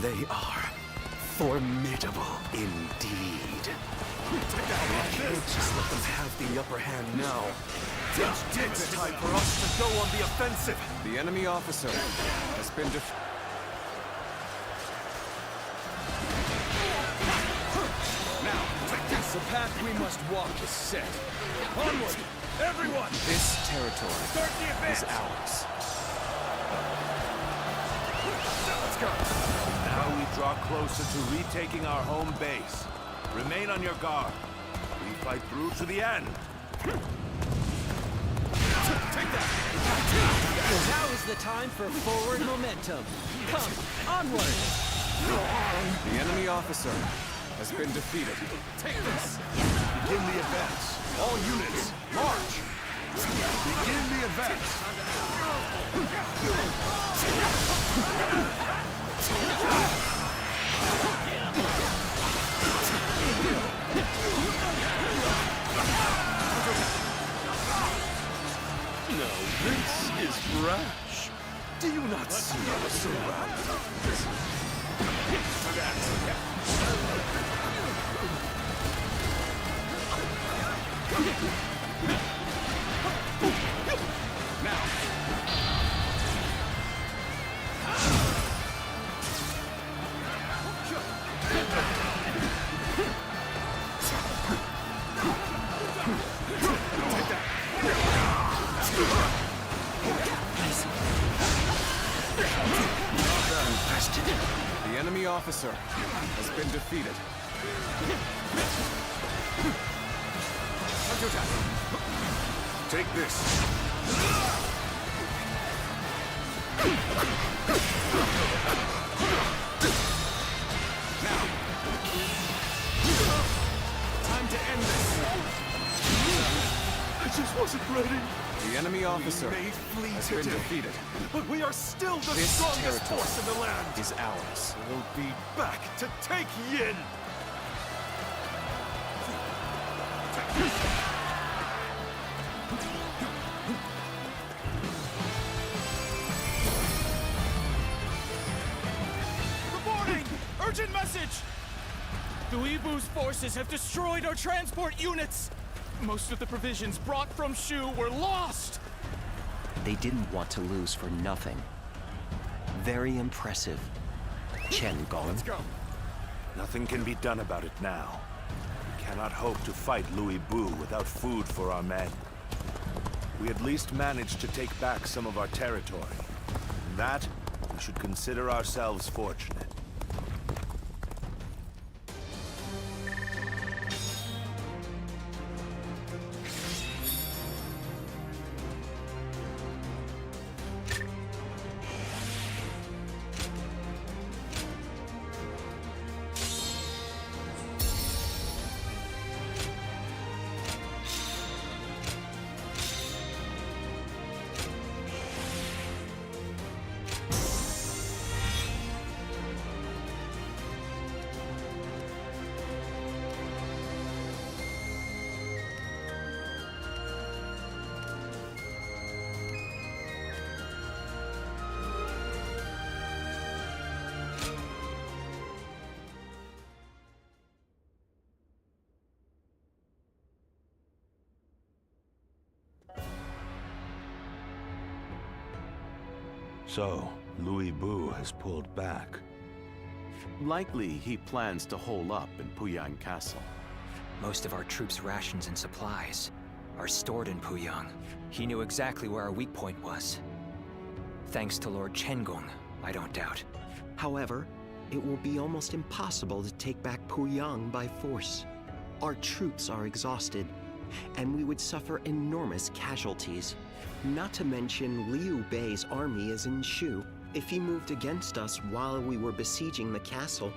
They are formidable indeed. We can't just let them have the upper hand now. It's time for us to go on the offensive. The enemy officer has been defeated. Now, the path we must walk is set. Onward, everyone! This territory Start the advance. is ours. Let's go. Now we draw closer to retaking our home base. Remain on your guard. We fight through to the end. Take that. Now is the time for forward momentum. Come, onward! The enemy officer has been defeated. Take this. Begin the advance. All units, march! Begin the advance. No, this is rash. Do you not see our surroundings? Now. enemy officer has been defeated. Counterattack! Take this. Now. Time to end this. I just wasn't ready. The enemy officer We may flee has today, been defeated. but we are still the This strongest territory force in the land. is ours. We'll be back to take Yin. Reporting! Urgent message! Duibu's forces have destroyed our transport units! Most of the provisions brought from Shu were lost! They didn't want to lose for nothing. Very impressive. Chen Gong. Let's go. Nothing can be done about it now. We cannot hope to fight Louis Bu without food for our men. We at least managed to take back some of our territory. In that, we should consider ourselves fortunate. So, Louis Bu has pulled back. Likely he plans to hole up in Puyang Castle. Most of our troops' rations and supplies are stored in Puyang. He knew exactly where our weak point was. Thanks to Lord Chengong, I don't doubt. However, it will be almost impossible to take back Puyang by force. Our troops are exhausted, and we would suffer enormous casualties. Not to mention Liu Bei's army is in Shu. If he moved against us while we were besieging the castle,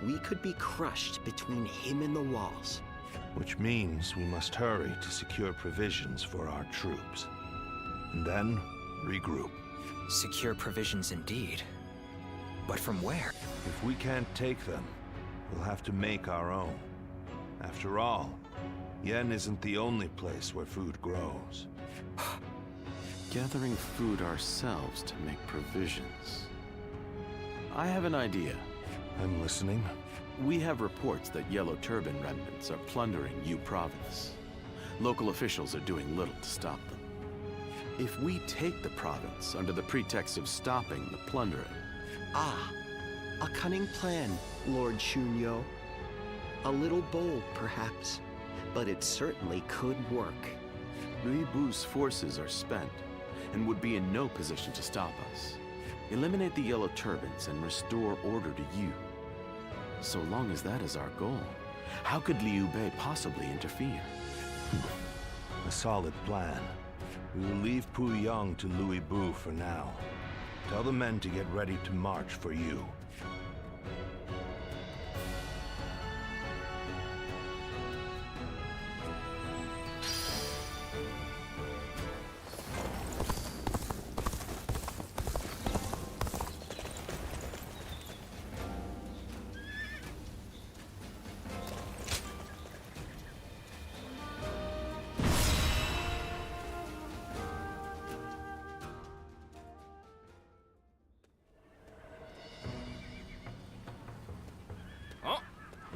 we could be crushed between him and the walls. Which means we must hurry to secure provisions for our troops. And then, regroup. Secure provisions indeed. But from where? If we can't take them, we'll have to make our own. After all, Yen isn't the only place where food grows. Gathering food ourselves to make provisions. I have an idea. I'm listening. We have reports that Yellow Turban remnants are plundering Yu Province. Local officials are doing little to stop them. If we take the province under the pretext of stopping the plundering... Ah, a cunning plan, Lord Shunyo. A little bold, perhaps, but it certainly could work. Louis Bu's forces are spent, and would be in no position to stop us. Eliminate the Yellow Turbans and restore order to Yu. So long as that is our goal, how could Liu Bei possibly interfere? A solid plan. We will leave Puyang to Louis Bu for now. Tell the men to get ready to march for you.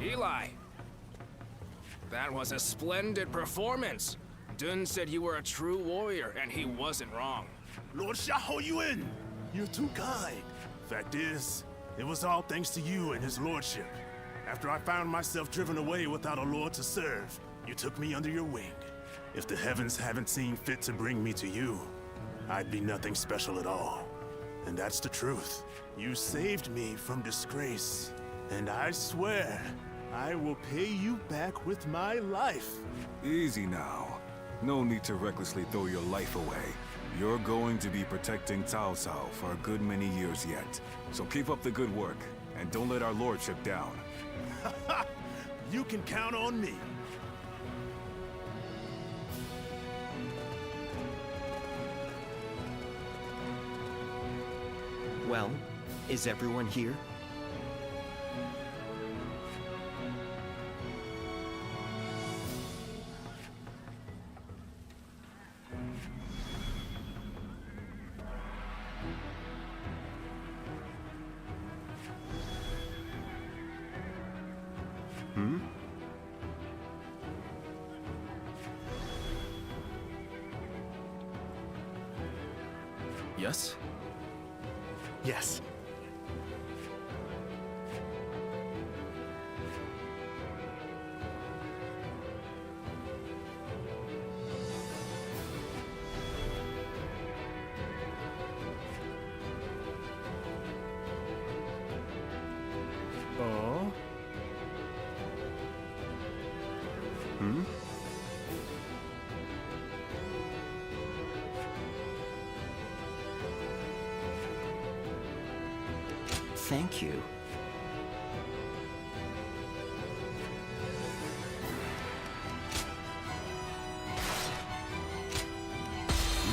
Eli, that was a splendid performance. Dun said you were a true warrior, and he wasn't wrong. Lord Xiahou Yuan, you're too kind. Fact is, it was all thanks to you and his lordship. After I found myself driven away without a lord to serve, you took me under your wing. If the heavens haven't seen fit to bring me to you, I'd be nothing special at all. And that's the truth. You saved me from disgrace. And I swear, I will pay you back with my life. Easy now. No need to recklessly throw your life away. You're going to be protecting Cao Cao for a good many years yet. So keep up the good work, and don't let our lordship down. You can count on me. Well, is everyone here? Yes? Yes. Oh? Hmm? Thank you.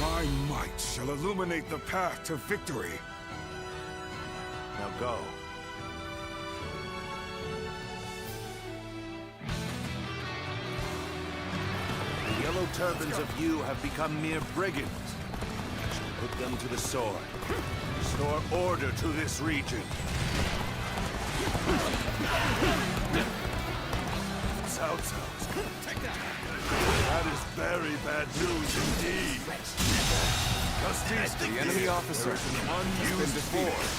My might shall illuminate the path to victory. Now go. The yellow turbans of you have become mere brigands. I shall put them to the sword. Restore order to this region. Cao Cao. Take that! That is very bad news indeed. Just The enemy officer there is an unused force.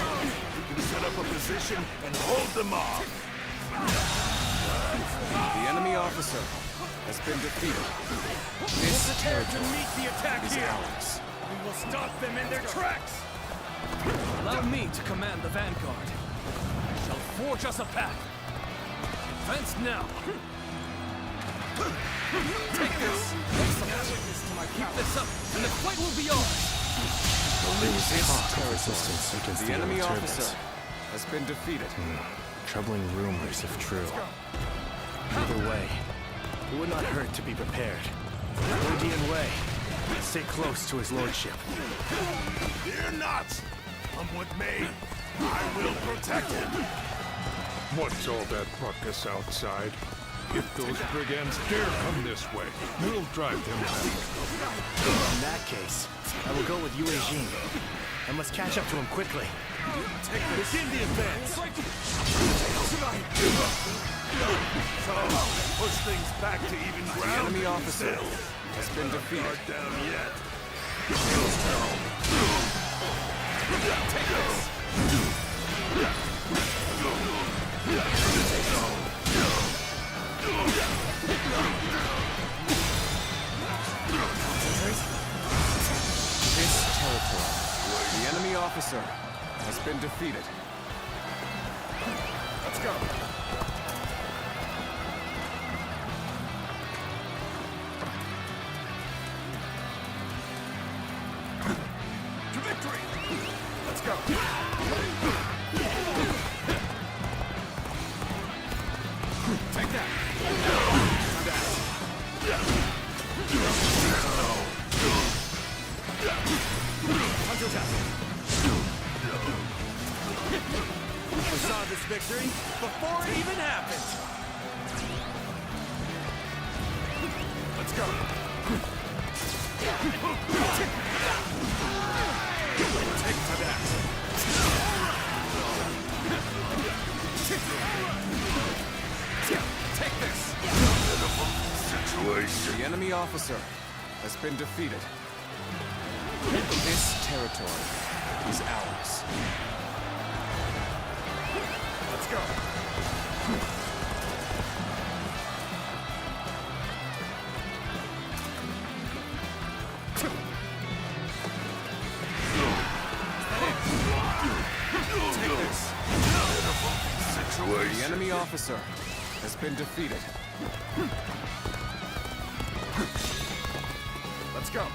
You can set up a position and hold them off. The enemy officer has been defeated. This Prepare to territory meet the attack is here. ours. We will stop them in their tracks. Allow me to command the vanguard. I shall forge us a path. Advance now. Take this. Keep this up, and the fight will be yours. Resistance against The enemy officer has been defeated. Troubling rumors if true. Either way, it would not hurt to be prepared. Odian Wei, stay close to his lordship. Fear not! Come with me. I will protect him. What's all that ruckus outside? If those brigands dare come this way, we'll drive them out. In that case, I will go with Yue Jin. I must catch up to him quickly. Begin the advance. So, push things back to even The ground. enemy officer has been defeated. Not down yet. Take this. This territory, the enemy officer has been defeated. Let's go. To victory! Let's go. Take that. Hunter attack. I saw this victory before it even happened. Let's go. Take to that. Take this. Situation. The enemy officer has been defeated. This territory is ours. Let's go. The enemy officer has been defeated. Let's go.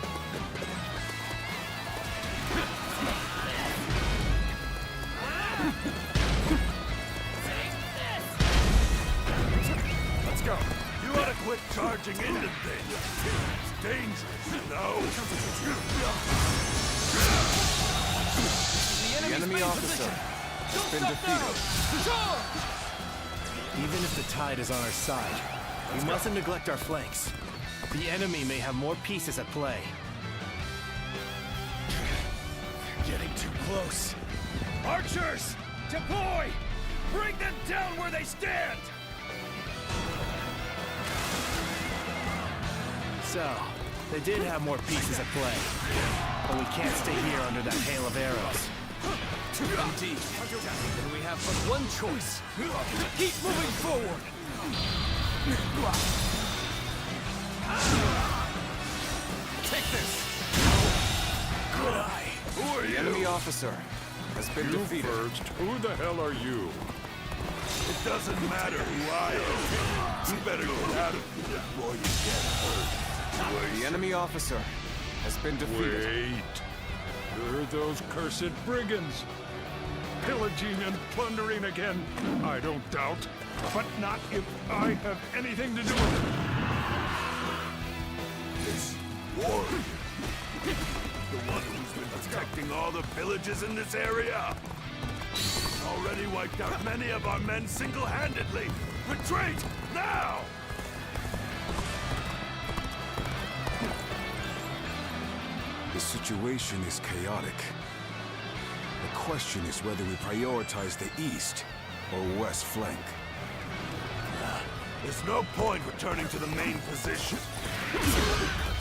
Let's go. You ought to quit charging into things. It's dangerous, you know. The enemy officer has been defeated. Even if the tide is on our side, we mustn't neglect our flanks. The enemy may have more pieces at play. Getting too close. Archers! Deploy! Bring them down where they stand! So, they did have more pieces at play. But we can't stay here under that hail of arrows. Indeed. Then we have but one choice. Keep moving forward! Take this! Good eye. Who are The you? enemy officer has been You defeated. first. Who the hell are you? It doesn't matter who I am. You better get out of here before you get hurt. The enemy officer has been defeated. Wait. You're those cursed brigands. Pillaging and plundering again. I don't doubt. But not if I have anything to do with it. This warrior. The one who's been protecting all the villages in this area. Already wiped out many of our men single-handedly. Retreat! Now! The situation is chaotic. The question is whether we prioritize the east or west flank. There's no point returning to the main position.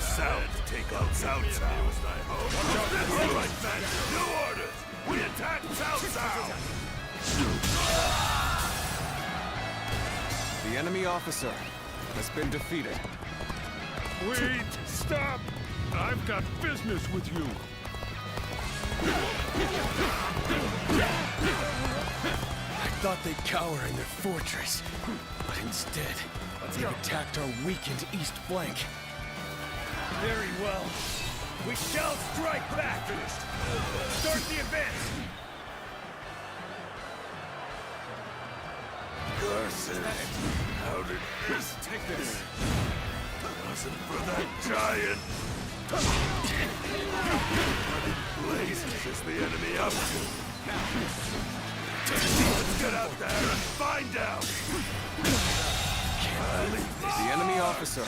South to take out Cao Cao. All right, men, new orders. We attack Cao Cao. The enemy officer has been defeated. Wait! Stop! I've got business with you. I thought they'd cower in their fortress, but instead, they've attacked our weakened east flank. Very well. We shall strike back! Start the advance! Curses! How did this take this? Wasn't for that giant. What blazes is the enemy up to? Let's get out there and find out! The enemy officer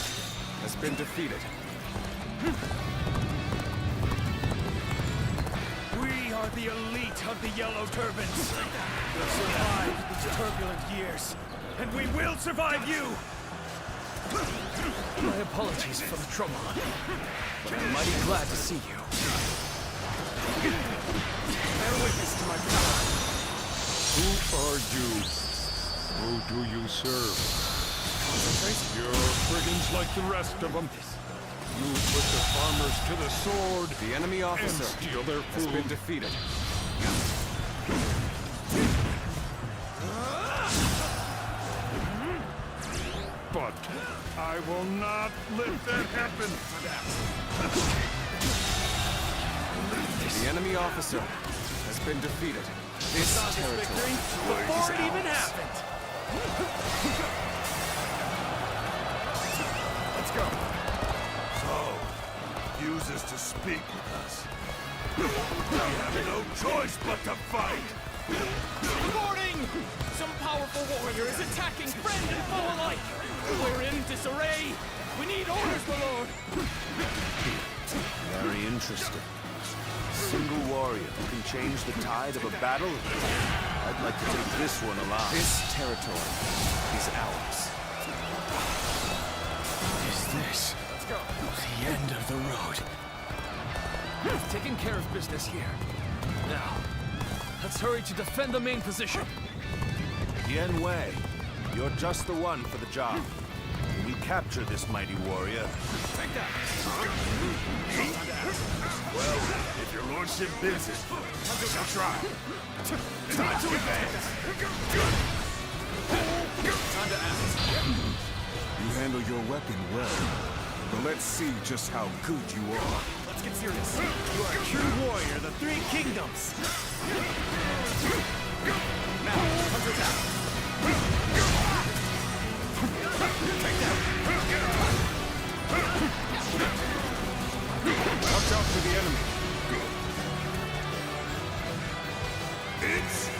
has been defeated. We are the elite of the Yellow Turbans. We've survived these turbulent years, and we will survive you! My apologies for the trouble, but I'm mighty glad to see you. Bear witness to my power. Who are you? Who do you serve? You're brigands like the rest of them. You put the farmers to the sword. The enemy officer and steal their has food. been defeated. But I will not let that happen. The enemy officer has been defeated. This territory before it even happened. Let's go. So, use this to speak with us. We have no choice but to fight. Warning! Some powerful warrior is attacking friend and foe alike. We're in disarray. We need orders, my lord. Very interesting. A single warrior who can change the tide of a battle? I'd like to take this one alive. This territory is ours. Is this the end of the road? We've taken care of business here. Now, let's hurry to defend the main position. Yen Wei, you're just the one for the job. When you capture this mighty warrior... Take that! Well, if your lordship bids it, I'll try. Time to advance! handle your weapon well. But let's see just how good you are. Let's get serious. You are a true warrior of the Three Kingdoms. Now, counterattack. Take that. Watch out for the enemy. It's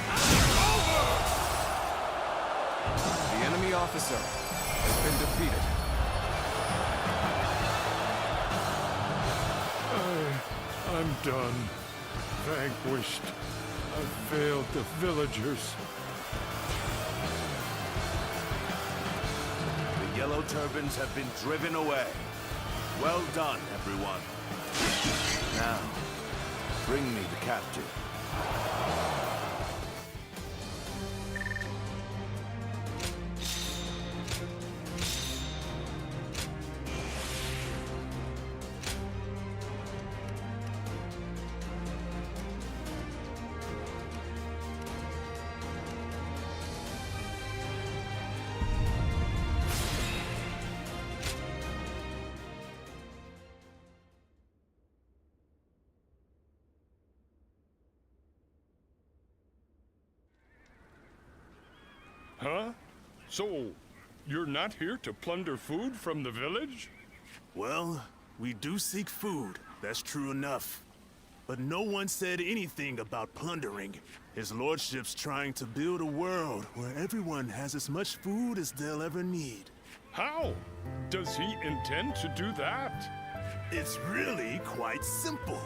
over! The enemy officer has been defeated. I'm done. Vanquished. I've failed the villagers. The Yellow Turbans have been driven away. Well done, everyone. Now, bring me the captive. Huh? So, you're not here to plunder food from the village? Well, we do seek food, that's true enough. But no one said anything about plundering. His lordship's trying to build a world where everyone has as much food as they'll ever need. How? Does he intend to do that? It's really quite simple.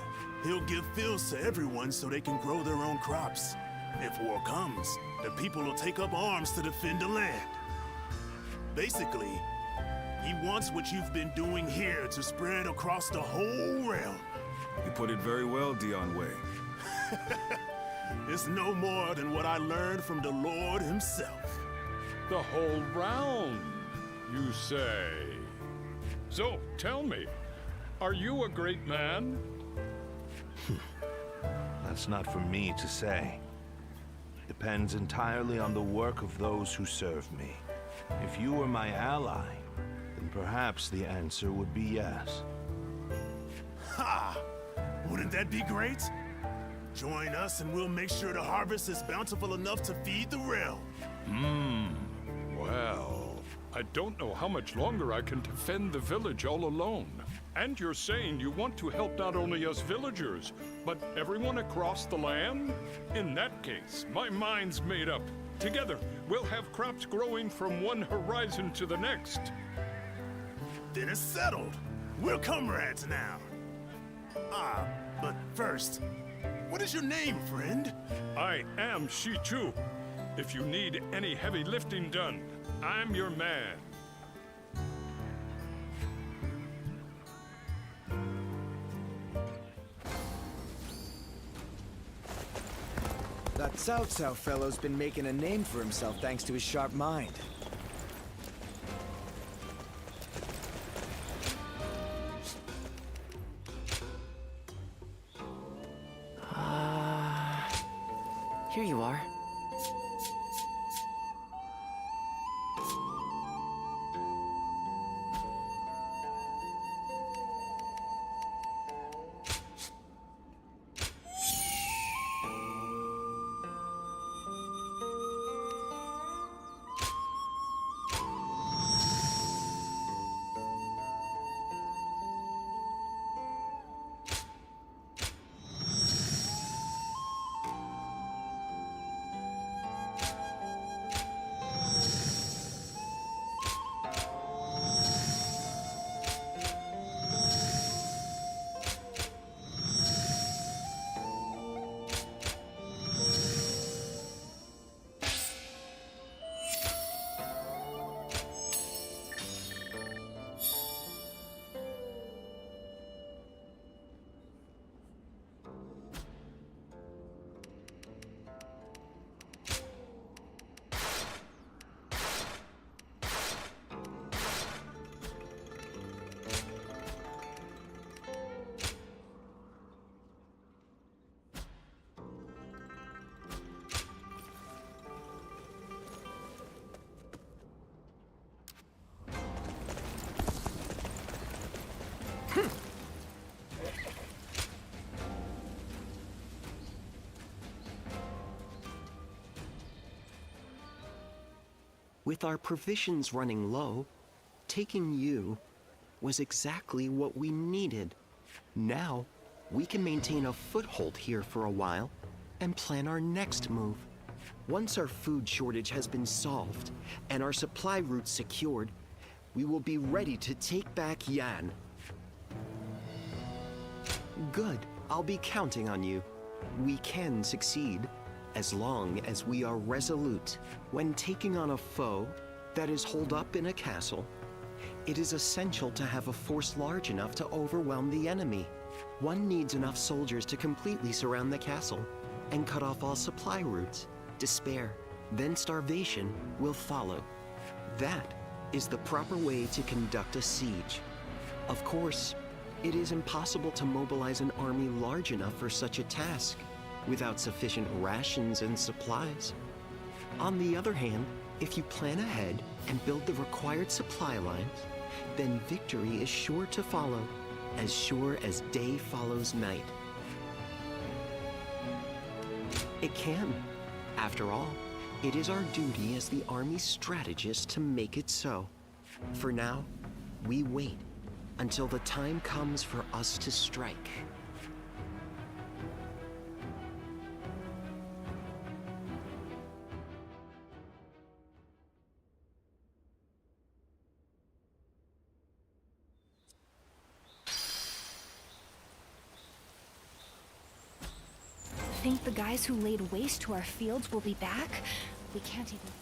He'll give fields to everyone so they can grow their own crops. If war comes, the people will take up arms to defend the land. Basically, he wants what you've been doing here to spread across the whole realm. You put it very well, Dion Wei. It's no more than what I learned from the Lord himself. The whole round, you say? So, tell me, are you a great man? That's not for me to say. Depends entirely on the work of those who serve me. If you were my ally, then perhaps the answer would be yes. Ha! Wouldn't that be great? Join us and we'll make sure the harvest is bountiful enough to feed the realm. Well, I don't know how much longer I can defend the village all alone. And you're saying you want to help not only us villagers, but everyone across the land? In that case, my mind's made up. Together, we'll have crops growing from one horizon to the next. Then it's settled. We're comrades now. But first, what is your name, friend? I am Shichu. If you need any heavy lifting done, I'm your man. That Cao Cao fellow's been making a name for himself thanks to his sharp mind. Here you are. With our provisions running low, taking you was exactly what we needed. Now, we can maintain a foothold here for a while and plan our next move. Once our food shortage has been solved and our supply routes secured, we will be ready to take back Yan. Good. I'll be counting on you. We can succeed, as long as we are resolute. When taking on a foe that is holed up in a castle, it is essential to have a force large enough to overwhelm the enemy. One needs enough soldiers to completely surround the castle and cut off all supply routes. Despair, then starvation will follow. That is the proper way to conduct a siege. Of course, it is impossible to mobilize an army large enough for such a task without sufficient rations and supplies. On the other hand, if you plan ahead and build the required supply lines, then victory is sure to follow, as sure as day follows night. It can. After all, it is our duty as the army's strategist to make it so. For now, we wait until the time comes for us to strike. Think the guys who laid waste to our fields will be back? We can't even...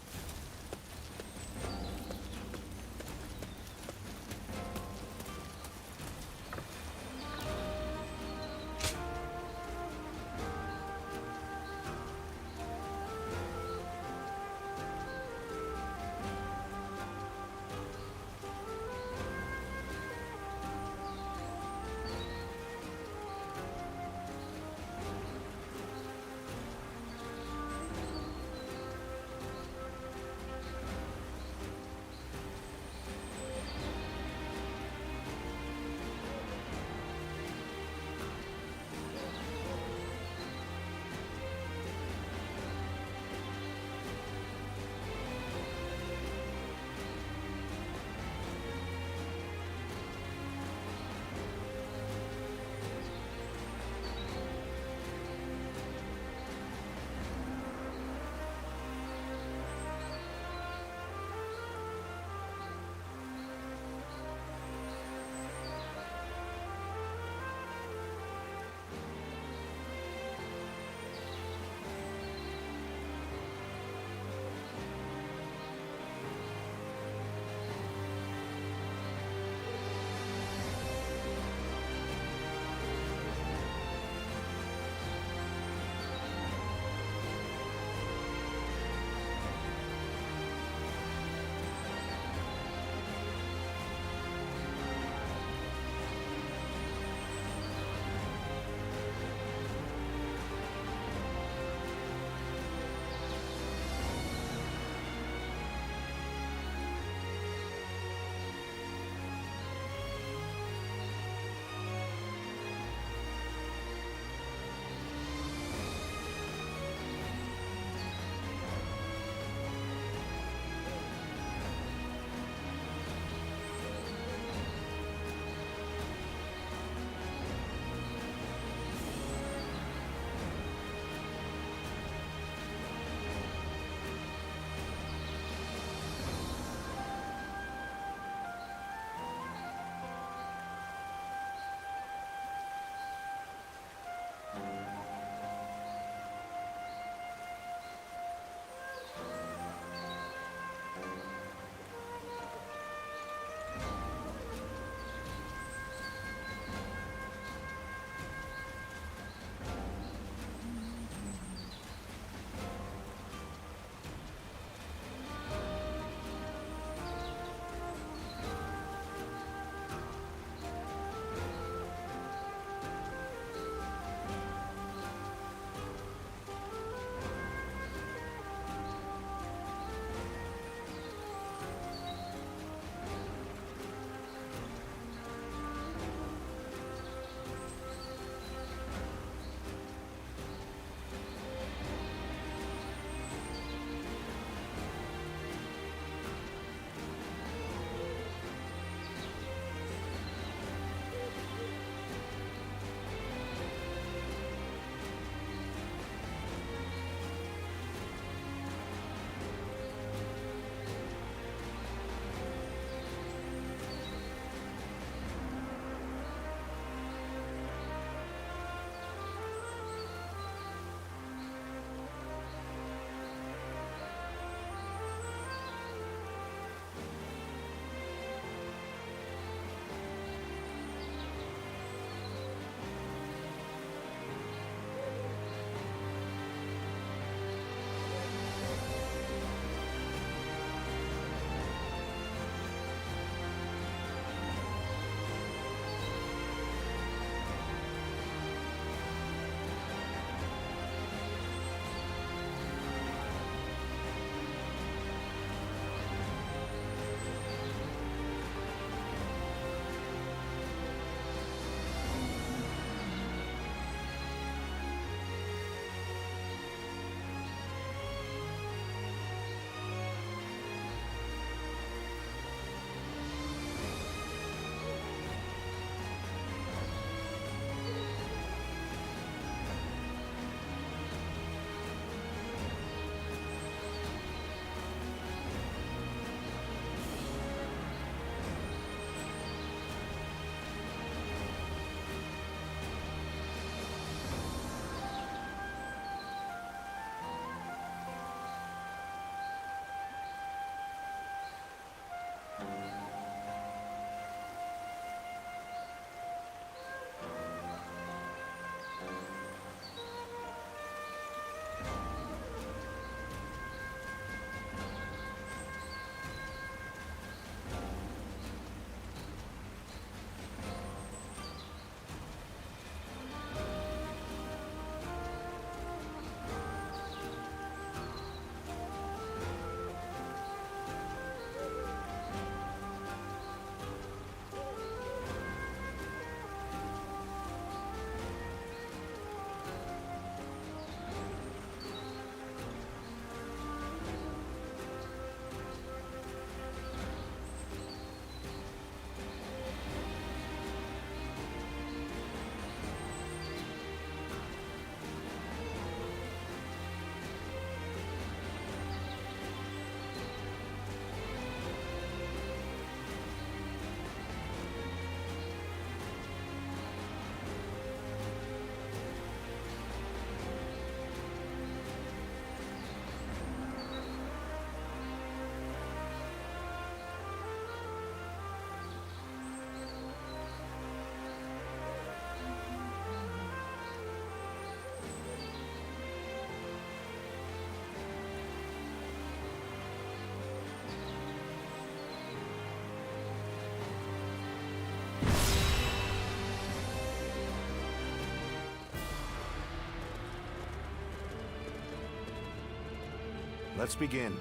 Let's begin.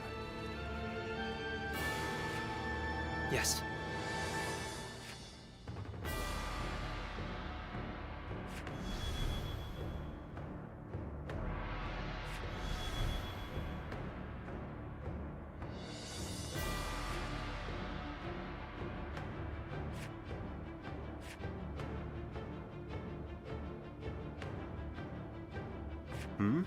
Yes. Hmm?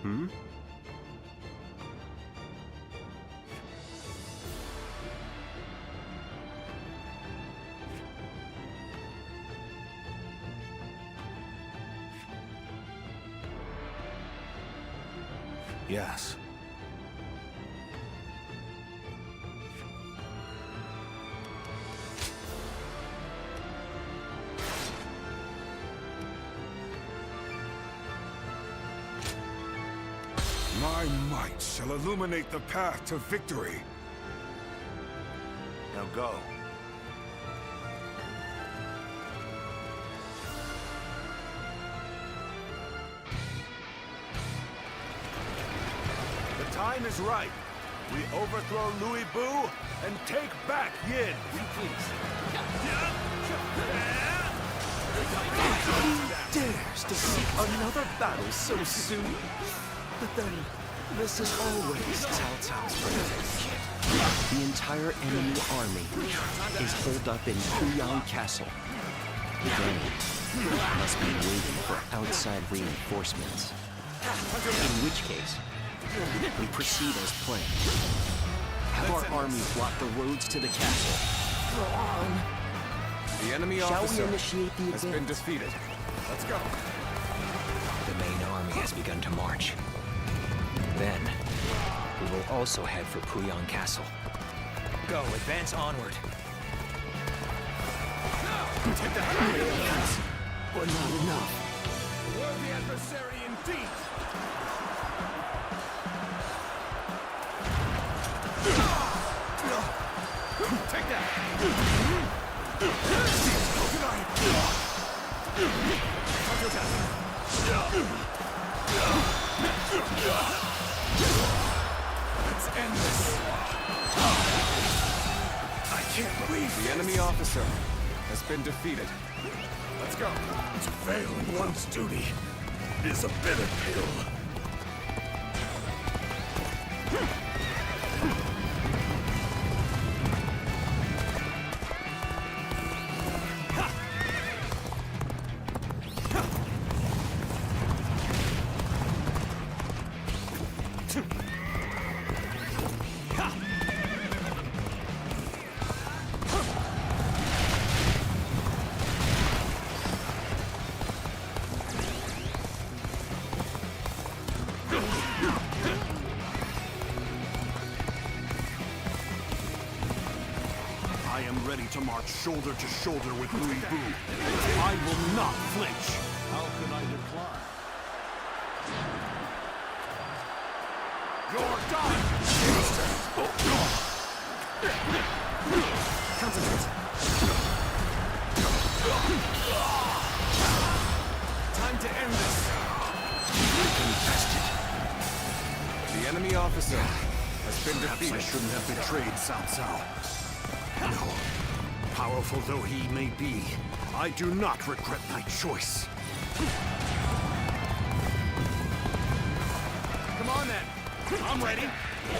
Hmm? Yes. My might shall illuminate the path to victory. Now go. The time is right. We overthrow Louis Bu and take back Yin. He dares to seek another battle so soon? But then, this is always Cao Cao's birthday. The entire enemy army is holed up in Puyang Castle. They must be waiting for outside reinforcements. In which case, we proceed as planned. Have our army block the roads to the castle. Go on. The enemy Shall officer we initiate the has advance? been defeated. Let's go. The main army has begun to march. Then, we will also head for Puyang Castle. Go, advance onward. Take that! But not enough. Worthy adversary indeed! Take that! Let's end this. I can't believe The enemy officer has been defeated. Let's go. to fail in one's duty is a bitter pill. I am ready to march shoulder to shoulder with Louis Bu. I will not flinch. How can I decline? You're done! Concentrate. Time to end this. The enemy officer has been defeated. I shouldn't have betrayed Cao Cao. No. Powerful though he may be, I do not regret my choice. Come on then. I'm ready.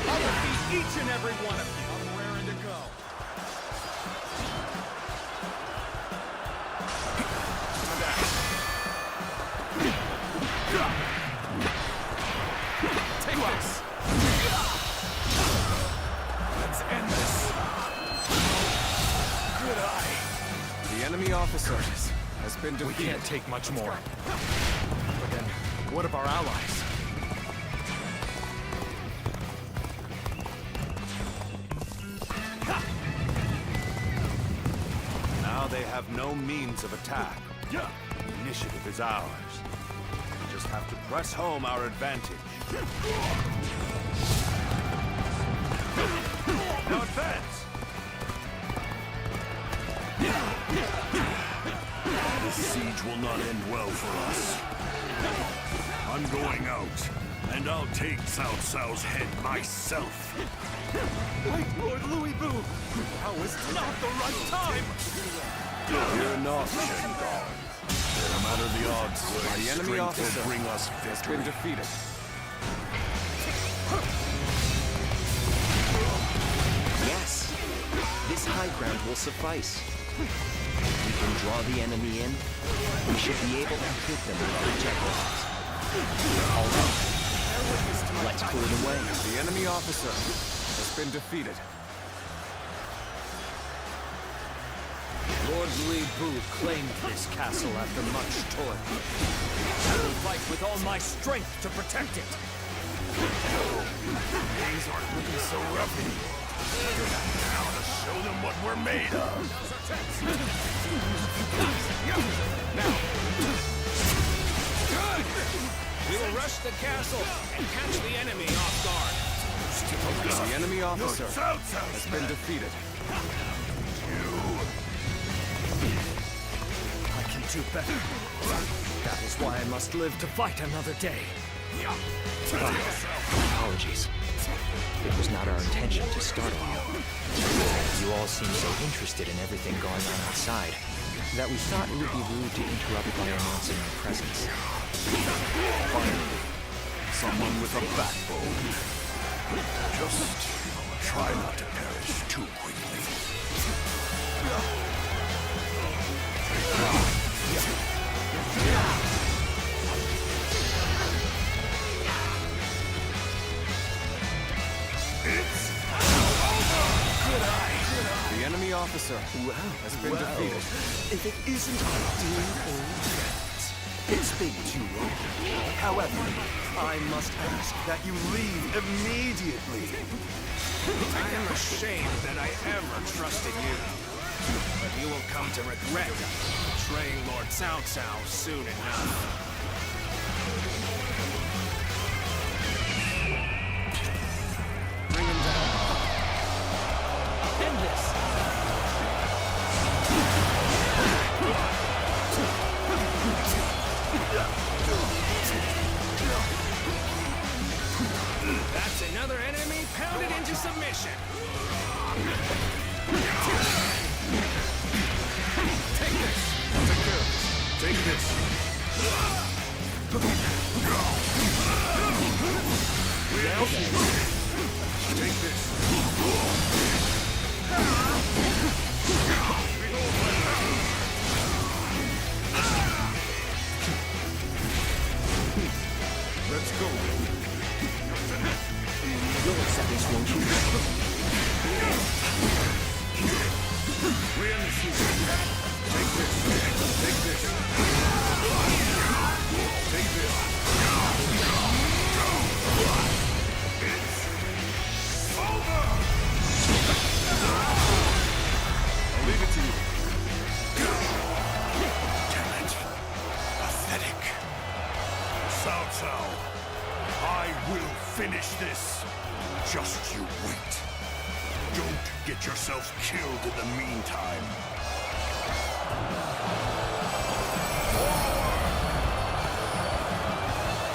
I'll defeat each and every one of you. I'm raring to go. Take this. Let's end this. Good eye. The enemy officer has been defeated. We can't take much more. But then, what of our allies? Now they have no means of attack. The initiative is ours. We just have to press home our advantage. Now advance! This siege will not end well for us. I'm going out, and I'll take Cao Cao's head myself. Wait, Lord Louis Boo! Now is not the right time! Fear not, Shengar. No matter the odds, The enemy officer will bring us has victory. been defeated. Yes, this high ground will suffice. We can draw the enemy in. We should be able to hit them with our projectiles. All right, let's clear the way. The enemy officer has been defeated. Lord Louis Boo claimed this castle after much toil. I will fight with all my strength to protect it. Things aren't looking so rough anymore. Now to show them what we're made of. Now. Good! We will rush the castle and catch the enemy off guard. The enemy officer Cao Cao has been defeated. I can do better. That is why I must live to fight another day. Apologies. It was not our intention to startle you. You all seem so interested in everything going on outside that we thought it would be rude to interrupt by announcing our presence. Finally, someone with a backbone. Just try not to perish too quickly. The enemy officer has been defeated. If it isn't our dear old friends, it's been too long. However, I must ask that you leave immediately. I am ashamed that I ever trusted you. But you will come to regret betraying Lord Cao Cao soon enough. Bring him down. End this! That's another enemy pounded into submission. Take this. Take care of this. Take this. Take this. Let's go. You'll accept this, won't you? We're in the season. Take this. Take this. Take this. It's over! I'll leave it to you. Damn it. Pathetic. Cao Cao, I will finish this. Just you wait. Don't get yourself killed in the meantime.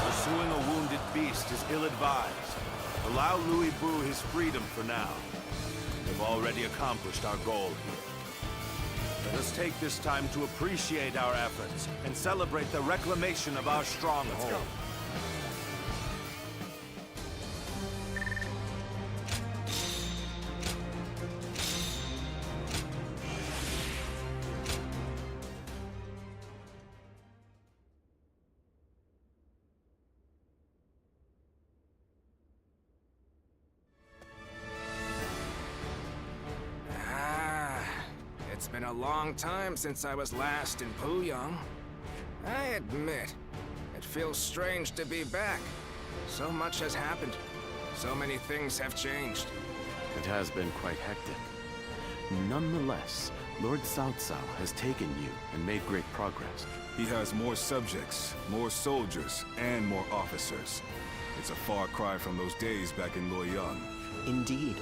Pursuing a wounded beast is ill-advised. Allow Louis Boo his freedom for now. We've already accomplished our goal here. Let us take this time to appreciate our efforts and celebrate the reclamation of our stronghold. It's been a long time since I was last in Puyang. I admit, it feels strange to be back. So much has happened. So many things have changed. It has been quite hectic. Nonetheless, Lord Cao Cao has taken you and made great progress. He has more subjects, more soldiers, and more officers. It's a far cry from those days back in Luoyang. Indeed.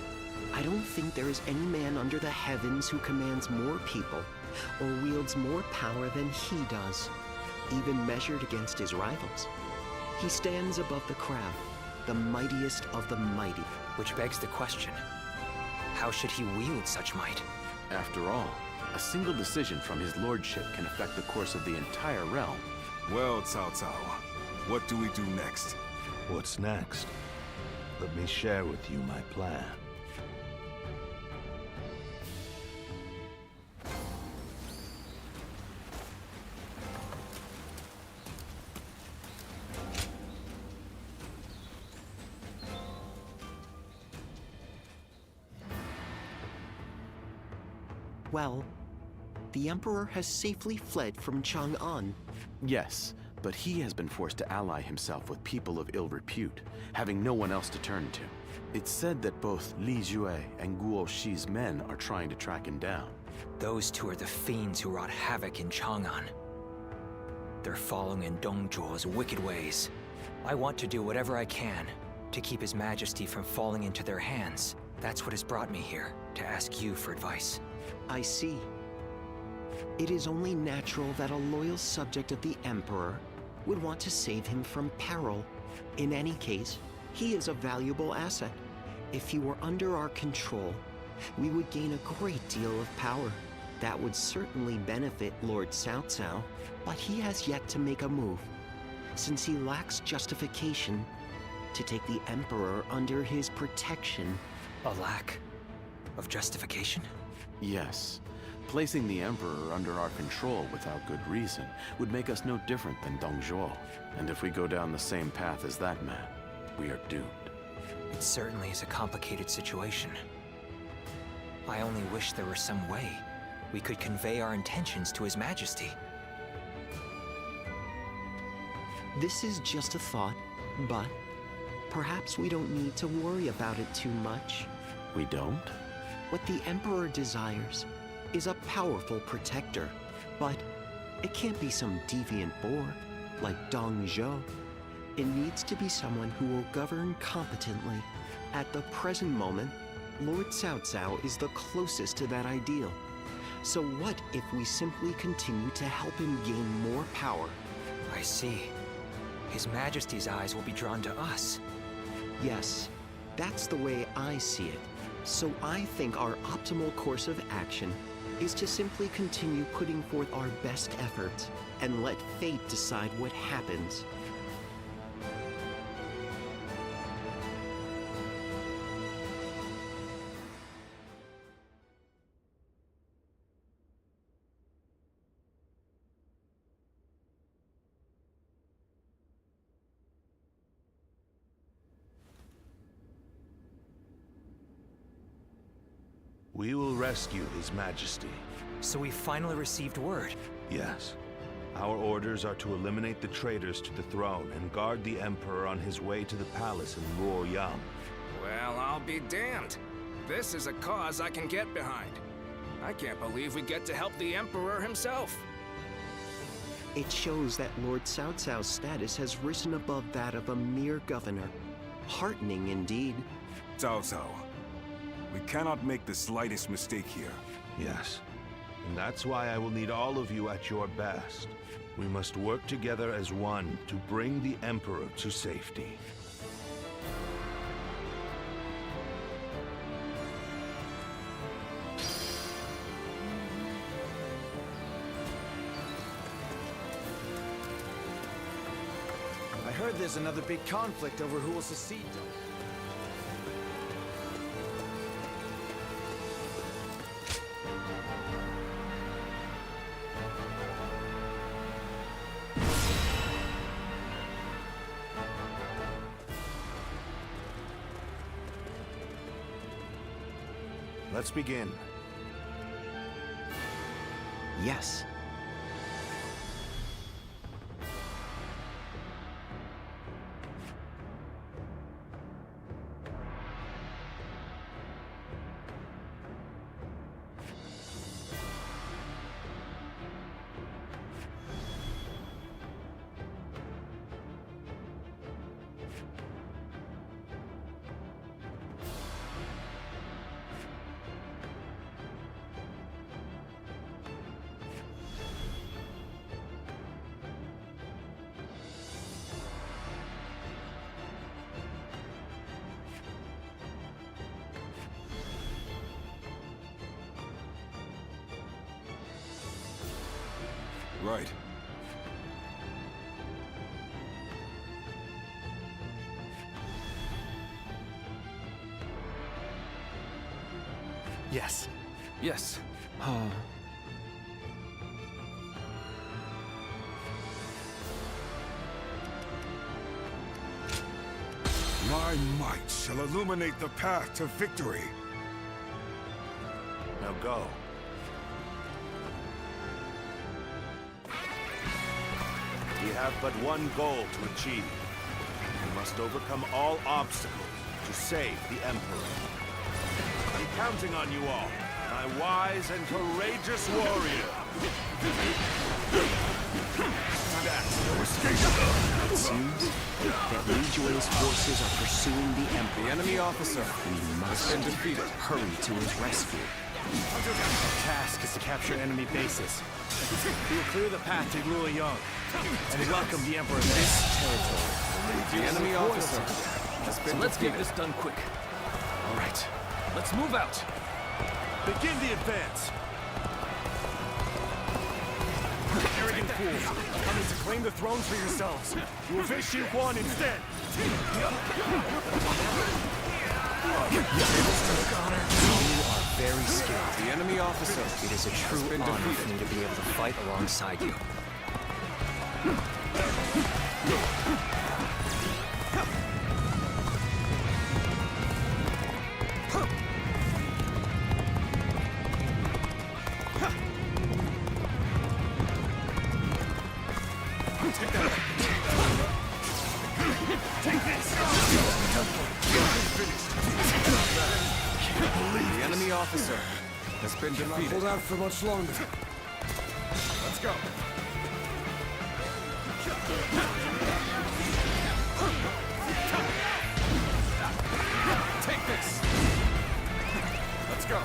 I don't think there is any man under the heavens who commands more people or wields more power than he does, even measured against his rivals. He stands above the crowd, the mightiest of the mighty. Which begs the question, how should he wield such might? After all, a single decision from his lordship can affect the course of the entire realm. Well, Cao Cao, what do we do next? What's next? Let me share with you my plan. Well, the Emperor has safely fled from Chang'an. Yes, but he has been forced to ally himself with people of ill repute, having no one else to turn to. It's said that both Li Jue and Guo Shi's men are trying to track him down. Those two are the fiends who wrought havoc in Chang'an. They're following in Dong Zhuo's wicked ways. I want to do whatever I can to keep His Majesty from falling into their hands. That's what has brought me here, to ask you for advice. I see. It is only natural that a loyal subject of the Emperor would want to save him from peril. In any case, he is a valuable asset. If he were under our control, we would gain a great deal of power. That would certainly benefit Lord Cao Cao, but he has yet to make a move, since he lacks justification to take the Emperor under his protection. A lack of justification? Yes. Placing the Emperor under our control without good reason would make us no different than Dong Zhuo. And if we go down the same path as that man, we are doomed. It certainly is a complicated situation. I only wish there were some way we could convey our intentions to His Majesty. This is just a thought, but perhaps we don't need to worry about it too much. We don't? What the Emperor desires is a powerful protector, but it can't be some deviant boor like Dong Zhuo. It needs to be someone who will govern competently. At the present moment, Lord Cao Cao is the closest to that ideal. So what if we simply continue to help him gain more power? I see. His Majesty's eyes will be drawn to us. Yes, that's the way I see it. So I think our optimal course of action is to simply continue putting forth our best efforts and let fate decide what happens. We will rescue His Majesty. So we finally received word. Yes. Our orders are to eliminate the traitors to the throne and guard the Emperor on his way to the palace in Luoyang. Well, I'll be damned. This is a cause I can get behind. I can't believe we get to help the Emperor himself. It shows that Lord Cao Cao's status has risen above that of a mere governor. Heartening indeed. Cao Cao, we cannot make the slightest mistake here. Yes. And that's why I will need all of you at your best. We must work together as one to bring the Emperor to safety. I heard there's another big conflict over who will succeed Dong. Let's begin. Yes. Right. Yes. Yes. My might shall illuminate the path to victory. Now go. We have but one goal to achieve. We must overcome all obstacles to save the Emperor. I'm counting on you all, my wise and courageous warrior. It seems that Li Jue's forces are pursuing the Emperor. The enemy officer We must been defeated. hurry to his rescue. Our task is to capture enemy bases. We will clear the path to Luoyang and welcome the Emperor to this territory. The enemy officer has been Let's get defeated. this done quick. All right. Let's move out. Begin the advance. Arrogant fools, coming to claim the throne for yourselves. You will face Xin Huan instead. You are very skilled. The enemy officer It is a true been honor for defeated. me to be able to fight alongside you. The enemy officer has been defeated. Hold out for much longer. Let's go. Take this. Let's go.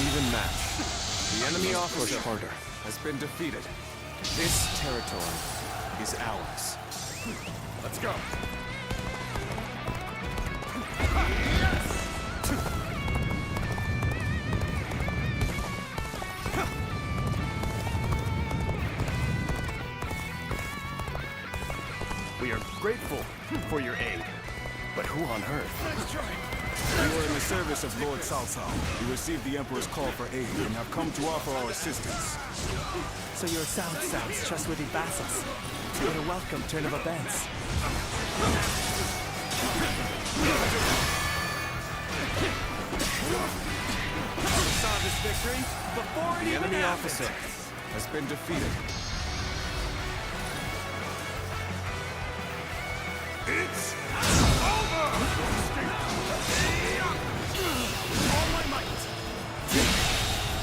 Even match. The enemy officer harder. has been defeated. This territory is ours. Let's go. We are grateful for your aid. But who on earth? We were in the service of Lord Cao Cao. We received the Emperor's call for aid and have come to offer our assistance. So you're Cao Cao's trustworthy vassals. What a welcome turn of events. We saw this victory before the enemy officer has been defeated. It's over! All my might.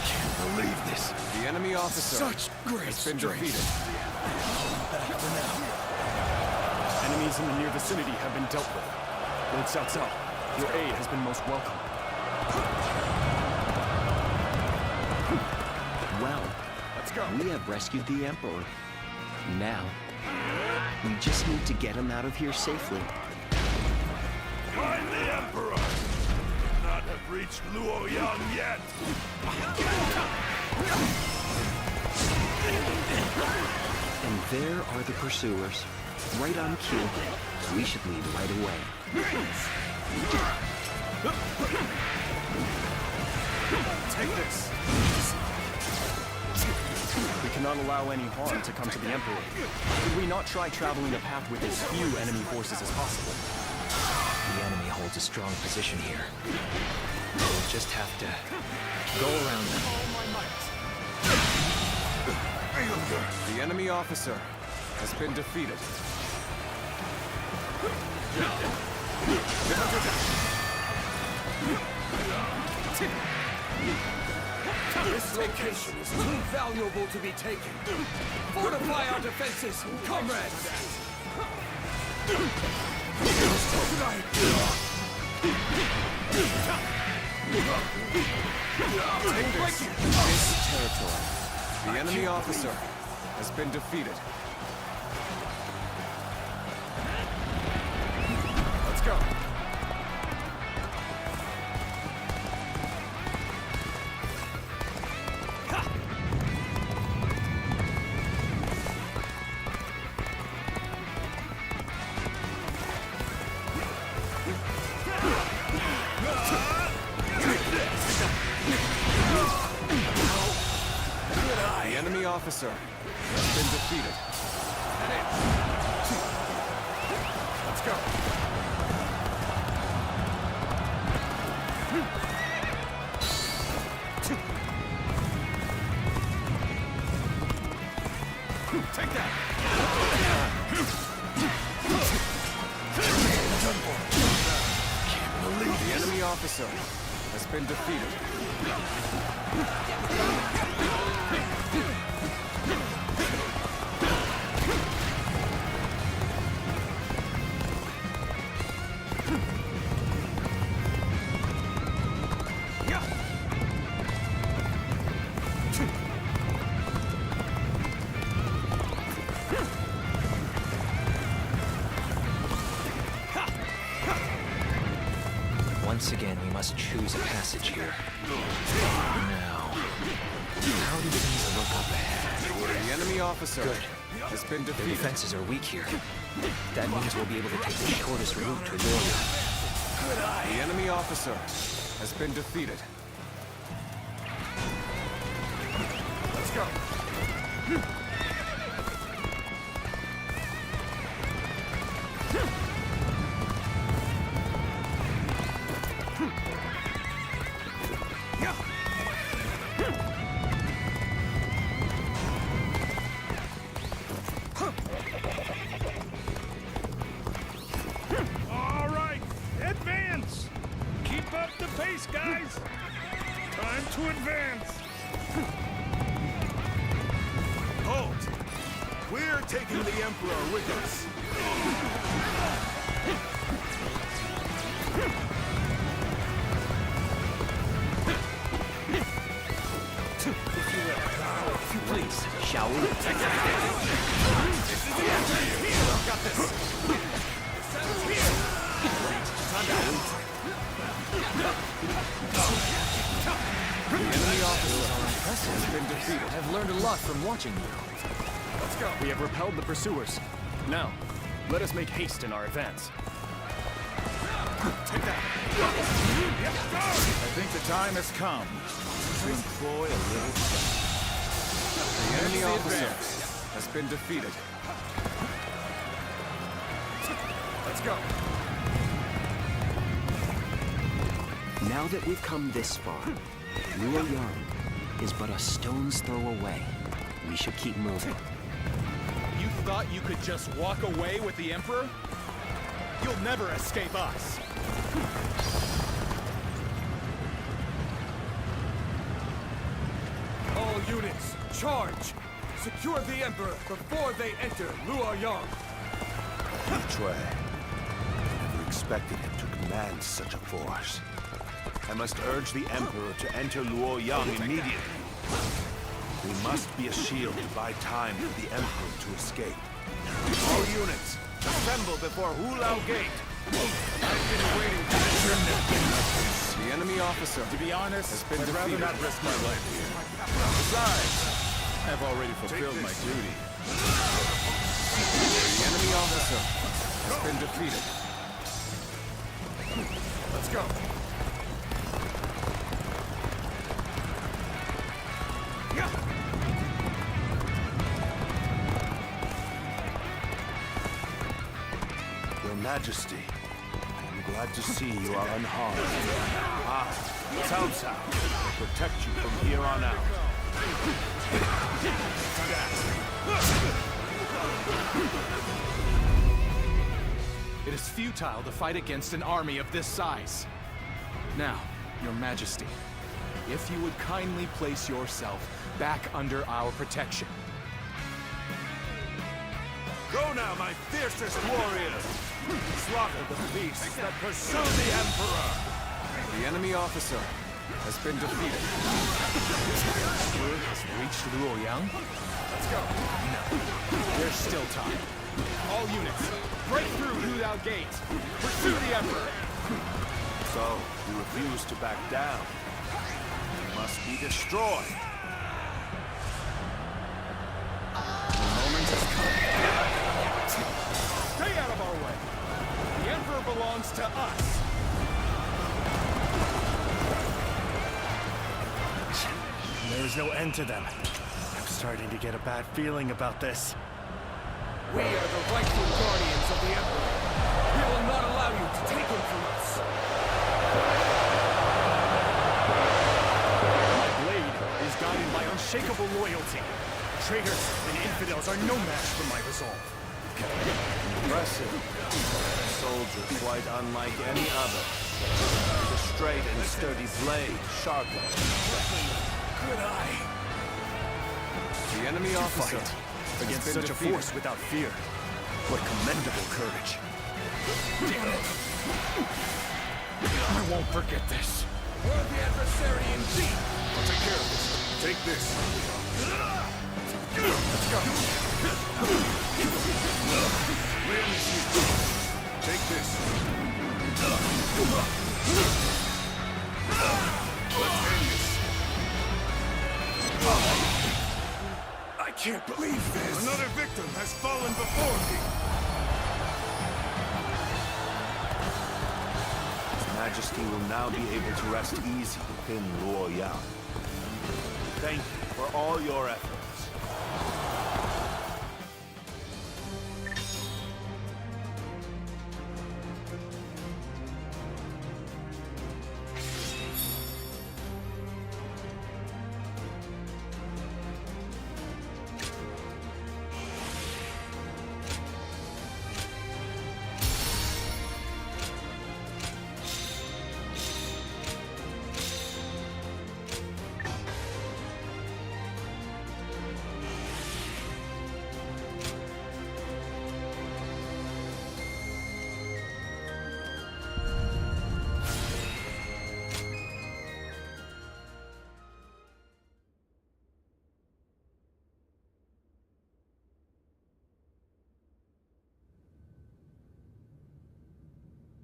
Can't believe this. The enemy officer Such great has been strength. defeated. Back for now. Enemies in the near vicinity have been dealt with. Lord Cao Cao, your aid has been most welcome. Well, Let's go. we have rescued the Emperor. Now, we just need to get him out of here safely. Find the Emperor! Could not have reached Luoyang yet! And there are the pursuers, right on cue. We should leave right away. Take this. We cannot allow any harm to come to the Emperor. Could we not try traveling the path with as few enemy forces as possible? The enemy holds a strong position here. We'll just have to go around them. The enemy officer has been defeated. This location is too valuable to be taken. Fortify our defenses, comrades! Take this territory. The enemy officer has been defeated. go. The enemy officer has been defeated. Let's go. Take that. Can't believe the enemy officer has been defeated. Once again, we must choose a passage here. Now, how do things look up ahead? The enemy officer has been The defeated. defenses are weak here. That means we'll be able to take the shortest route to Warrior. The enemy officer has been defeated. Let's go. All right, advance! Keep up the pace, guys! Time to advance! Halt! We're taking the Emperor with us. Please, shall we? Got this. The enemy officer has been defeated. I've learned a lot from watching you. Let's go. We have repelled the pursuers. Now, let us make haste in our advance. Take that. I think the time has come to employ a little strength. The enemy officer has been defeated. Let's go. Now that we've come this far, Luoyang is but a stone's throw away. We should keep moving. You thought you could just walk away with the Emperor? You'll never escape us. All units, charge! Secure the Emperor before they enter Luoyang. Betray. I never expected him to command such a force. I must urge the Emperor to enter Luoyang immediately. We must be a shield to buy time for the Emperor to escape. All units, assemble before Hulao Gate. I've been waiting for this. The enemy officer To be honest, has been I'd rather defeated. not risk my life here. Besides, I've already fulfilled my duty. The enemy officer has been defeated. Let's go. Your Majesty, I am glad to see you are unharmed. I, Cao Cao, will protect you from here on out. It is futile to fight against an army of this size. Now, Your Majesty, if you would kindly place yourself back under our protection. go now, my fiercest warriors! Slaughter the beasts that pursue the Emperor! The enemy officer has been defeated. Word has reached Luoyang? Let's go. No. There's still time. All units, break through Ludao Gate. Pursue the Emperor. So, you refuse to back down. You must be destroyed. The moment has come. Stay out of our way. The Emperor belongs to us. There's no end to them. I'm starting to get a bad feeling about this. We are the rightful guardians of the Emperor. We will not allow you to take him from us. My blade is guided by unshakable loyalty. Traitors and infidels are no match for my resolve. Impressive. A soldier quite unlike any other. With a straight and sturdy blade, sharpened. Good eye. The enemy officer against such a force without fear. What commendable courage. I won't forget this. Worthy adversary indeed. I'll take care of this. Take this. Let's go. Take this. Let's end this. I can't believe this. Another victim has fallen before me. His Majesty will now be able to rest easy within Luoyang. Thank you for all your efforts.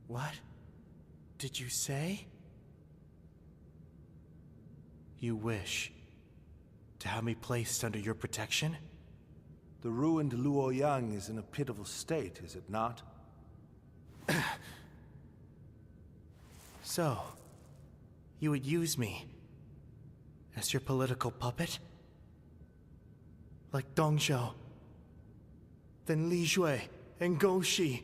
What did you say? You wish to have me placed under your protection? The ruined Luoyang is in a pitiful state, is it not? So, you would use me as your political puppet? Like Dongzhou, then Li Jue and Gou Shi?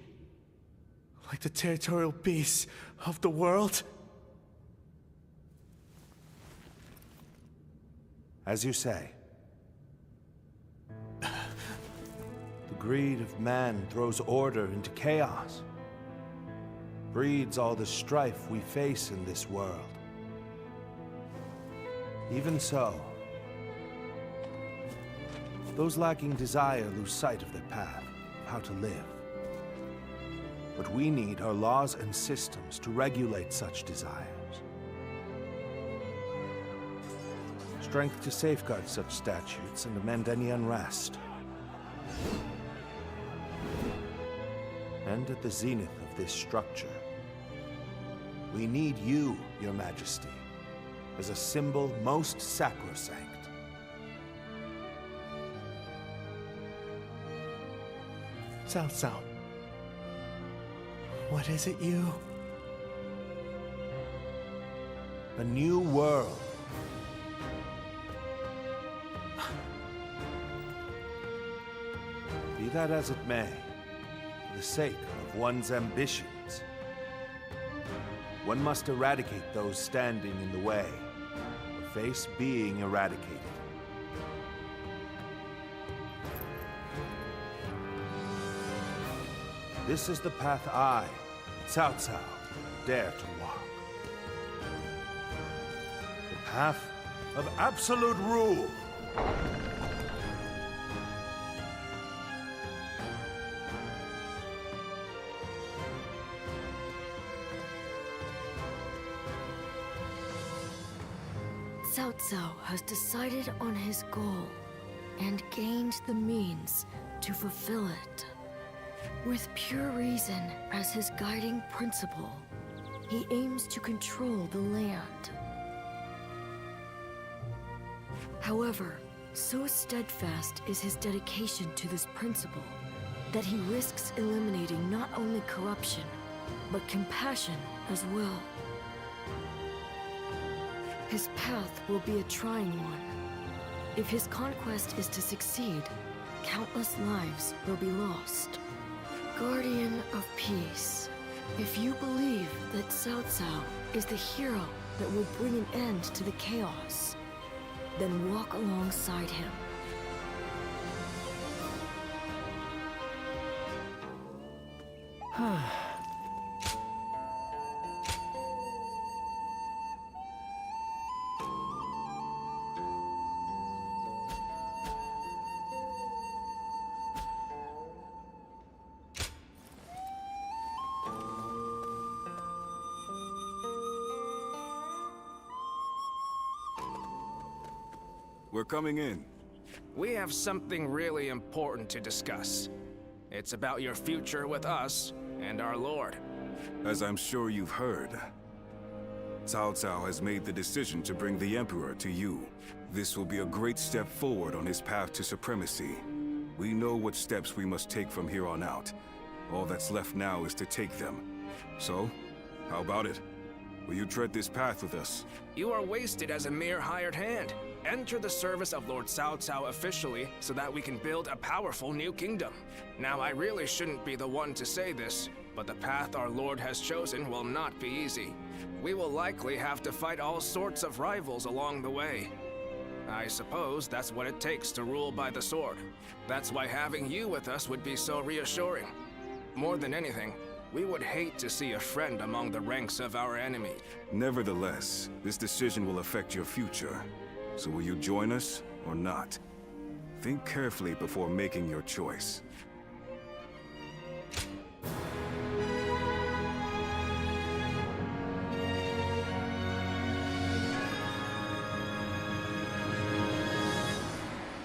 Like the territorial beasts of the world? As you say. The greed of man throws order into chaos. Breeds all the strife we face in this world. Even so, those lacking desire lose sight of their path, of how to live. What we need are laws and systems to regulate such desires. Strength to safeguard such statutes and amend any unrest. And at the zenith of this structure, we need you, Your Majesty, as a symbol most sacrosanct. Cao Cao. What is it you? A new world. Be that as it may, for the sake of one's ambitions, one must eradicate those standing in the way, or face being eradicated. This is the path I, Cao Cao, dare to walk. The path of absolute rule. Cao Cao has decided on his goal and gained the means to fulfill it. With pure reason as his guiding principle, he aims to control the land. However, so steadfast is his dedication to this principle that he risks eliminating not only corruption, but compassion as well. His path will be a trying one. If his conquest is to succeed, countless lives will be lost. Guardian of Peace, if you believe that Cao Cao is the hero that will bring an end to the chaos, then walk alongside him. We're coming in. We have something really important to discuss. It's about your future with us and our Lord. As I'm sure you've heard, Cao Cao has made the decision to bring the Emperor to you. This will be a great step forward on his path to supremacy. We know what steps we must take from here on out. All that's left now is to take them. So, how about it? Will you tread this path with us? You are wasted as a mere hired hand. Enter the service of Lord Cao Cao officially so that we can build a powerful new kingdom. Now, I really shouldn't be the one to say this, but the path our Lord has chosen will not be easy. We will likely have to fight all sorts of rivals along the way. I suppose that's what it takes to rule by the sword. That's why having you with us would be so reassuring. More than anything, we would hate to see a friend among the ranks of our enemy. Nevertheless, this decision will affect your future. So will you join us or not? Think carefully before making your choice.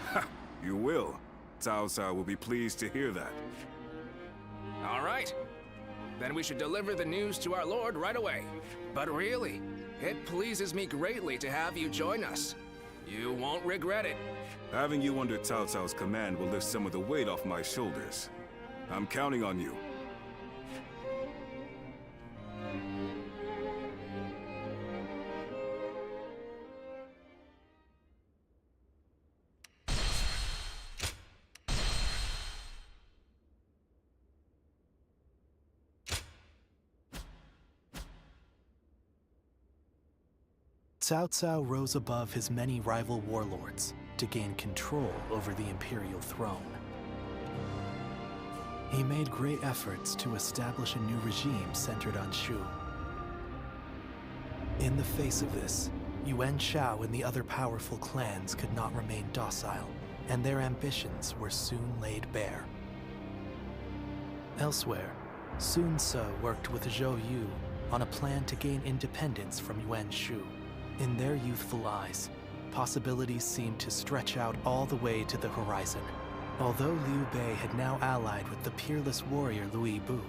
Ha! You will. Cao Cao will be pleased to hear that. All right. Then we should deliver the news to our Lord right away. But really, it pleases me greatly to have you join us. You won't regret it. Having you under Cao Cao's command will lift some of the weight off my shoulders. I'm counting on you. Cao Cao rose above his many rival warlords to gain control over the imperial throne. He made great efforts to establish a new regime centered on Shu. In the face of this, Yuan Shao and the other powerful clans could not remain docile, and their ambitions were soon laid bare. Elsewhere, Sun Ce worked with Zhou Yu on a plan to gain independence from Yuan Shu. In their youthful eyes, possibilities seemed to stretch out all the way to the horizon. Although Liu Bei had now allied with the peerless warrior Louis Bu,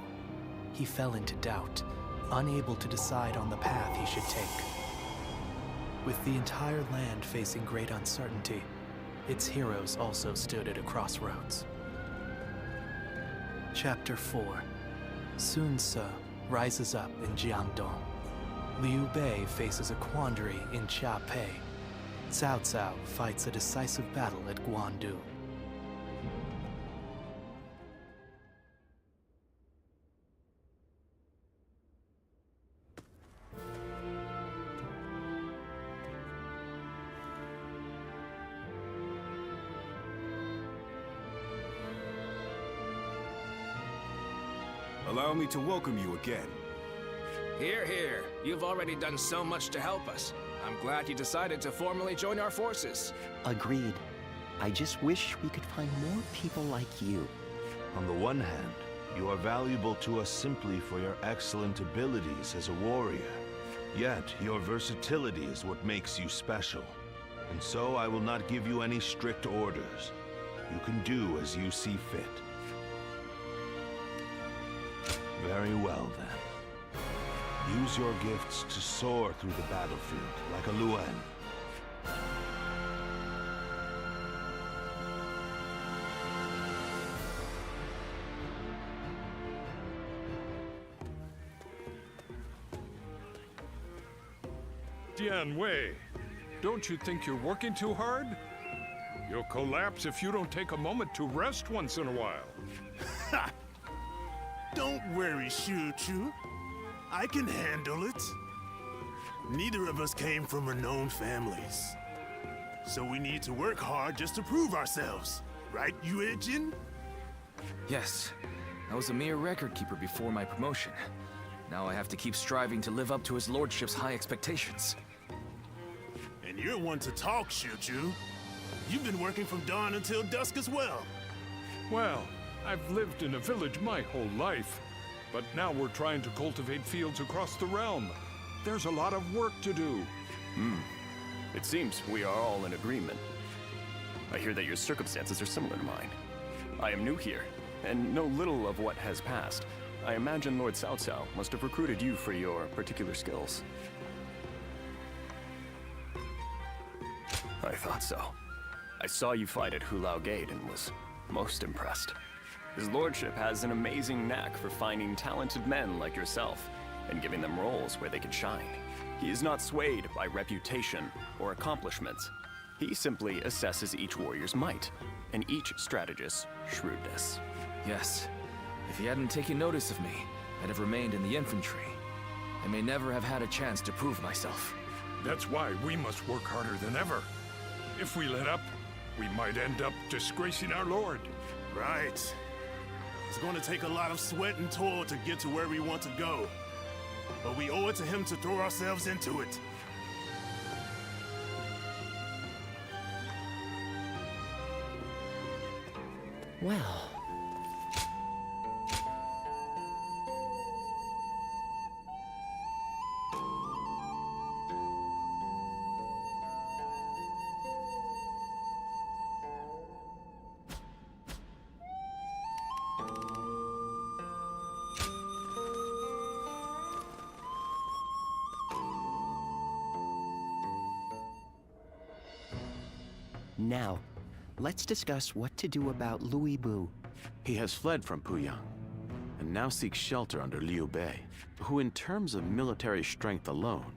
he fell into doubt, unable to decide on the path he should take. With the entire land facing great uncertainty, its heroes also stood at a crossroads. Chapter 4. Sun Ce rises up in Jiangdong. Liu Bei faces a quandary in Chia-Pei. Cao Cao fights a decisive battle at Guandu. Allow me to welcome you again. Here, here. You've already done so much to help us. I'm glad you decided to formally join our forces. Agreed. I just wish we could find more people like you. On the one hand, you are valuable to us simply for your excellent abilities as a warrior. Yet, your versatility is what makes you special. And so I will not give you any strict orders. You can do as you see fit. Very well, then. Use your gifts to soar through the battlefield like a Luen. Dian Wei, don't you think you're working too hard? You'll collapse if you don't take a moment to rest once in a while. Ha! Don't worry, Shu-Chu. I can handle it. Neither of us came from renowned families. So we need to work hard just to prove ourselves. Right, Yue-Jin? Yes. I was a mere record keeper before my promotion. Now I have to keep striving to live up to his lordship's high expectations. And you're one to talk, Shu-Chu. You've been working from dawn until dusk as well. Well, I've lived in a village my whole life, but now we're trying to cultivate fields across the realm. There's a lot of work to do. It seems we are all in agreement. I hear that your circumstances are similar to mine. I am new here, and know little of what has passed. I imagine Lord Cao Cao must have recruited you for your particular skills. I thought so. I saw you fight at Hulao Gate and was most impressed. His lordship has an amazing knack for finding talented men like yourself and giving them roles where they can shine. He is not swayed by reputation or accomplishments. He simply assesses each warrior's might and each strategist's shrewdness. Yes. If he hadn't taken notice of me, I'd have remained in the infantry. I may never have had a chance to prove myself. That's why we must work harder than ever. If we let up, we might end up disgracing our lord. Right. It's going to take a lot of sweat and toil to get to where we want to go. But we owe it to him to throw ourselves into it. Well... Now, let's discuss what to do about Louis Bu. He has fled from Puyang, and now seeks shelter under Liu Bei, who in terms of military strength alone,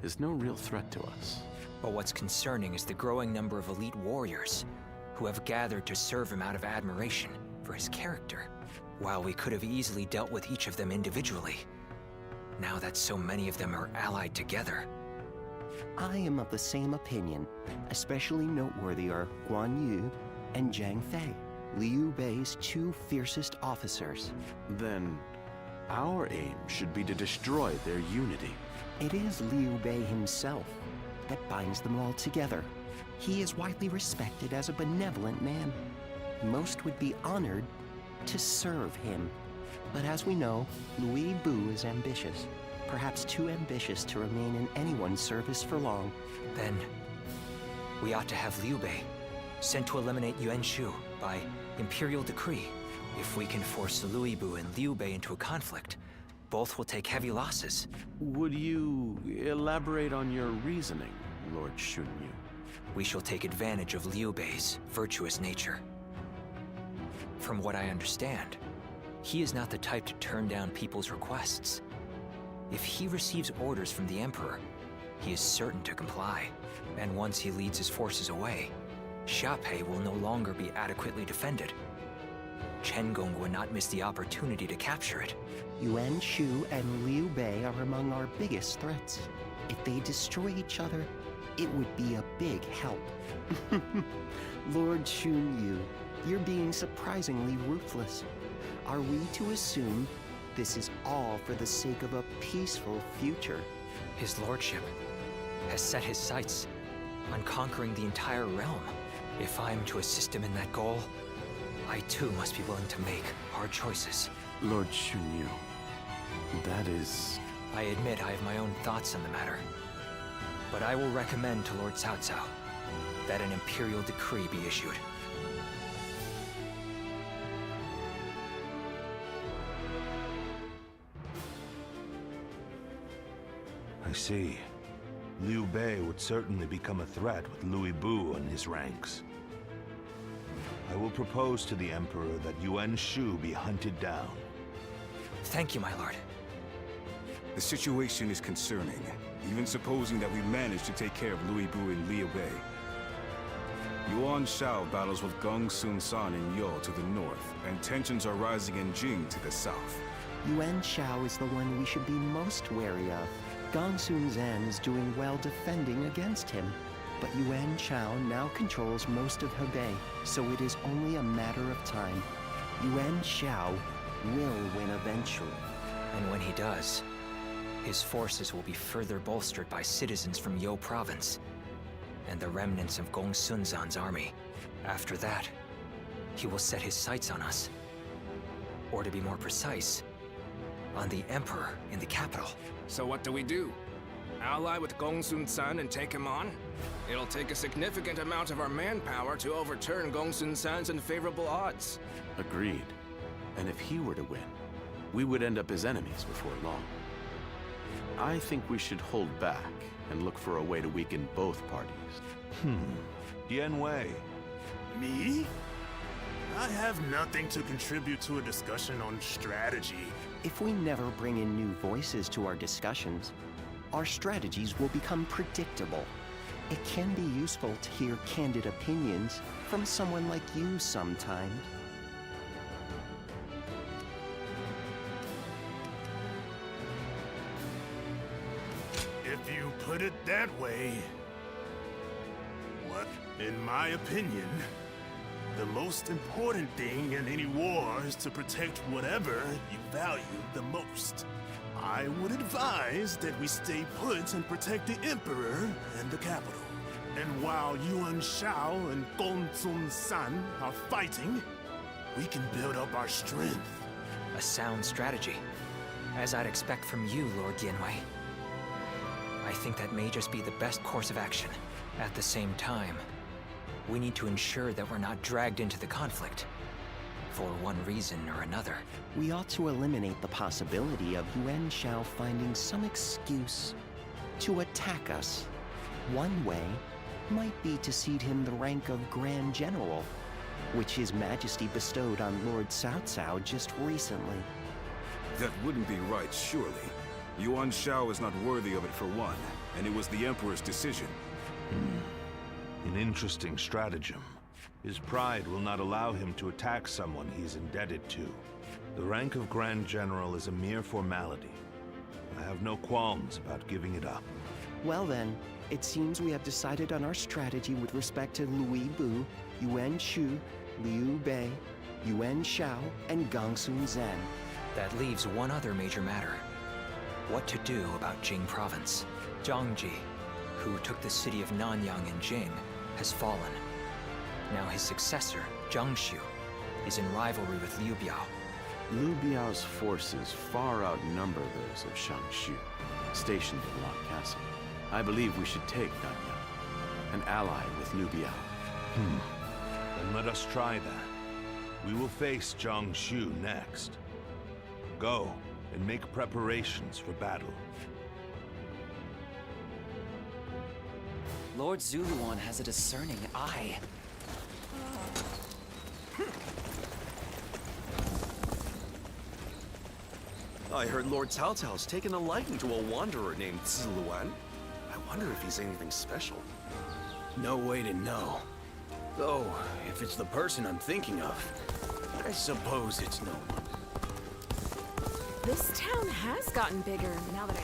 is no real threat to us. But what's concerning is the growing number of elite warriors who have gathered to serve him out of admiration for his character. While we could have easily dealt with each of them individually, now that so many of them are allied together. I am of the same opinion. Especially noteworthy are Guan Yu and Zhang Fei, Liu Bei's two fiercest officers. Then, our aim should be to destroy their unity. It is Liu Bei himself that binds them all together. He is widely respected as a benevolent man. Most would be honored to serve him. But as we know, Louis Bu is ambitious. Perhaps too ambitious to remain in anyone's service for long. Then, we ought to have Liu Bei sent to eliminate Yuan Shu by imperial decree. If we can force Louis Bu and Liu Bei into a conflict, both will take heavy losses. Would you elaborate on your reasoning, Lord Shunyu? We shall take advantage of Liu Bei's virtuous nature. From what I understand, he is not the type to turn down people's requests. If he receives orders from the Emperor, he is certain to comply. And once he leads his forces away, Xiaopei will no longer be adequately defended. Chengong would not miss the opportunity to capture it. Yuan Shu and Liu Bei are among our biggest threats. If they destroy each other, it would be a big help. Lord Shunyu, you're being surprisingly ruthless. Are we to assume this is all for the sake of a peaceful future? His lordship has set his sights on conquering the entire realm. If I am to assist him in that goal, I too must be willing to make hard choices. Lord Shunyu, that is... I admit I have my own thoughts on the matter. But I will recommend to Lord Cao Cao that an imperial decree be issued. I see. Liu Bei would certainly become a threat with Louis Bu in his ranks. I will propose to the Emperor that Yuan Shu be hunted down. Thank you, my lord. The situation is concerning, even supposing that we manage to take care of Louis Bu and Liu Bei. Yuan Shao battles with Gong Sun San in Yo to the north, and tensions are rising in Jing to the south. Yuan Shao is the one we should be most wary of. Gong Sun Zan is doing well defending against him. But Yuan Shao now controls most of Hebei, so it is only a matter of time. Yuan Shao will win eventually. And when he does, his forces will be further bolstered by citizens from Yo province and the remnants of Gong Sun Zan's army. After that, he will set his sights on us. Or to be more precise, on the Emperor in the capital. So what do? Ally with Gong Sun San and take him on? It'll take a significant amount of our manpower to overturn Gong Sun San's unfavorable odds. Agreed. And if he were to win, we would end up as enemies before long. I think we should hold back and look for a way to weaken both parties. Yan Wei. Me? I have nothing to contribute to a discussion on strategy. If we never bring in new voices to our discussions, our strategies will become predictable. It can be useful to hear candid opinions from someone like you sometimes. If you put it that way... What? In my opinion, the most important thing in any war is to protect whatever you value the most. I would advise that we stay put and protect the Emperor and the capital. And while Yuan Shao and Gong Sun San are fighting, we can build up our strength. A sound strategy, as I'd expect from you, Lord Yanwei. I think that may just be the best course of action. At the same time, we need to ensure that we're not dragged into the conflict, for one reason or another. We ought to eliminate the possibility of Yuan Shao finding some excuse to attack us. One way might be to cede him the rank of Grand General, which His Majesty bestowed on Lord Cao Cao just recently. That wouldn't be right, surely. Yuan Shao is not worthy of it for one, and it was the Emperor's decision. An interesting stratagem. His pride will not allow him to attack someone he is indebted to. The rank of Grand General is a mere formality. I have no qualms about giving it up. Well then, it seems we have decided on our strategy with respect to Louis Bu, Yuan Shu, Liu Bei, Yuan Shao, and Gong Sun Zan. That leaves one other major matter. What to do about Jing province. Zhang Ji, who took the city of Nanyang in Jing, has fallen. Now his successor, Zhang Xiu, is in rivalry with Liu Biao. Liu Biao's forces far outnumber those of Shang Xu, stationed at Lock Castle. I believe we should take Nanyang, an ally with Liu Biao. Then let us try that. We will face Zhang Xu next. Go and make preparations for battle. Lord Zuluan has a discerning eye. I heard Lord Cao Cao's taken a liking to a wanderer named Ziluan. I wonder if he's anything special. No way to know. Though, if it's the person I'm thinking of, I suppose it's no one. This town has gotten bigger now that I...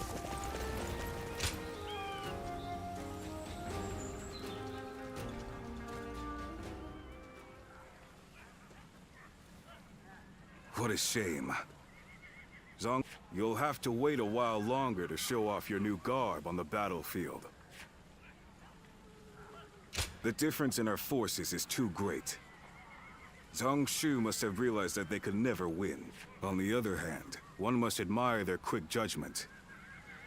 What a shame. Zhang, you'll have to wait a while longer to show off your new garb on the battlefield. The difference in our forces is too great. Zhang Shu must have realized that they could never win. On the other hand, one must admire their quick judgment.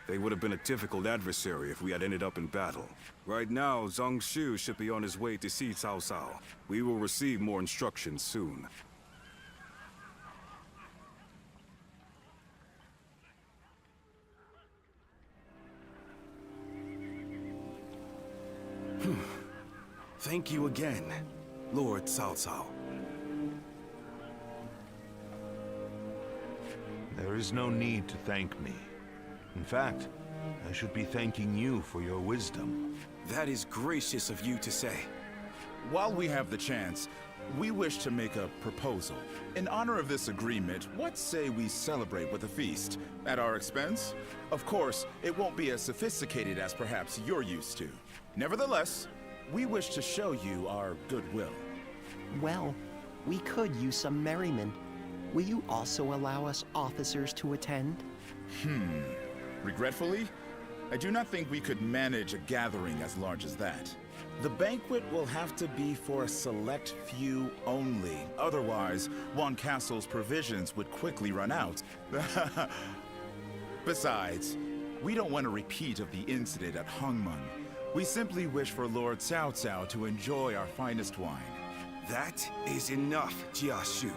They would have been a difficult adversary if we had ended up in battle. Right now, Zhang Shu should be on his way to see Cao Cao. We will receive more instructions soon. Thank you again, Lord Cao Cao. There is no need to thank me. In fact, I should be thanking you for your wisdom. That is gracious of you to say. While we have the chance, we wish to make a proposal. In honor of this agreement, what say we celebrate with a feast? At our expense? Of course, it won't be as sophisticated as perhaps you're used to. Nevertheless, we wish to show you our goodwill. Well, we could use some merriment. Will you also allow us officers to attend? Regretfully, I do not think we could manage a gathering as large as that. The banquet will have to be for a select few only. Otherwise, Wan Castle's provisions would quickly run out. Besides, we don't want a repeat of the incident at Hongmeng. We simply wish for Lord Cao Cao to enjoy our finest wine. That is enough, Jia Shu.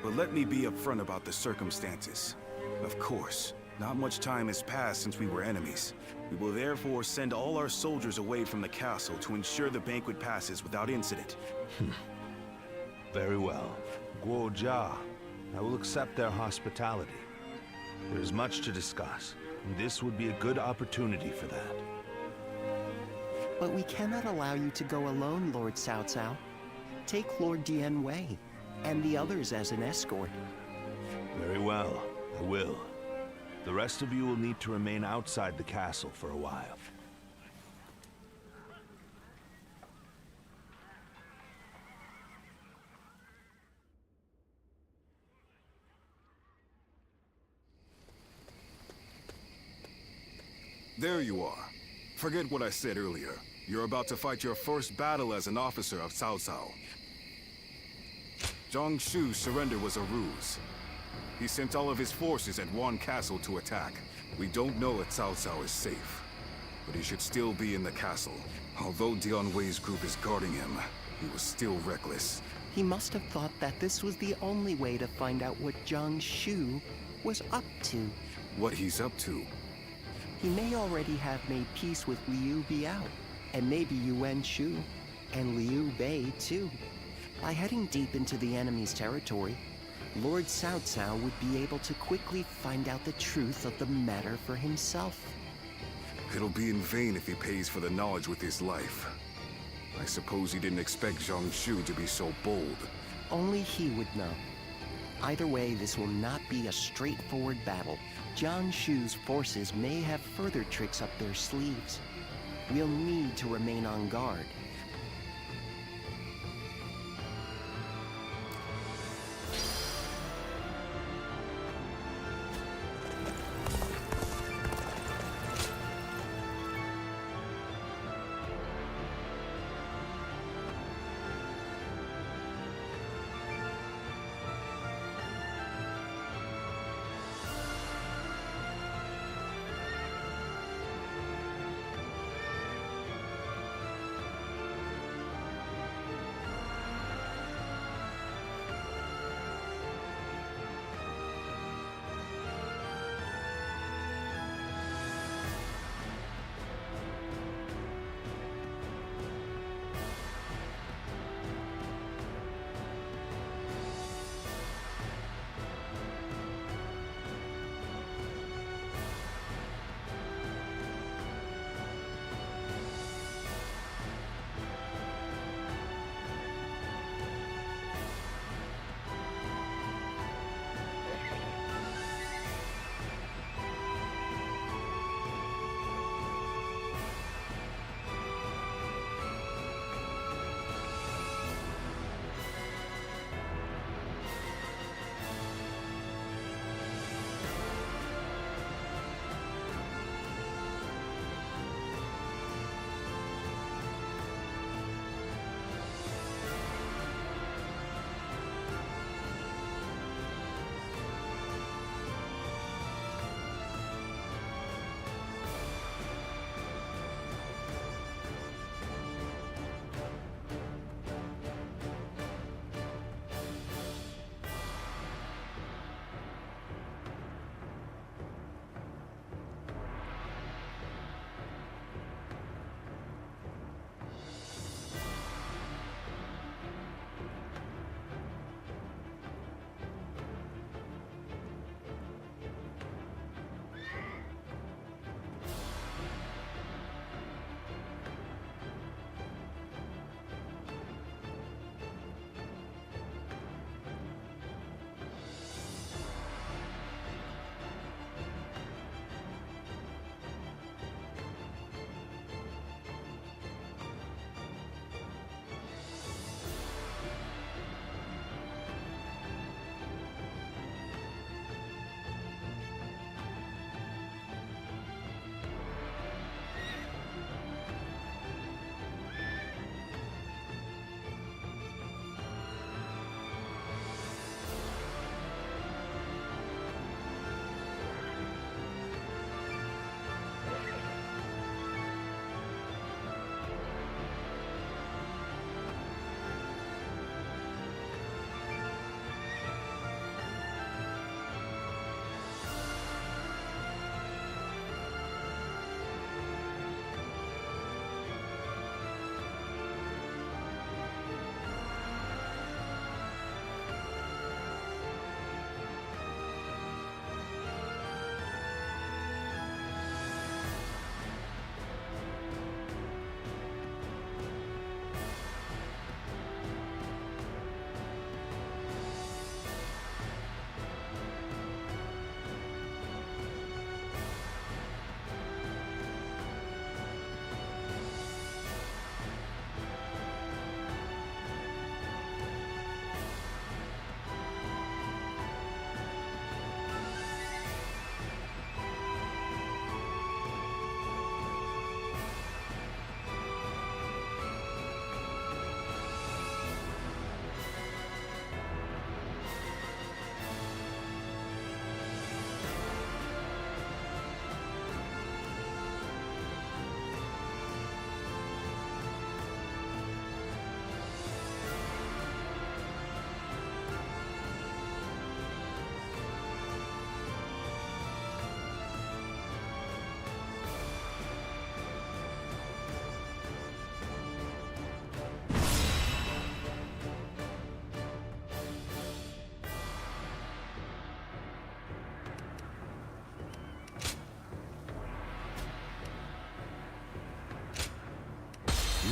But let me be upfront about the circumstances. Of course, not much time has passed since we were enemies. We will therefore send all our soldiers away from the castle to ensure the banquet passes without incident. Very well. Guo Jia, I will accept their hospitality. There is much to discuss, and this would be a good opportunity for that. But we cannot allow you to go alone, Lord Cao Cao. Take Lord Dian Wei and the others as an escort. Very well, I will. The rest of you will need to remain outside the castle for a while. There you are. Forget what I said earlier. You're about to fight your first battle as an officer of Cao Cao. Zhang Shu's surrender was a ruse. He sent all of his forces at Wan Castle to attack. We don't know if Cao Cao is safe, but he should still be in the castle. Although Dian Wei's group is guarding him, he was still reckless. He must have thought that this was the only way to find out what Zhang Shu was up to. What he's up to? He may already have made peace with Liu Biao, and maybe Yuan Shu, and Liu Bei too. By heading deep into the enemy's territory, Lord Cao Cao would be able to quickly find out the truth of the matter for himself. It'll be in vain if he pays for the knowledge with his life. I suppose he didn't expect Zhang Shu to be so bold. Only he would know. Either way, this will not be a straightforward battle. Zhang Shu's forces may have further tricks up their sleeves. We'll need to remain on guard.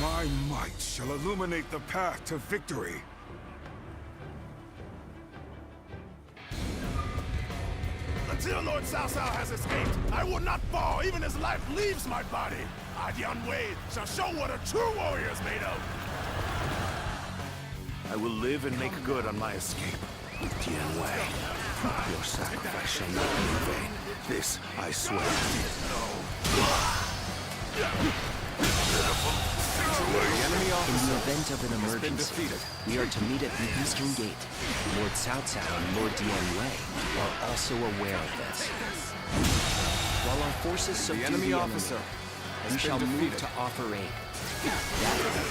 My might shall illuminate the path to victory. Until Lord Cao Cao has escaped, I will not fall even as life leaves my body. Adian Wei shall show what a true warrior is made of. I will live and make good on my escape. Dian Wei, your sacrifice shall not be in vain. This I swear. The enemy In officer the event of an has been emergency, defeated. we are to meet at the Eastern Gate. Lord Cao Cao and Lord Dian Wei are also aware of this. While our forces subdue The enemy officer has we been shall move defeated. to offer aid. That way,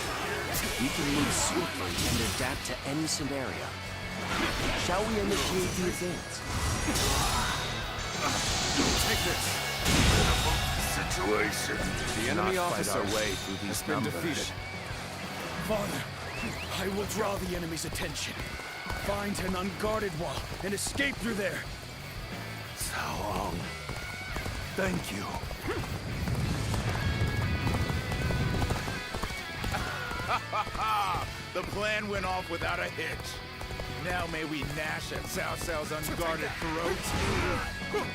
we can move swiftly and adapt to any scenario. Shall we initiate the advance? Take this. Situation. The enemy Not officer fight our way through these has been numbers. defeated. Father, I will draw the enemy's attention. Find an unguarded wall and escape through there. How long? Thank you. The plan went off without a hitch. Now may we gnash at Cao Cao's unguarded throat.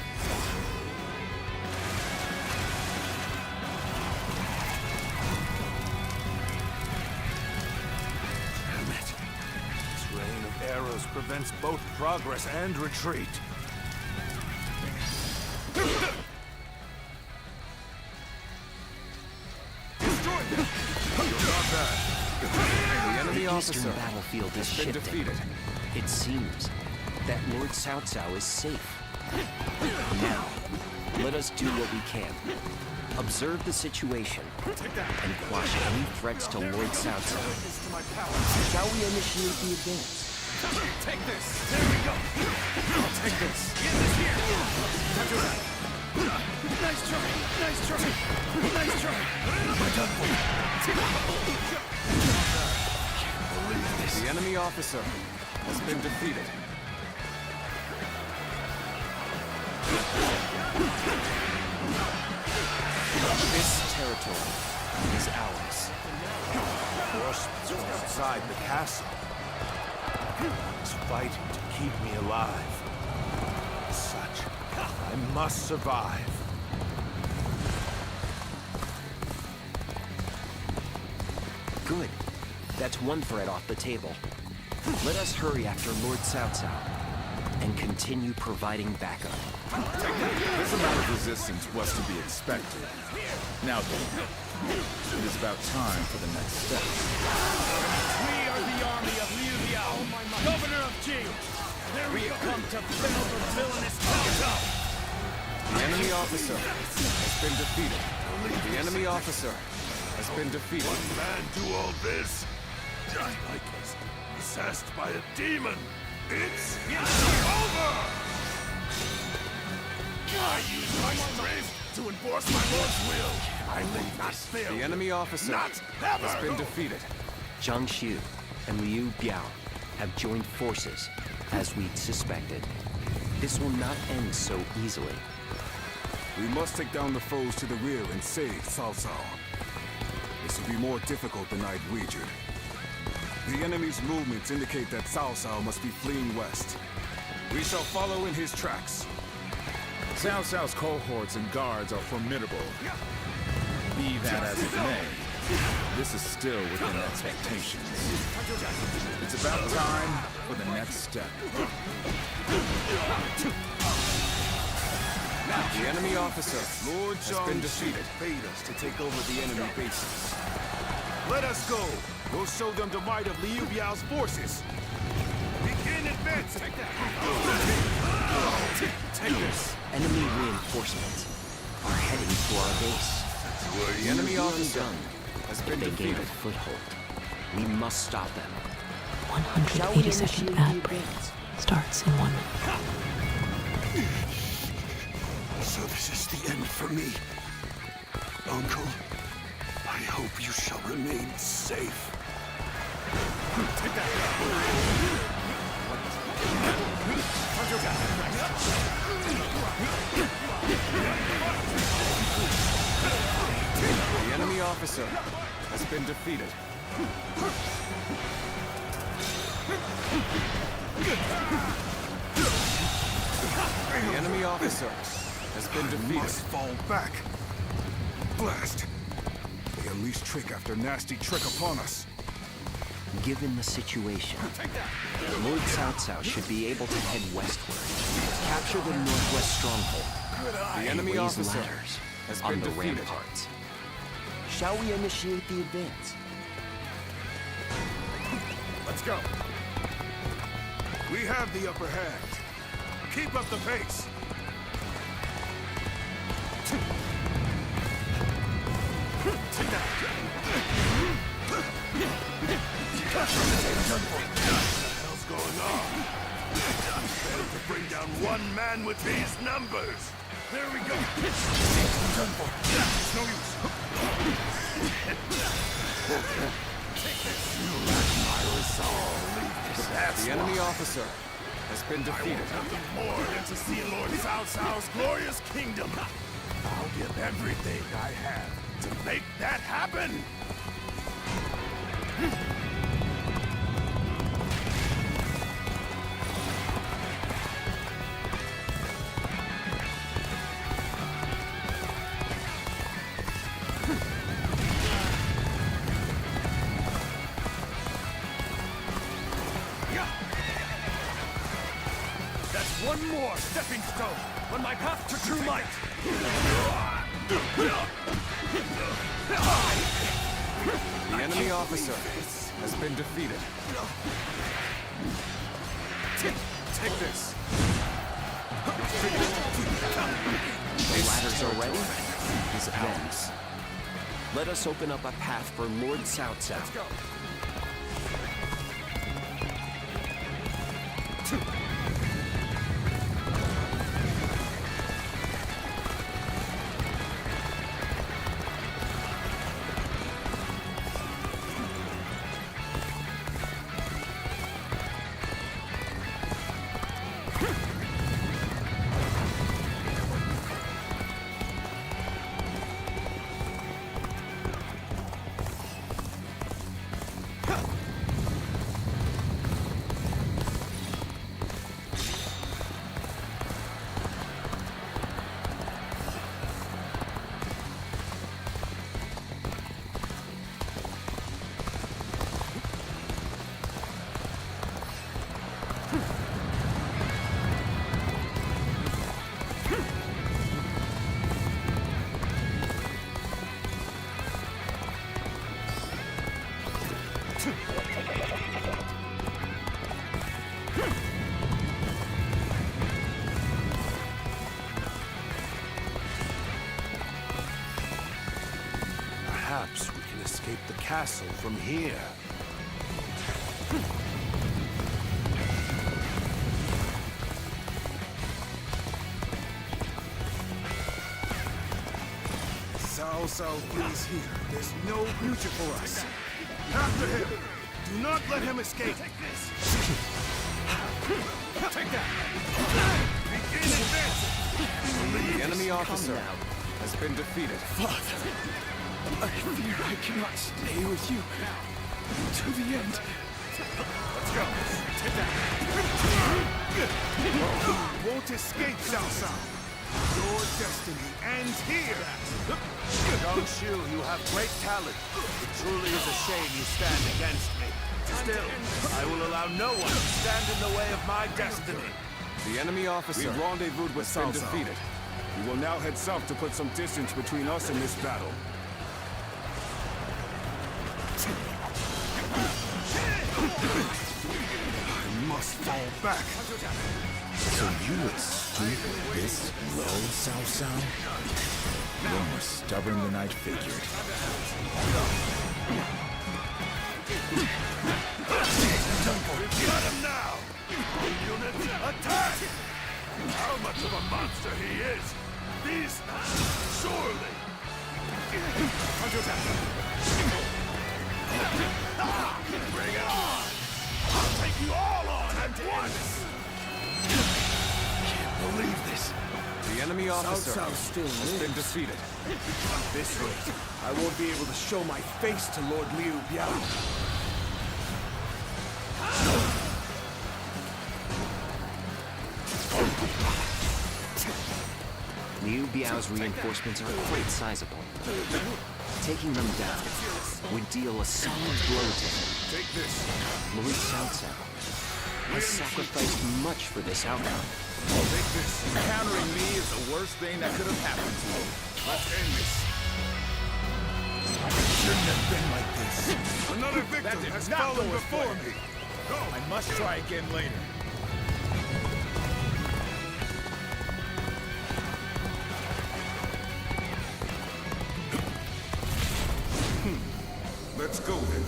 Damn it. This rain of arrows prevents both progress and retreat. The enemy The officer Eastern battlefield is has been shifting. defeated. It seems that Lord Cao Cao is safe. Now, let us do what we can. Observe the situation and quash any threats to Lord Cao Cao. Shall we initiate the advance? Take this. There we go. I'll take this. Get this here. Nice try. Nice try. Nice try. We're done for. The enemy officer has been defeated. This territory is ours. Horsemen from outside the castle. He's fighting to keep me alive. As such, I must survive. Good. That's one threat off the table. Let us hurry after Lord Cao Cao and continue providing backup. This amount of resistance was to be expected. Now then, it is about time for the next step. We are the army of Liu Biao, governor of Jing. We have come to fell the villainous Cao Cao. The enemy officer has been defeated. The enemy officer has been defeated. One man do all this? Just like he's possessed by a demon. It's over! I use my strength to enforce my lord's will. I will not fail. The enemy officer Not ever. has been defeated. Zhang Xiu and Liu Biao have joined forces, as we'd suspected. This will not end so easily. We must take down the foes to the rear and save Cao Cao. This will be more difficult than I'd wagered. The enemy's movements indicate that Cao Cao must be fleeing west. We shall follow in his tracks. Cao Cao's cohorts and guards are formidable. Be that as it may, this is still within expectations. It's about time for the next step. The enemy officer Lord has Zhang been Xiu defeated. bade us to take over the enemy bases. Let us go. We'll show them the might of Liu Biao's forces. Begin advancing. Take this. Enemy reinforcements are heading to our base. The enemy We'll be officer undone has if been they gain a defeated. foothold. We must stop them. 180-second ad break starts in 1 minute. So this is the end for me. Uncle, I hope you shall remain safe. Take that. The enemy officer has been defeated. The enemy officer has been defeated. Must fall back. Blast! They unleash trick after nasty trick upon us. Given the situation, Lord Cao Cao should be able to head westward, capture the northwest stronghold, The enemy raise officer ladders has on been the defeated. ramparts. Shall we initiate the advance? Let's go. We have the upper hand. Keep up the pace. What the hell's going on? Better to bring down one man with these numbers. There we go. Done for. It's no use. You lack my resolve. The enemy officer has been defeated. I want nothing more than to see Lord Cao Cao's glorious kingdom. I'll give everything I have to make that happen. That's one more stepping stone on my path to true might. The enemy officer has been defeated. Take this. The ladders are ready. Then, let us open up a path for Lord Cao Cao. Let's go. Perhaps we can escape the castle from here. Cao Cao is here. There's no future for us. After him! Do not let him escape! Take this! Take that! Begin advancing! The enemy officer has been defeated. Father, I fear I cannot stay with you to the end. Let's go! Take that! You won't escape, Cao Cao! Your destiny ends here! Young Shu, you have great talent. It truly is a shame you stand against me. Still, I will allow no one to stand in the way of my destiny. The enemy officer We've rendezvoused with has been Cao Cao. defeated. We will now head south to put some distance between us and this battle. I must fall back. So you would stoop this low, Cao Cao? You're more stubborn than I'd figured. Got him now! All units, attack! How much of a monster he is! These... surely! Bring it on! I'll take you all on at once! Can't believe this. The enemy officer Cao Cao still has been defeated. At this rate, I won't be able to show my face to Lord Liu Biao. Liu Biao's reinforcements are quite sizable. Taking them down would deal a solid blow to him. Take this. Lord Cao Cao has sacrificed much for this outcome. Take this. Countering me is the worst thing that could have happened to you. Let's end this. It shouldn't have been like this. Another victim has fallen before me. Go. I must try again later. Let's go then.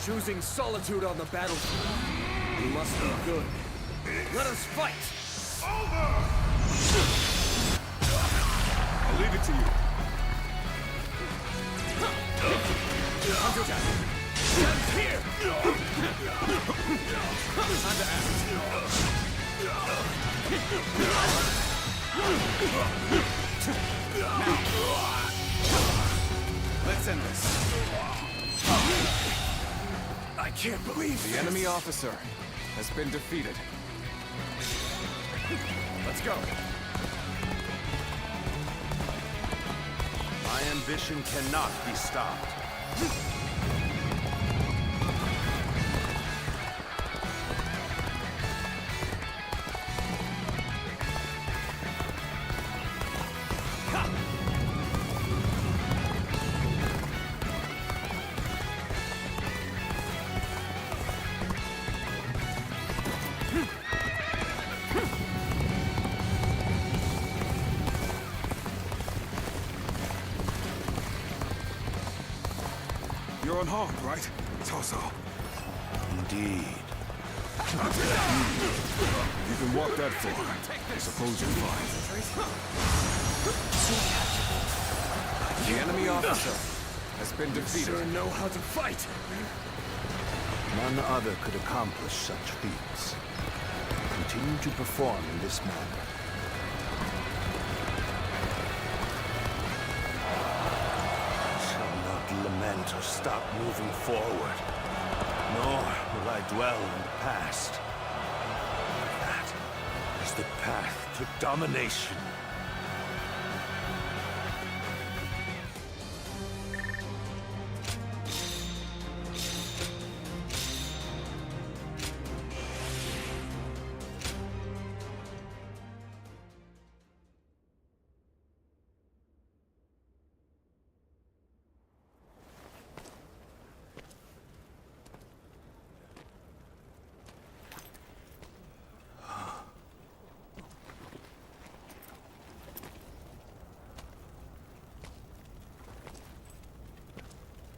Choosing solitude on the battlefield. We must be good. Let us fight! I'll leave it to you. Counterattack! Stand here! Time to act. Let's end this. I can't believe The this. enemy officer has been defeated. Let's go. My ambition cannot be stopped. You're unharmed, right? Cao Cao. Indeed. You can walk that far. I suppose you're fine. The enemy officer has been defeated. Sure know how to fight. None other could accomplish such feats. Continue to perform in this manner. Lament or stop moving forward, nor will I dwell in the past. That is the path to domination.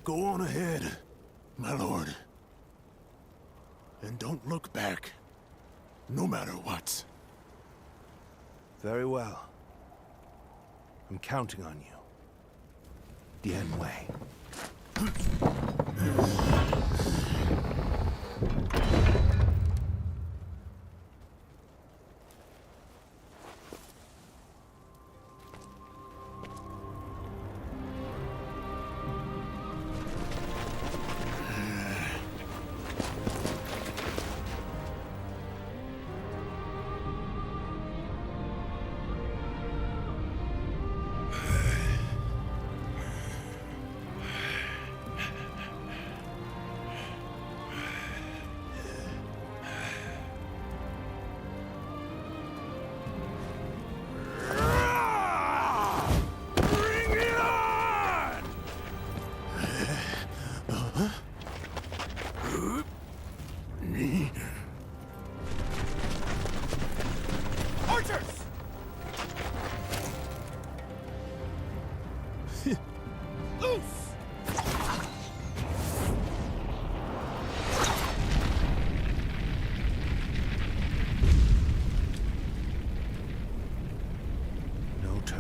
Go on ahead, my lord. And don't look back, no matter what. Very well. I'm counting on you. Dian Wei.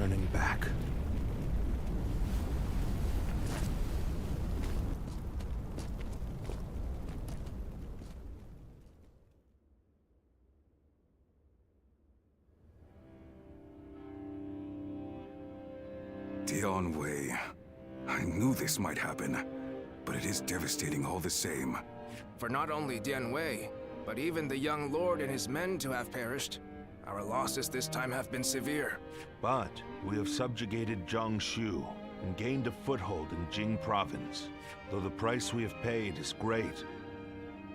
turning back. Dian Wei. I knew this might happen, but it is devastating all the same. For not only Dian Wei, but even the young lord and his men to have perished, our losses this time have been severe. But we have subjugated Jiangsu and gained a foothold in Jing province. Though the price we have paid is great,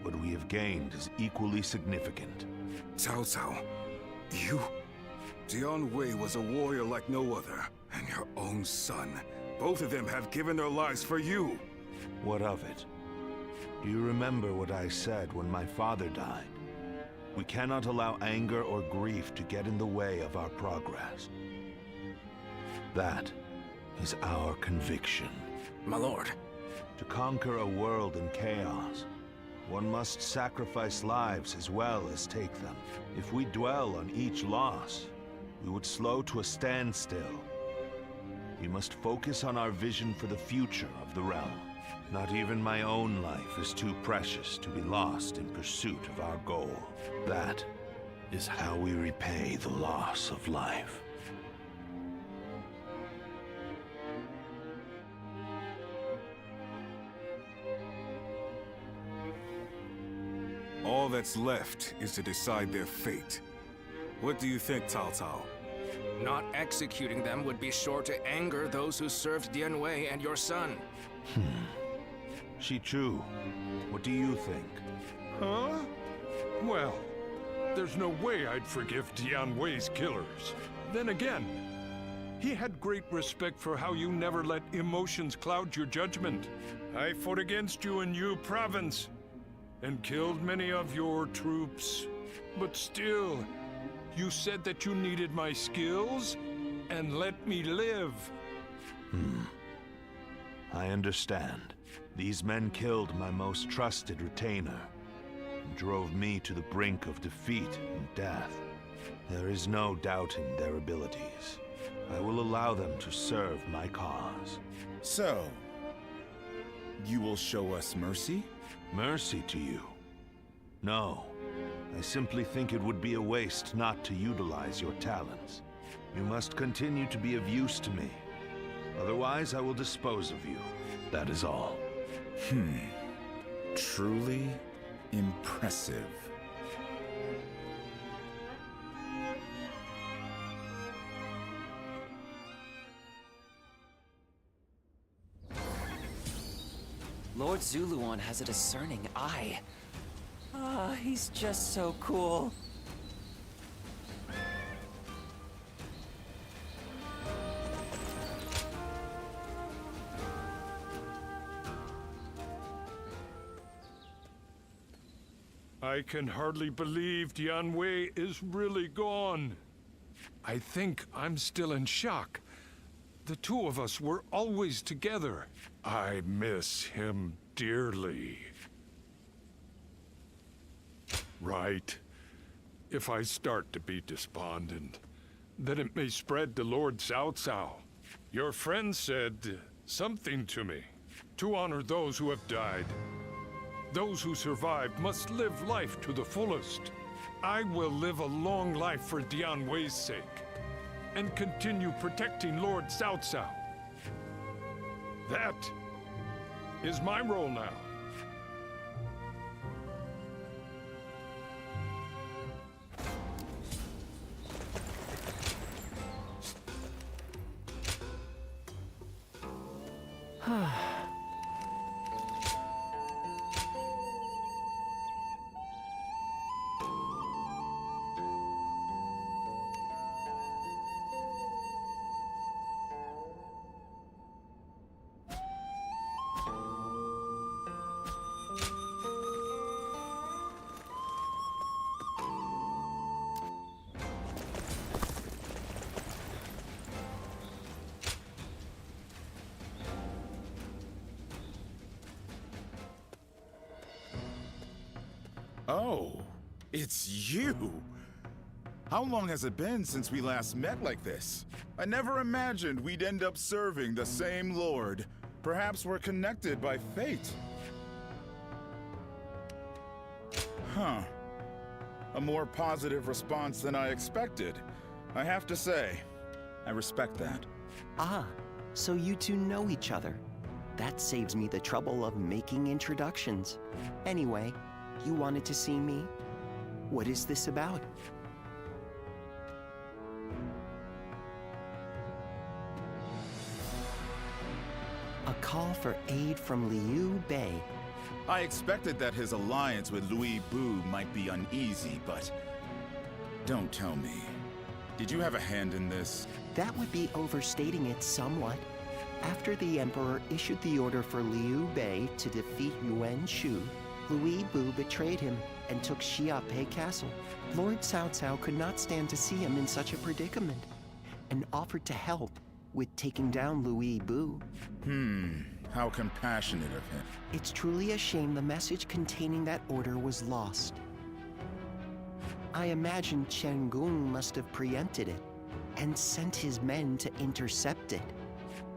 what we have gained is equally significant. Cao Cao, you? Dian Wei was a warrior like no other, and your own son. Both of them have given their lives for you. What of it? Do you remember what I said when my father died? We cannot allow anger or grief to get in the way of our progress. That is our conviction. My lord. To conquer a world in chaos, one must sacrifice lives as well as take them. If we dwell on each loss, we would slow to a standstill. We must focus on our vision for the future of the realm. Not even my own life is too precious to be lost in pursuit of our goal. That is how we repay the loss of life. All that's left is to decide their fate. What do you think, Cao Cao? Not executing them would be sure to anger those who served Dian Wei and your son. Shichu, what do you think? Huh? Well, there's no way I'd forgive Dian Wei's killers. Then again, he had great respect for how you never let emotions cloud your judgment. I fought against you in Yu province and killed many of your troops. But still, you said that you needed my skills and let me live. I understand. These men killed my most trusted retainer and drove me to the brink of defeat and death. There is no doubting their abilities. I will allow them to serve my cause. So, you will show us mercy? Mercy to you? No. I simply think it would be a waste not to utilize your talents. You must continue to be of use to me. Otherwise, I will dispose of you. That is all. Truly impressive. Lord Zuluan has a discerning eye. Ah, he's just so cool. I can hardly believe Dian Wei is really gone. I think I'm still in shock. The two of us were always together. I miss him dearly. Right. If I start to be despondent, then it may spread to Lord Cao Cao. Your friend said something to me. To honor those who have died. Those who survived must live life to the fullest. I will live a long life for Dian Wei's sake, and continue protecting Lord Cao Cao. That is my role now. Oh, it's you! How long has it been since we last met like this? I never imagined we'd end up serving the same lord. Perhaps we're connected by fate. Huh. A more positive response than I expected. I have to say, I respect that. Ah, so you two know each other. That saves me the trouble of making introductions. Anyway, you wanted to see me? What is this about? A call for aid from Liu Bei. I expected that his alliance with Louis Bu might be uneasy, but don't tell me. Did you have a hand in this? That would be overstating it somewhat. After the Emperor issued the order for Liu Bei to defeat Yuan Shu, Louis Bu betrayed him and took Xiaopei Castle. Lord Cao Cao could not stand to see him in such a predicament, and offered to help with taking down Louis Bu. How compassionate of him. It's truly a shame the message containing that order was lost. I imagine Chen Gung must have preempted it and sent his men to intercept it.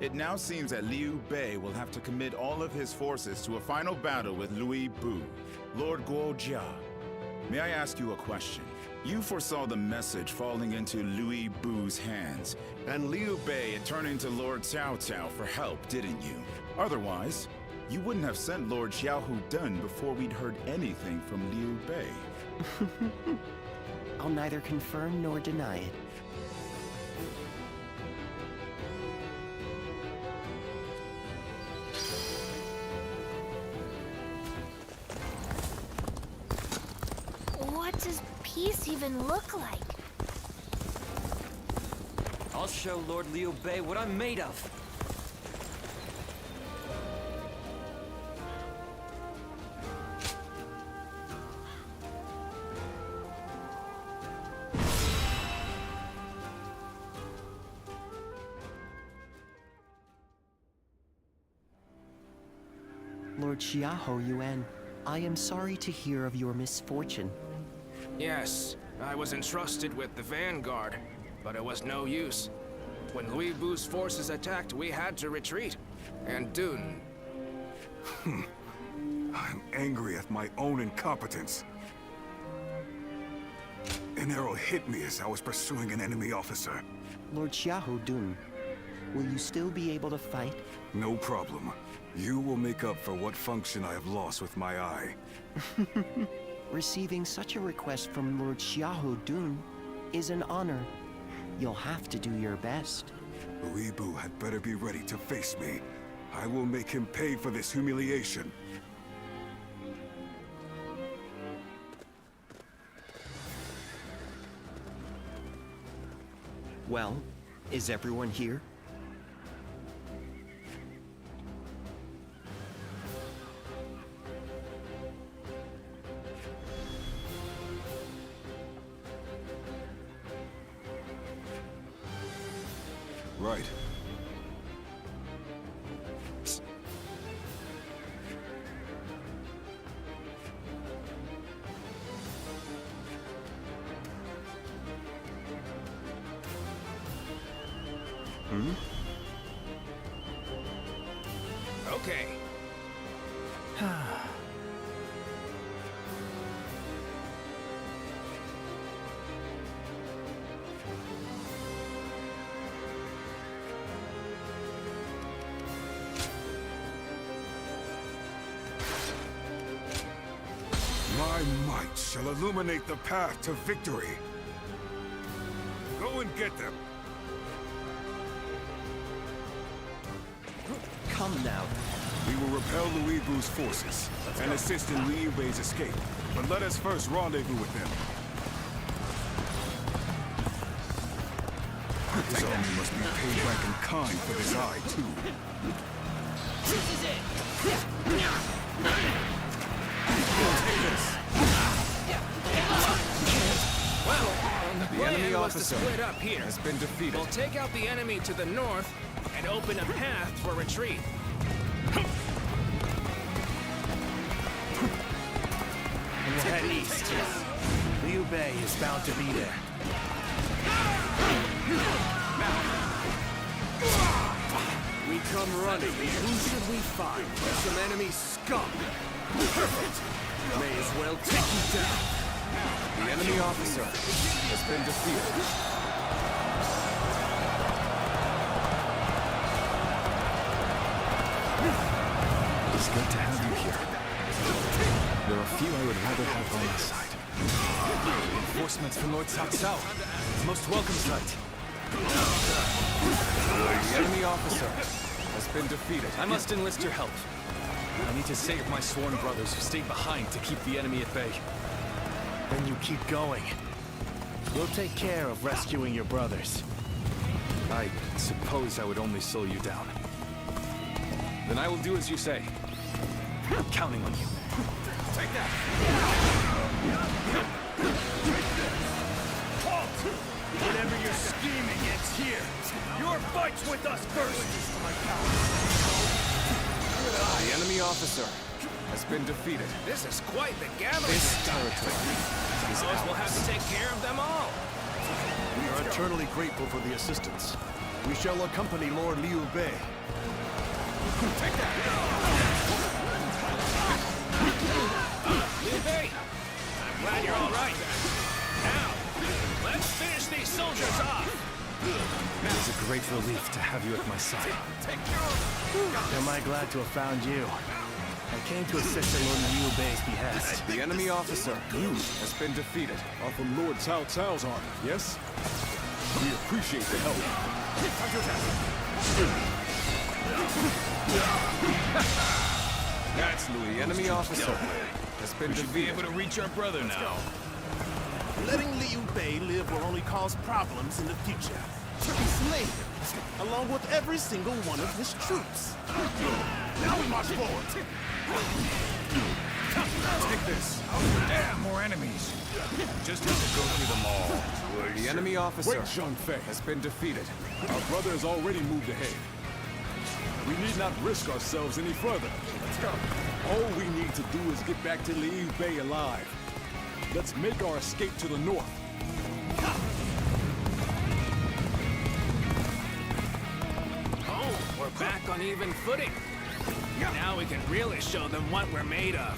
It now seems that Liu Bei will have to commit all of his forces to a final battle with Louis Bu. Lord Guojia, may I ask you a question? You foresaw the message falling into Louis Bu's hands, and Liu Bei turning to Lord Cao Cao for help, didn't you? Otherwise, you wouldn't have sent Lord Xiahou Dun before we'd heard anything from Liu Bei. I'll neither confirm nor deny it. What does peace even look like? I'll show Lord Liu Bei what I'm made of. Lord Xiahou Yuan, I am sorry to hear of your misfortune. Yes, I was entrusted with the vanguard, but it was no use. When Louis Bu's forces attacked, we had to retreat. And Dun... I'm angry at my own incompetence. An arrow hit me as I was pursuing an enemy officer. Lord Xiahou Dun, will you still be able to fight? No problem. You will make up for what function I have lost with my eye. Receiving such a request from Lord Xiahou Dun is an honor. You'll have to do your best. Louis Bu had better be ready to face me. I will make him pay for this humiliation. Well, is everyone here? Right. Okay. My might shall illuminate the path to victory. Go and get them. Come now. We will repel Louis Bu's forces and assist in Liu Bei's escape. But let us first rendezvous with them. His army must be paid back in kind for this eye, too. This is it! Take this! Well, the enemy was to officer split up here. has been defeated. We'll take out the enemy to the north and open a path for retreat. And we'll head east. Liu Bei is bound to be there. We come running. Who should we find? Some enemy scum. Perfect. May as well take you down. The enemy officer has been defeated. It's good to have you here. There are few I would rather have on my side. Reinforcements from Lord Cao Cao. Most welcome sight. The enemy officer has been defeated. I must enlist your help. I need to save my sworn brothers who stayed behind to keep the enemy at bay. Then you keep going. We'll take care of rescuing your brothers. I suppose I would only slow you down. Then I will do as you say. I'm counting on you. Take that. Halt! Whatever you're scheming, it's here. Your fight's with us first. The enemy officer has been defeated. This is quite the gathering. This territory is Suppose we'll have to take care of them all. We are eternally grateful for the assistance. We shall accompany Lord Liu Bei. Take that. Liu Bei, I'm glad you're all right. Now, let's finish these soldiers off. It is a great relief to have you at my side. Am I glad to have found you? I came to assist at Lord Liu Bei's behest. The enemy officer has been defeated. Are from Lord Cao Cao's army, yes? We appreciate the help. That's Louis. The enemy officer has been defeated. Be able to reach our brother now. Letting Liu Bei live will only cause problems in the future. To be slain, along with every single one of his troops. Now we march forward. Take this. Damn, more enemies. Just have to go through them all. The enemy officer Wait, Zhang Fei. has been defeated. Our brother has already moved ahead. We need not risk ourselves any further. Let's go. All we need to do is get back to Liu Bei alive. Let's make our escape to the north. Oh, we're back on even footing. Now we can really show them what we're made of.